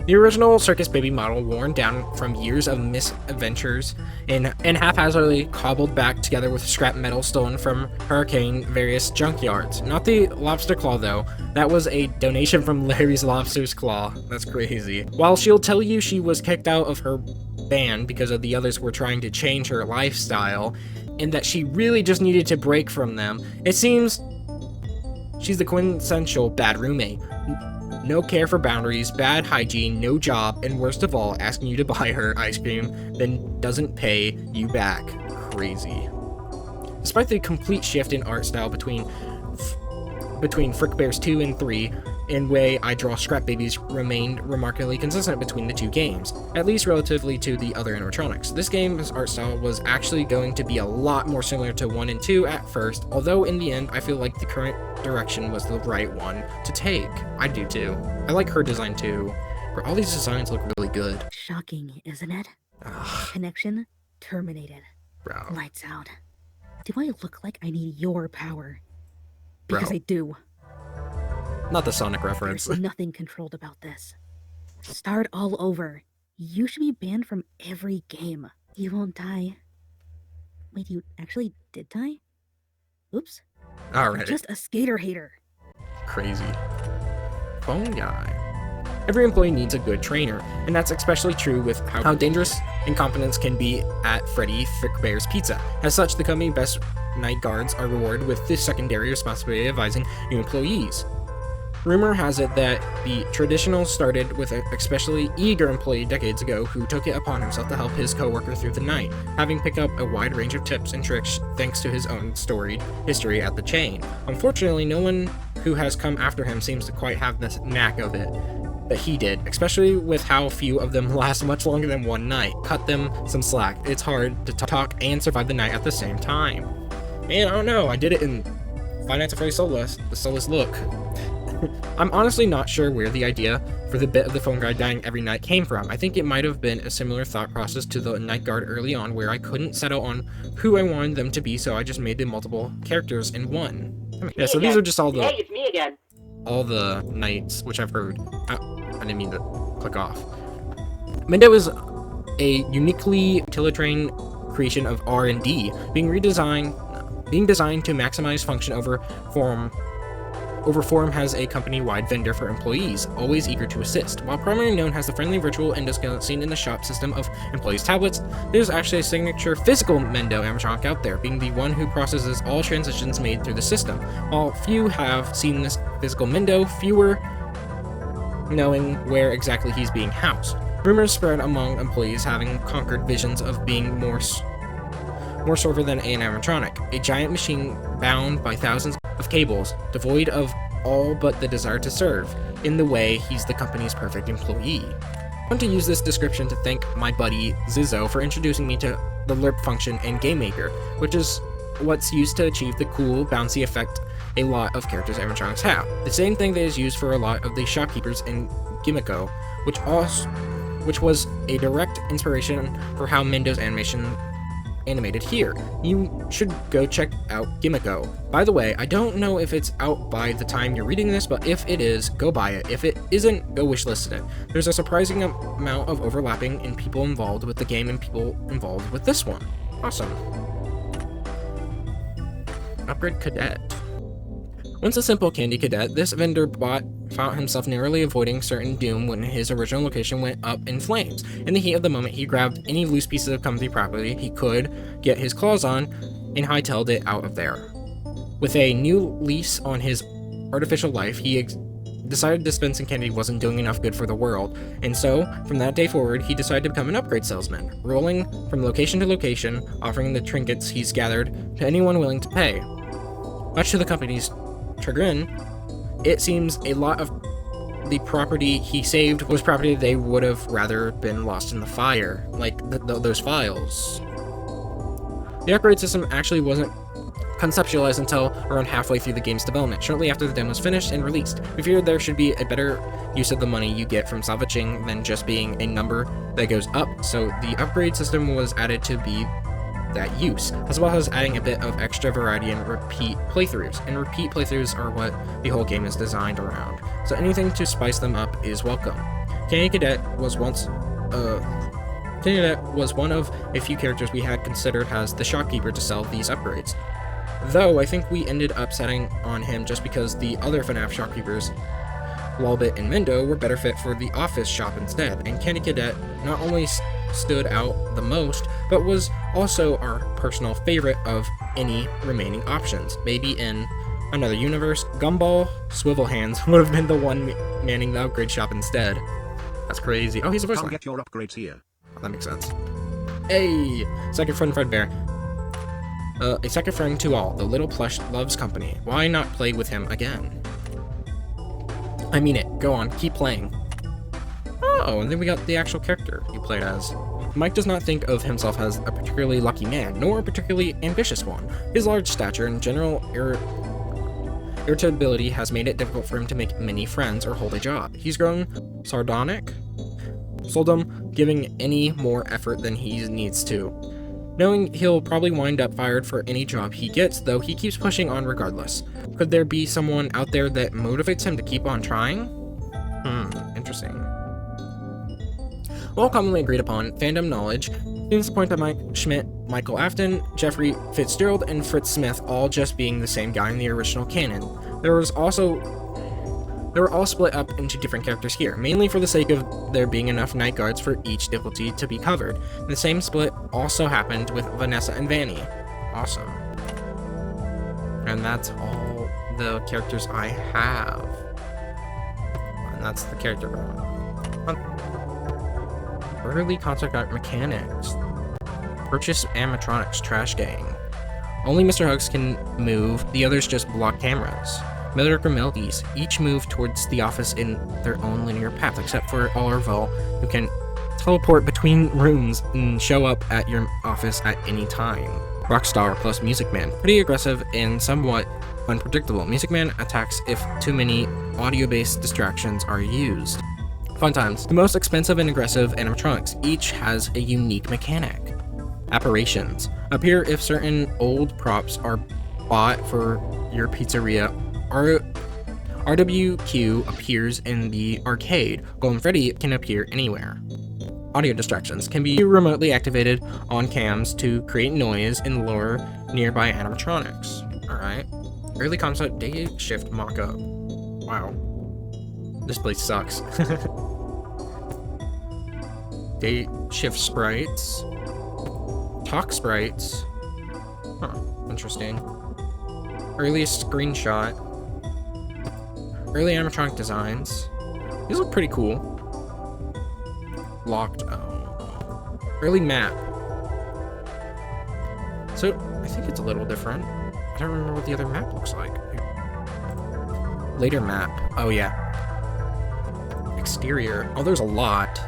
The original Circus Baby model, worn down from years of misadventures and haphazardly cobbled back together with scrap metal stolen from Hurricane various junkyards. Not the lobster claw though, that was a donation from Larry's Lobster's Claw. That's crazy. While she'll tell you she was kicked out of her band because of the others were trying to change her lifestyle, and that she really just needed to break from them, it seems she's the quintessential bad roommate. No care for boundaries, bad hygiene, no job, and worst of all, asking you to buy her ice cream, then doesn't pay you back. Crazy. Despite the complete shift in art style between Frickbears 2 and 3, in way I Draw Scrap Babies remained remarkably consistent between the 2 games, at least relatively to the other animatronics. This game's art style was actually going to be a lot more similar to 1 and 2 at first, although in the end I feel like the current direction was the right one to take. I do too. I like her design too. All these designs look really good. Shocking, isn't it? Ugh. Connection terminated. Bro. Lights out. Do I look like I need your power? Because Bro. I do. Not the Sonic reference. There's nothing controlled about this. Start all over. You should be banned from every game. You won't die. Wait, you actually did die? Oops. Alright. Just a skater hater. Crazy. Phone guy. Every employee needs a good trainer, and that's especially true with how dangerous incompetence can be at Freddy Frickbear's Pizza. As such, the company best night guards are rewarded with the secondary responsibility of advising new employees. Rumor has it that the traditional started with an especially eager employee decades ago who took it upon himself to help his coworker through the night, having picked up a wide range of tips and tricks thanks to his own storied history at the chain. Unfortunately, no one who has come after him seems to quite have the knack of it that he did, especially with how few of them last much longer than one night. Cut them some slack. It's hard to talk and survive the night at the same time. Man, I don't know. I did it in Five Nights at Freddy's Soulless, the Soulless look. I'm honestly not sure where the idea for the bit of the phone guy dying every night came from. I think it might have been a similar thought process to the night guard early on, where I couldn't settle on who I wanted them to be, so I just made them multiple characters in one. Yeah, so these are just all the... Hey, it's me again. all the nights, which I've heard. I didn't mean to click off. Mendo is a uniquely utilitarian creation of R&D, being designed to maximize function over form. Has a company-wide vendor for employees, always eager to assist. While primarily known as the friendly virtual endoscale seen in the shop system of employees' tablets, there's actually a signature physical Mendo animatronic out there, being the one who processes all transitions made through the system. While few have seen this physical Mendo, fewer knowing where exactly he's being housed. Rumors spread among employees having conquered visions of being more server than an animatronic, a giant machine bound by thousands of cables, devoid of all but the desire to serve. In the way, he's the company's perfect employee. I want to use this description to thank my buddy Zizzo for introducing me to the LERP function in Game Maker, which is what's used to achieve the cool, bouncy effect a lot of characters animatronics have. The same thing that is used for a lot of the shopkeepers in Gimiko, which was a direct inspiration for how Mendo's animated here. You should go check out Gimiko. By the way, I don't know if it's out by the time you're reading this, but if it is, go buy it. If it isn't, go wishlist it. There's a surprising amount of overlapping in people involved with the game and people involved with this one. Awesome. Upgrade Cadet. Once a simple candy cadet, this vendor bot found himself narrowly avoiding certain doom when his original location went up in flames. In the heat of the moment, he grabbed any loose pieces of company property he could get his claws on and hightailed it out of there. With a new lease on his artificial life, he decided dispensing candy wasn't doing enough good for the world, and so, from that day forward, he decided to become an upgrade salesman, rolling from location to location, offering the trinkets he's gathered to anyone willing to pay. Much to the company's chagrin, it seems a lot of the property he saved was property they would have rather been lost in the fire, like those files. The upgrade system actually wasn't conceptualized until around halfway through the game's development, shortly after the demo was finished and released. We figured there should be a better use of the money you get from salvaging than just being a number that goes up, so the upgrade system was added to be that use, as well as adding a bit of extra variety in repeat playthroughs. And repeat playthroughs are what the whole game is designed around, so anything to spice them up is welcome. Candy Cadet was one of a few characters we had considered as the shopkeeper to sell these upgrades, though I think we ended up setting on him just because the other FNAF shopkeepers, Lolbit and Mendo, were better fit for the office shop instead, and Candy Cadet not only stood out the most, but was also our personal favorite of any remaining options. Maybe in another universe, Gumball Swivel Hands would have been the one manning the upgrade shop instead. That's crazy. Oh, he's a voice line. Get your upgrades here. Oh, that makes sense. Hey! Second friend Fredbear. A second friend to all. The little plush loves company. Why not play with him again? I mean it. Go on. Keep playing. Oh, and then we got the actual character you played as. Mike does not think of himself as a particularly lucky man, nor a particularly ambitious one. His large stature and general irritability has made it difficult for him to make many friends or hold a job. He's grown sardonic, seldom giving any more effort than he needs to. Knowing he'll probably wind up fired for any job he gets, though he keeps pushing on regardless. Could there be someone out there that motivates him to keep on trying? Interesting. Well commonly agreed upon fandom knowledge seems to point to Mike Schmidt, Michael Afton, Jeffrey Fitzgerald, and Fritz Smith all just being the same guy in the original canon. They were all split up into different characters here, mainly for the sake of there being enough night guards for each difficulty to be covered. The same split also happened with Vanessa and Vanny. Awesome. And that's all the characters I have. And that's the character round. Early concept art mechanics. Purchase animatronics trash gang. Only Mr. Hugs can move, the others just block cameras. Mediocre melodies each move towards the office in their own linear path, except for Olerville, who can teleport between rooms and show up at your office at any time. Rockstar plus Music Man. Pretty aggressive and somewhat unpredictable. Music Man attacks if too many audio-based distractions are used. Fun times. The most expensive and aggressive animatronics each has a unique mechanic. Apparitions. Appear if certain old props are bought for your pizzeria RWQ appears in the arcade. Golden Freddy can appear anywhere. Audio distractions can be remotely activated on cams to create noise and lure nearby animatronics. Alright. Early concept day shift mock-up. Wow. This place sucks. Day shift sprites. Talk sprites. Huh. Interesting. Earliest screenshot. Early animatronic designs. These look pretty cool. Locked. Oh. Early map. So, I think it's a little different. I don't remember what the other map looks like. Later map. Oh, yeah. Exterior. Oh, there's a lot.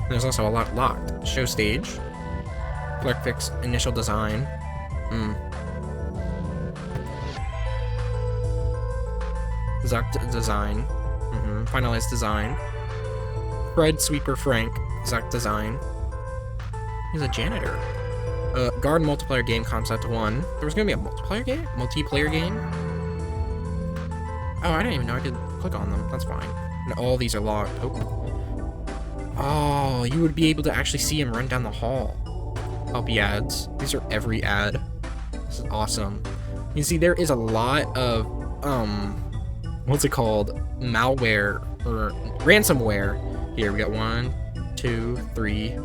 There's also a lot locked. Show stage. Fleck fix initial design. Zucked design. Finalized design. Fred Sweeper Frank. Zucked design. He's a janitor. Guard multiplayer game concept 1. There was gonna be a multiplayer game? Multiplayer game? Oh, I didn't even know I could click on them. That's fine. And all these are locked. Oh, you would be able to actually see him run down the hall. Helpy ads. These are every ad. This is awesome. You see, there is a lot of, what's it called? Malware, or ransomware. Here, we got 1, 2, 3.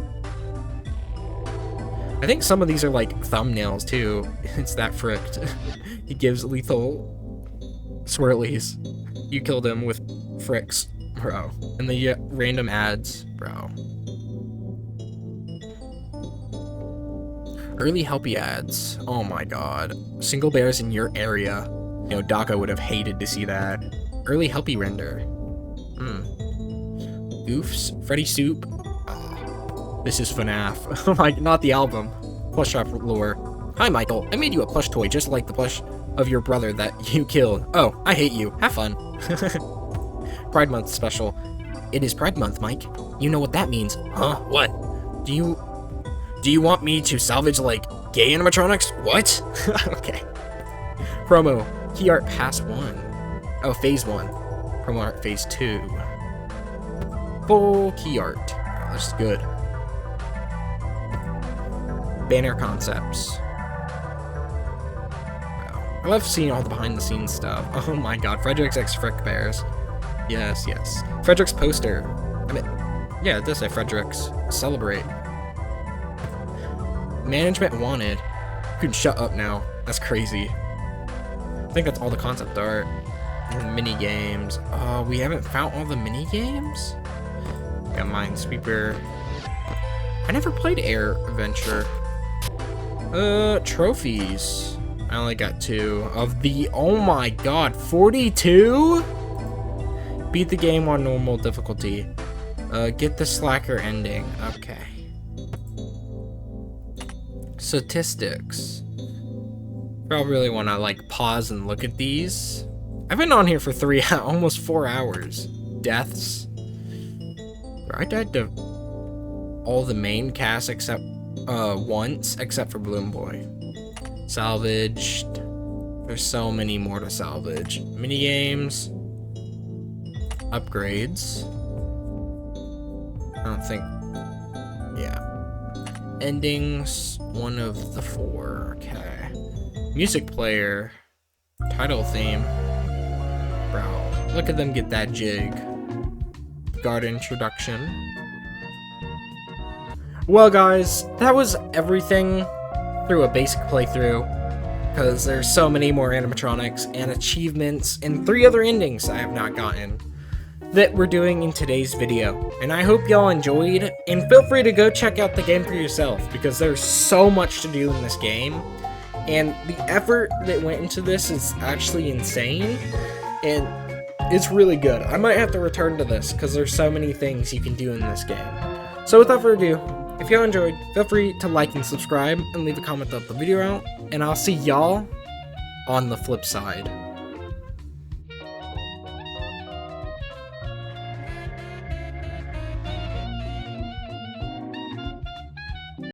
I think some of these are like thumbnails too. It's that fricked. He gives lethal swirlies. You killed him with fricks, bro. And the random ads, bro. Early helpy ads. Oh my god. Single bears in your area. You know, Daka would have hated to see that. Early helpy render. Oofs. Freddy Soup. This is FNAF. Like, not the album. Plush shop lore. Hi, Michael. I made you a plush toy just like the plush of your brother that you killed. Oh, I hate you. Have fun. Pride Month special. It is Pride Month, Mike. You know what that means. Huh? What? Do you want me to salvage, like, gay animatronics? What? Okay. Promo. Key art pass 1. Oh, phase 1. Promo art phase 2. Full key art. Oh, this is good. Banner concepts. I love seeing all the behind the scenes stuff. Oh my god, Frederick's X Frickbears. Yes, yes. Frederick's poster. I mean, yeah, it does say Frederick's. Celebrate. Management wanted. You can shut up now. That's crazy. I think that's all the concept art. And mini games. Oh, we haven't found all the mini games? Got Minesweeper. I never played Air Adventure. Trophies. I only got 2 of the, oh my god, 42? Beat the game on normal difficulty. Get the slacker ending. Okay. Statistics. Probably really want to like pause and look at these. I've been on here for almost 4 hours. Deaths. I died to all the main cast except once, except for Bloom Boy. Salvaged. There's so many more to salvage. Minigames. Upgrades. I don't think. Yeah. Endings. 1 of the 4. Okay. Music player. Title theme. Bro. Look at them get that jig. Guard introduction. Well, guys, that was everything through a basic playthrough, because there's so many more animatronics and achievements and 3 other endings I have not gotten that we're doing in today's video. And I hope y'all enjoyed, and feel free to go check out the game for yourself, because there's so much to do in this game, and the effort that went into this is actually insane, and it's really good. I might have to return to this, because there's so many things you can do in this game. So without further ado, if y'all enjoyed, feel free to like and subscribe, and leave a comment to help the video out, and I'll see y'all on the flip side.